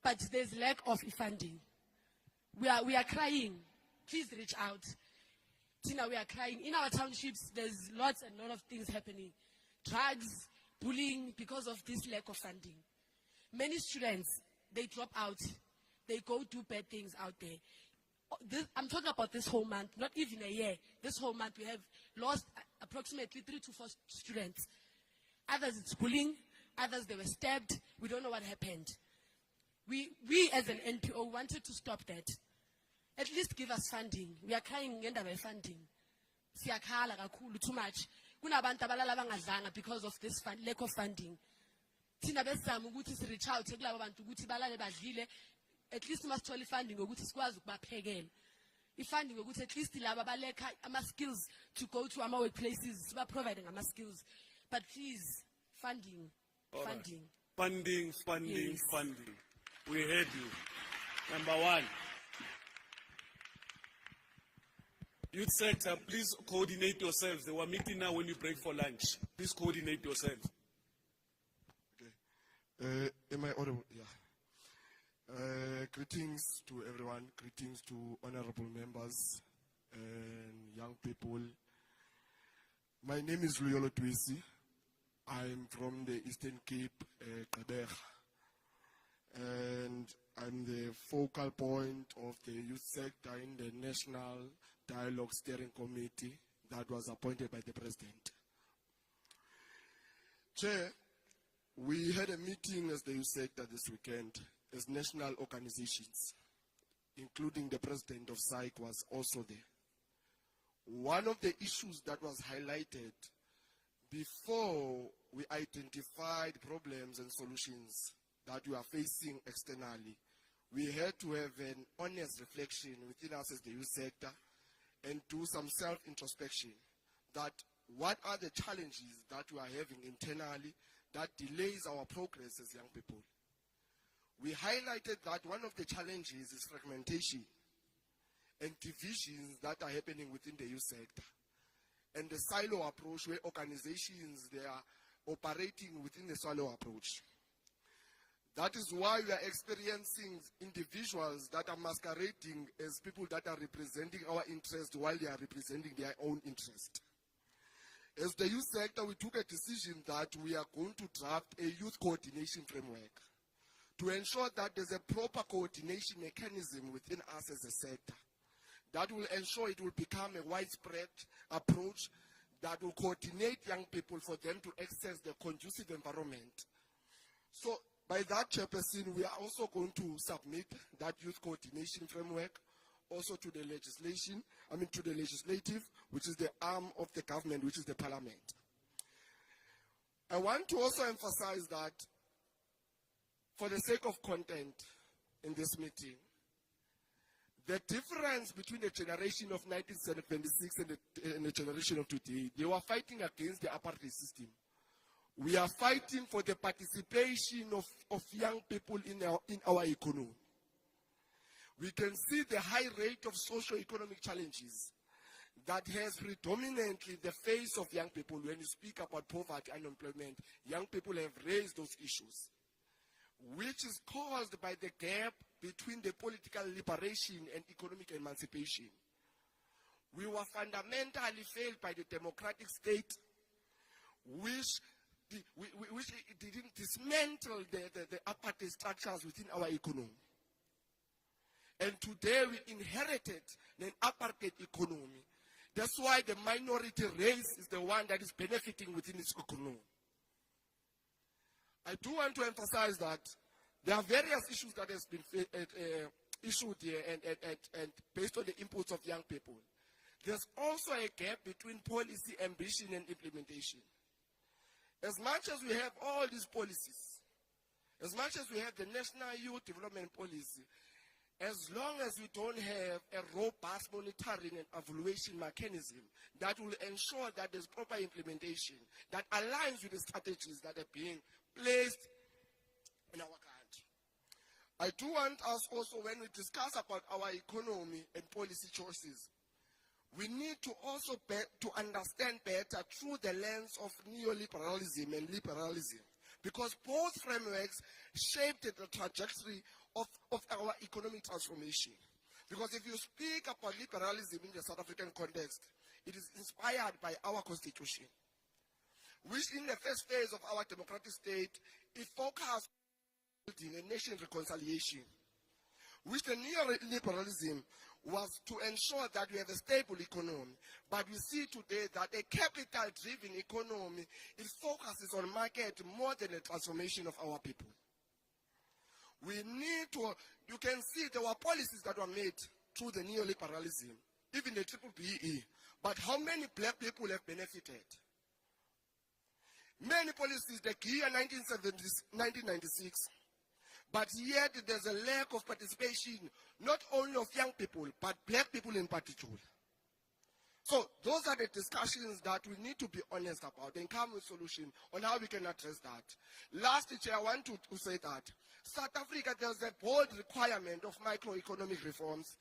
S2: But there's lack of funding. We are crying. Please reach out. Tina, we are crying. In our townships, there's lots and lot of things happening. Drugs, bullying, because of this lack of funding. Many students, they drop out. They go do bad things out there. I'm talking about this whole month, not even a year. This whole month, we have lost approximately 3 to 4 students. Others, it's bullying. Others, they were stabbed. We don't know what happened. We as an NPO wanted to stop that. At least give us funding. We are crying ngendaba funding. Siyakhala kakhulu too much. Kunabantu abalala bangadlanga because of this lack of funding. Thina besizama ukuthi si reach out kulabo bantu ukuthi balale badlile. At least masithole funding ukuthi sikwazi ukubaphekela. Ifunding ukuthi at least laba baleka ama skills to go to our workplaces, ba providing ama skills. But please, funding.
S13: All right.
S2: Funding.
S13: Funding.
S2: Yes.
S13: Funding. We heard you. Number one. Youth sector, please coordinate yourselves. They were meeting now when you break for lunch. Please coordinate yourselves.
S15: Am I audible? Yeah. Greetings to everyone. Greetings to honorable members and young people. My name is Luyolo Twisi. I'm from the Eastern Cape, Gauteng. And I'm the focal point of the youth sector in the National Dialogue Steering Committee that was appointed by the President. Chair, we had a meeting as the youth sector this weekend as national organizations, including the President of SAIC was also there. One of the issues that was highlighted before we identified problems and solutions that we are facing externally, we had to have an honest reflection within us as the youth sector and do some self-introspection that what are the challenges that we are having internally that delays our progress as young people. We highlighted that one of the challenges is fragmentation and divisions that are happening within the youth sector. And the silo approach where organizations, they are operating within the silo approach. That is why we are experiencing individuals that are masquerading as people that are representing our interest while they are representing their own interest. As the youth sector, we took a decision that we are going to draft a youth coordination framework to ensure that there's a proper coordination mechanism within us as a sector. That will ensure it will become a widespread approach that will coordinate young people for them to access the conducive environment. So, by that, Chairperson, we are also going to submit that youth coordination framework also to the to the legislative, which is the arm of the government, which is the parliament. I want to also emphasize that for the sake of content in this meeting, the difference between the generation of 1976 and the generation of today, they were fighting against the apartheid system. We are fighting for the participation of young people in our economy. We can see the high rate of socio-economic challenges that has predominantly the face of young people. When you speak about poverty and unemployment, young people have raised those issues, which is caused by the gap between the political liberation and economic emancipation. We were fundamentally failed by the democratic state, which didn't dismantle the apartheid structures within our economy. And today we inherited an apartheid economy. That's why the minority race is the one that is benefiting within its economy. I do want to emphasize that there are various issues that has been issued here and based on the inputs of young people. There's also a gap between policy ambition and implementation. As much as we have all these policies, as much as we have the National Youth Development Policy, as long as we don't have a robust monitoring and evaluation mechanism that will ensure that there's proper implementation that aligns with the strategies that are being placed in our country. I do want us also, when we discuss about our economy and policy choices, we need to also to understand better through the lens of neoliberalism and liberalism, because both frameworks shaped the trajectory of our economic transformation. Because if you speak about liberalism in the South African context, it is inspired by our constitution, which in the first phase of our democratic state, it focused on building a nation reconciliation, which the neoliberalism was to ensure that we have a stable economy. But we see today that a capital-driven economy, it focuses on market more than the transformation of our people. We need to, you can see there were policies that were made through the neoliberalism, even the BBBE. But how many black people have benefited? Many policies, the year 1996, but yet there's a lack of participation, not only of young people, but black people in particular. So those are the discussions that we need to be honest about and come with a solution on how we can address that. Lastly, Chair, I want to say that South Africa, there's a bold requirement of microeconomic reforms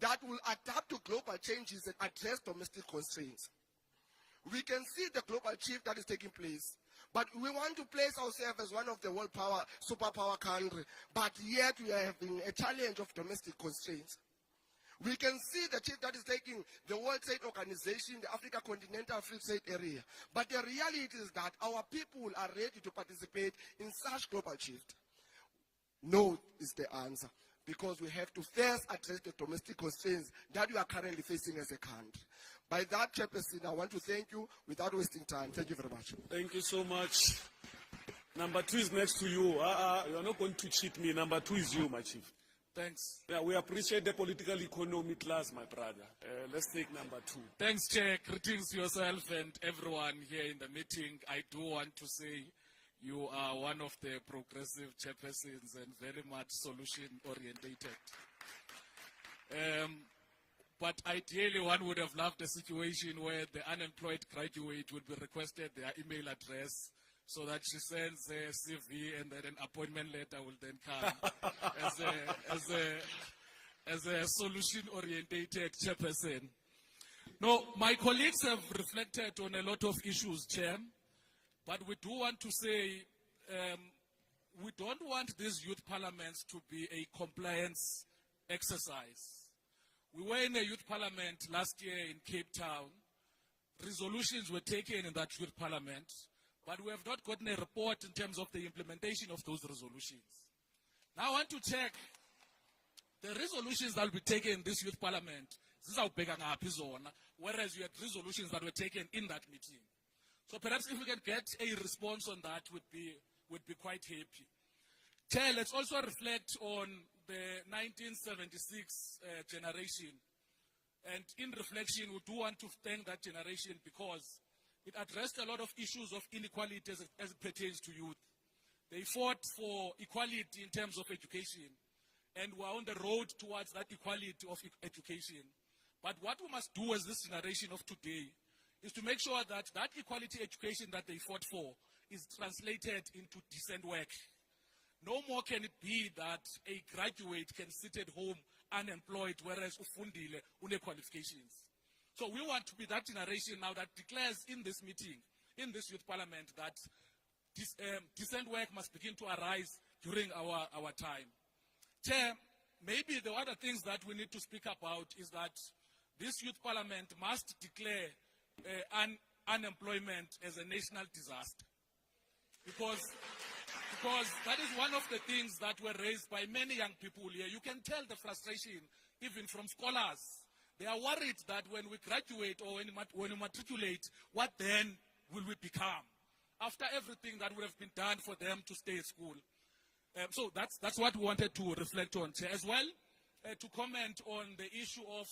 S15: that will adapt to global changes and address domestic constraints. We can see the global shift that is taking place, but we want to place ourselves as one of the world superpower country, but yet we are having a challenge of domestic constraints. We can see the shift that is taking the World Trade Organization, the Africa Continental Free Trade Area, but the reality is that our people are ready to participate in such global shift. No is the answer, because we have to first address the domestic constraints that we are currently facing as a country. By that, Chairperson, I want to thank you without wasting time. Thank you very much.
S13: Thank you so much. Number 2 is next to you. You are not going to cheat me. Number 2 is you, my chief.
S5: Thanks.
S13: Yeah, we appreciate the political economy class, my brother. Let's take number 2.
S5: Thanks, Chair. Greetings to yourself and everyone here in the meeting. I do want to say you are one of the progressive chairpersons and very much solution-orientated. But ideally, one would have loved a situation where the unemployed graduate would be requested their email address so that she sends a CV and then an appointment letter will then come as a solution-orientated chairperson. No, my colleagues have reflected on a lot of issues, Chair, but we do want to say we don't want these youth parliaments to be a compliance exercise. We were in a youth parliament last year in Cape Town. Resolutions were taken in that youth parliament, but we have not gotten a report in terms of the implementation of those resolutions. Now I want to check the resolutions that will be taken in this youth parliament. Whereas you had resolutions that were taken in that meeting. So perhaps if we can get a response on that, would be quite happy. Chair, let's also reflect on the 1976 generation. And in reflection, we do want to thank that generation because it addressed a lot of issues of inequality as it pertains to youth. They fought for equality in terms of education, and we're on the road towards that equality of education. But what we must do as this generation of today is to make sure that that equality education that they fought for is translated into decent work. No more can it be that a graduate can sit at home unemployed, whereas ufundile une qualifications. So we want to be that generation now that declares in this meeting, in this youth parliament, that decent work must begin to arise during our time. Chair, maybe the other things that we need to speak about is that this youth parliament must declare unemployment as a national disaster. Because that is one of the things that were raised by many young people here. You can tell the frustration even from scholars. They are worried that when we graduate or when we matriculate, what then will we become? After everything that would have been done for them to stay at school. So that's what we wanted to reflect on. As well, to comment on the issue of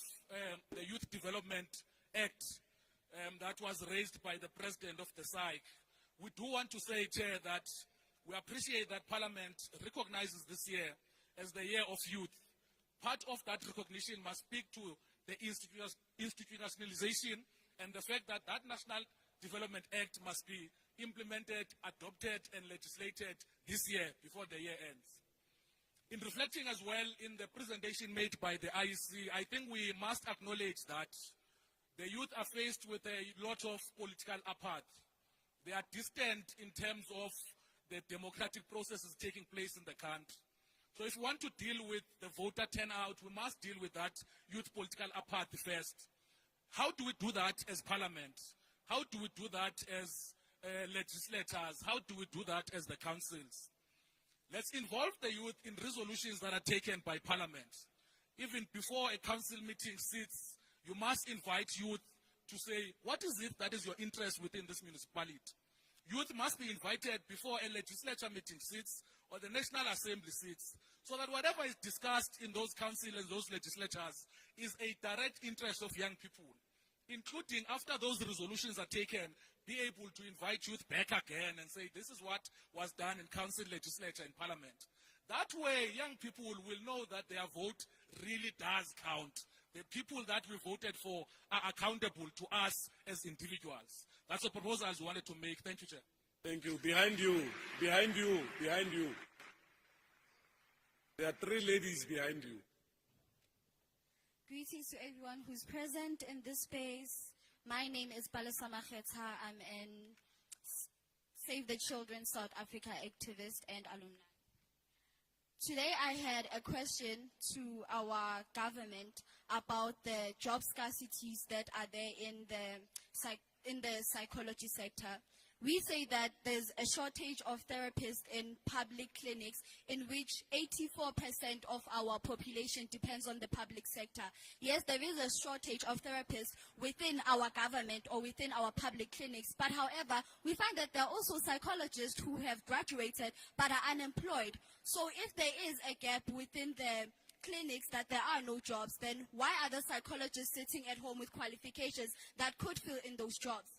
S5: the Youth Development Act that was raised by the President of the SAIC. We do want to say, Chair, that we appreciate that Parliament recognizes this year as the year of youth. Part of that recognition must speak to the institutionalization and the fact that that National Development Act must be implemented, adopted, and legislated this year before the year ends. In reflecting as well in the presentation made by the IEC, I think we must acknowledge that the youth are faced with a lot of political apathy. They are distant in terms of
S16: the democratic process is taking place in the country. So if we want to deal with the voter turnout, we must deal with that youth political apathy first. How do we do that as parliament? How do we do that as legislators? How do we do that as the councils? Let's involve the youth in resolutions that are taken by parliament. Even before a council meeting sits, you must invite youth to say, what is it that is your interest within this municipality? Youth must be invited before a legislature meeting sits or the National Assembly sits, so that whatever is discussed in those councils and those legislatures is a direct interest of young people, including after those resolutions are taken, be able to invite youth back again and say, this is what was done in council, legislature, and parliament. That way, young people will know that their vote really does count. The people that we voted for are accountable to us as individuals. That's the proposals we wanted to make. Thank you, Chair.
S13: Thank you. Behind you, behind you, behind you. There are 3 ladies behind you.
S17: Greetings to everyone who's present in this space. My name is Balesama Kheta. I'm an Save the Children South Africa activist and alumni. Today I had a question to our government about the job scarcities that are there in the psychology sector. We say that there's a shortage of therapists in public clinics, in which 84% of our population depends on the public sector. Yes, there is a shortage of therapists within our government or within our public clinics, but however, we find that there are also psychologists who have graduated but are unemployed. So if there is a gap within the clinics that there are no jobs, then why are the psychologists sitting at home with qualifications that could fill in those jobs?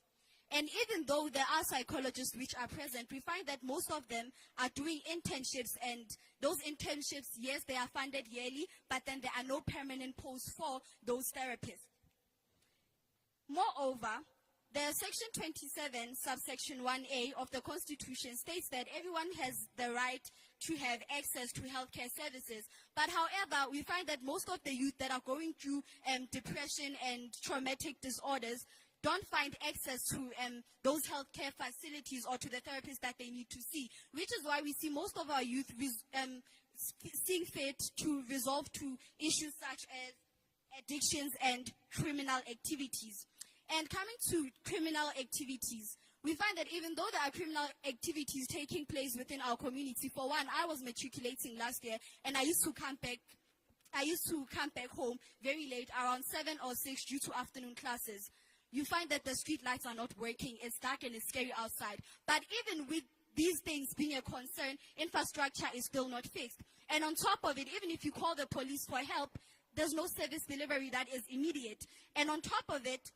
S17: And even though there are psychologists which are present, we find that most of them are doing internships, and those internships, yes, they are funded yearly, but then there are no permanent posts for those therapists. Moreover, the Section 27, subsection 1A of the Constitution states that everyone has the right to have access to healthcare services. But however, we find that most of the youth that are going through depression and traumatic disorders don't find access to those healthcare facilities or to the therapists that they need to see, which is why we see most of our youth seeing fit to resolve to issues such as addictions and criminal activities. And coming to criminal activities, we find that even though there are criminal activities taking place within our community, for one, I was matriculating last year, and I used to come back home very late, around 7 or 6, due to afternoon classes. You find that the street lights are not working, it's dark and it's scary outside. But even with these things being a concern, infrastructure is still not fixed. And on top of it, even if you call the police for help, there's no service delivery that is immediate. And on top of it,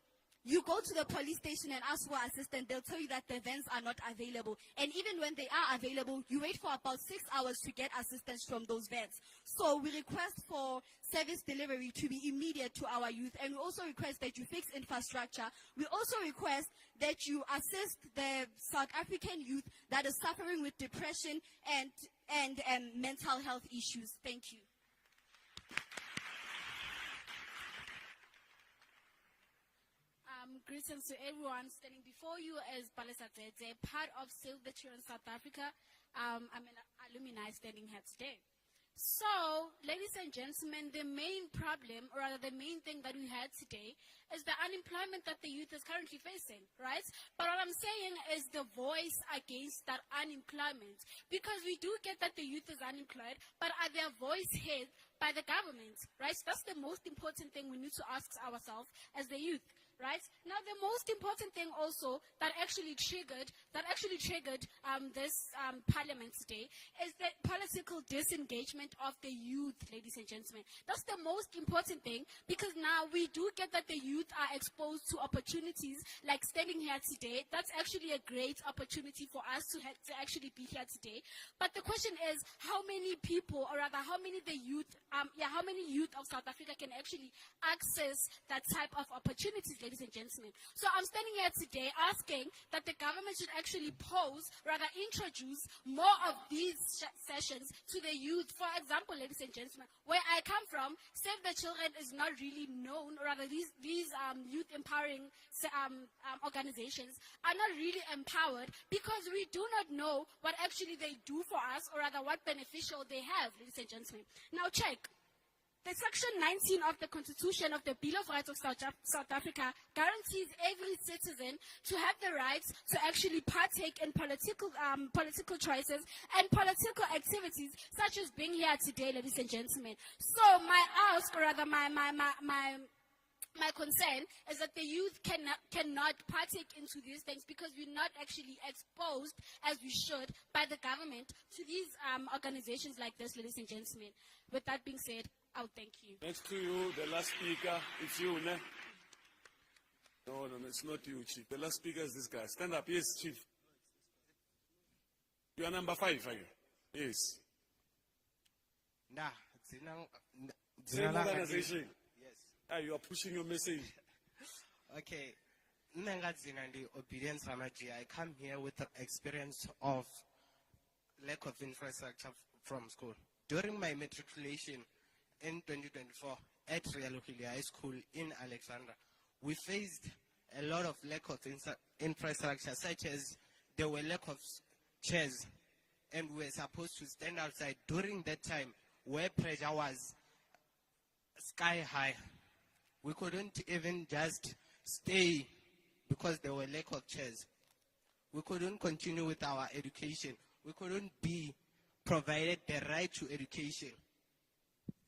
S17: you go to the police station and ask for assistance, they'll tell you that the vans are not available. And even when they are available, you wait for about 6 hours to get assistance from those vans. So we request for service delivery to be immediate to our youth, and we also request that you fix infrastructure. We also request that you assist the South African youth that is suffering with depression and mental health issues. Thank you.
S18: Greetings to everyone standing before you as Balesa Dzedze, part of Save the Children South Africa. I'm an alumni standing here today. So, ladies and gentlemen, the main problem, or rather the main thing that we had today, is the unemployment that the youth is currently facing, right? But what I'm saying is the voice against that unemployment. Because we do get that the youth is unemployed, but are their voice heard by the government, right? That's the most important thing we need to ask ourselves as the youth. Right? Now, the most important thing also that actually triggered this parliament today is the political disengagement of the youth, ladies and gentlemen. That's the most important thing, because now we do get that the youth are exposed to opportunities like standing here today. That's actually a great opportunity for us to actually be here today. But the question is, how many people, or rather how many youth of South Africa can actually access that type of opportunities, ladies and gentlemen? So I'm standing here today asking that the government should actually introduce more of these sessions sessions to the youth. For example, ladies and gentlemen, where I come from, Save the Children is not really known, or rather these youth empowering organizations are not really empowered because we do not know what actually they do for us, or rather what beneficial they have, ladies and gentlemen. Now check. The Section 19 of the Constitution of the Bill of Rights of South Africa guarantees every citizen to have the rights to actually partake in political choices and political activities, such as being here today, ladies and gentlemen. So my ask, or rather my concern, is that the youth cannot partake into these things because we're not actually exposed as we should by the government to these organizations like this, ladies and gentlemen. With that being said, I'll thank you.
S13: Next to you, the last speaker. It's you, ne? No, it's not you, Chief. The last speaker is this guy. Stand up. Yes, Chief. You are number 5, are you? Yes.
S19: Nah,
S13: Same organization. Yes. You are pushing your message.
S19: Okay. Obedience Ramaji. I come here with the experience of lack of infrastructure from school. During my matriculation in 2024 at Realokili High School in Alexandra, we faced a lot of lack of infrastructure, such as there were lack of chairs, and we were supposed to stand outside during that time where pressure was sky high. We couldn't even just stay because there were lack of chairs. We couldn't continue with our education. We couldn't be provided the right to education.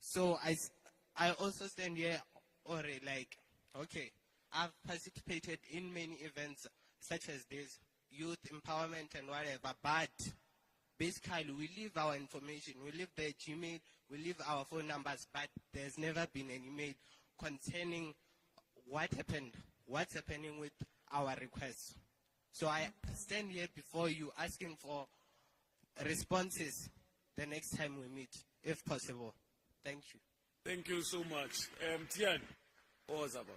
S19: So I also stand here already like, okay, I've participated in many events such as this, youth empowerment and whatever, but basically we leave our information, we leave the Gmail, we leave our phone numbers, but there's never been any mail concerning what happened, what's happening with our requests. So I stand here before you asking for responses the next time we meet, if possible. Thank you.
S13: Thank you so much. Tian, Ozabal.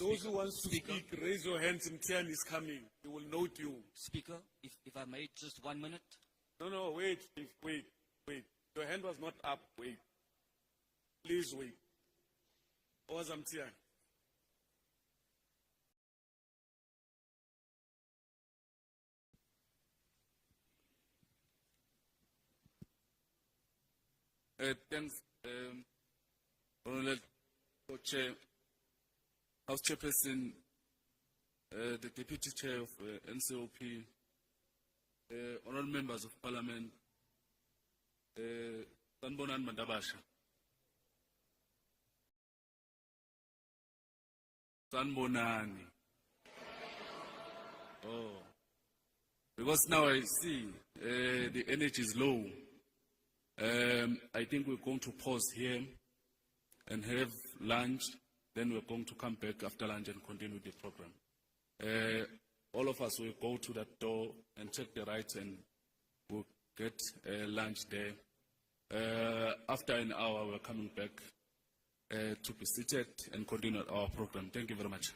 S13: Those who want to speak, raise your hands, and Tian is coming. He will note you.
S21: Speaker, if I may, just 1 minute.
S13: No, wait. Your hand was not up. Wait. Please wait. Ozam Tian.
S5: Thanks, Honorable Chair, House Chairperson, the Deputy Chair of NCOP, Honorable Members of Parliament, Sanbonan Mandabasha. Sanbonani. Oh. Because now I see the energy is low. I think we're going to pause here and have lunch. Then we're going to come back after lunch and continue the program. All of us will go to that door and check the rights, and we'll get lunch there. After an hour, we're coming back to be seated and continue our program. Thank you very much.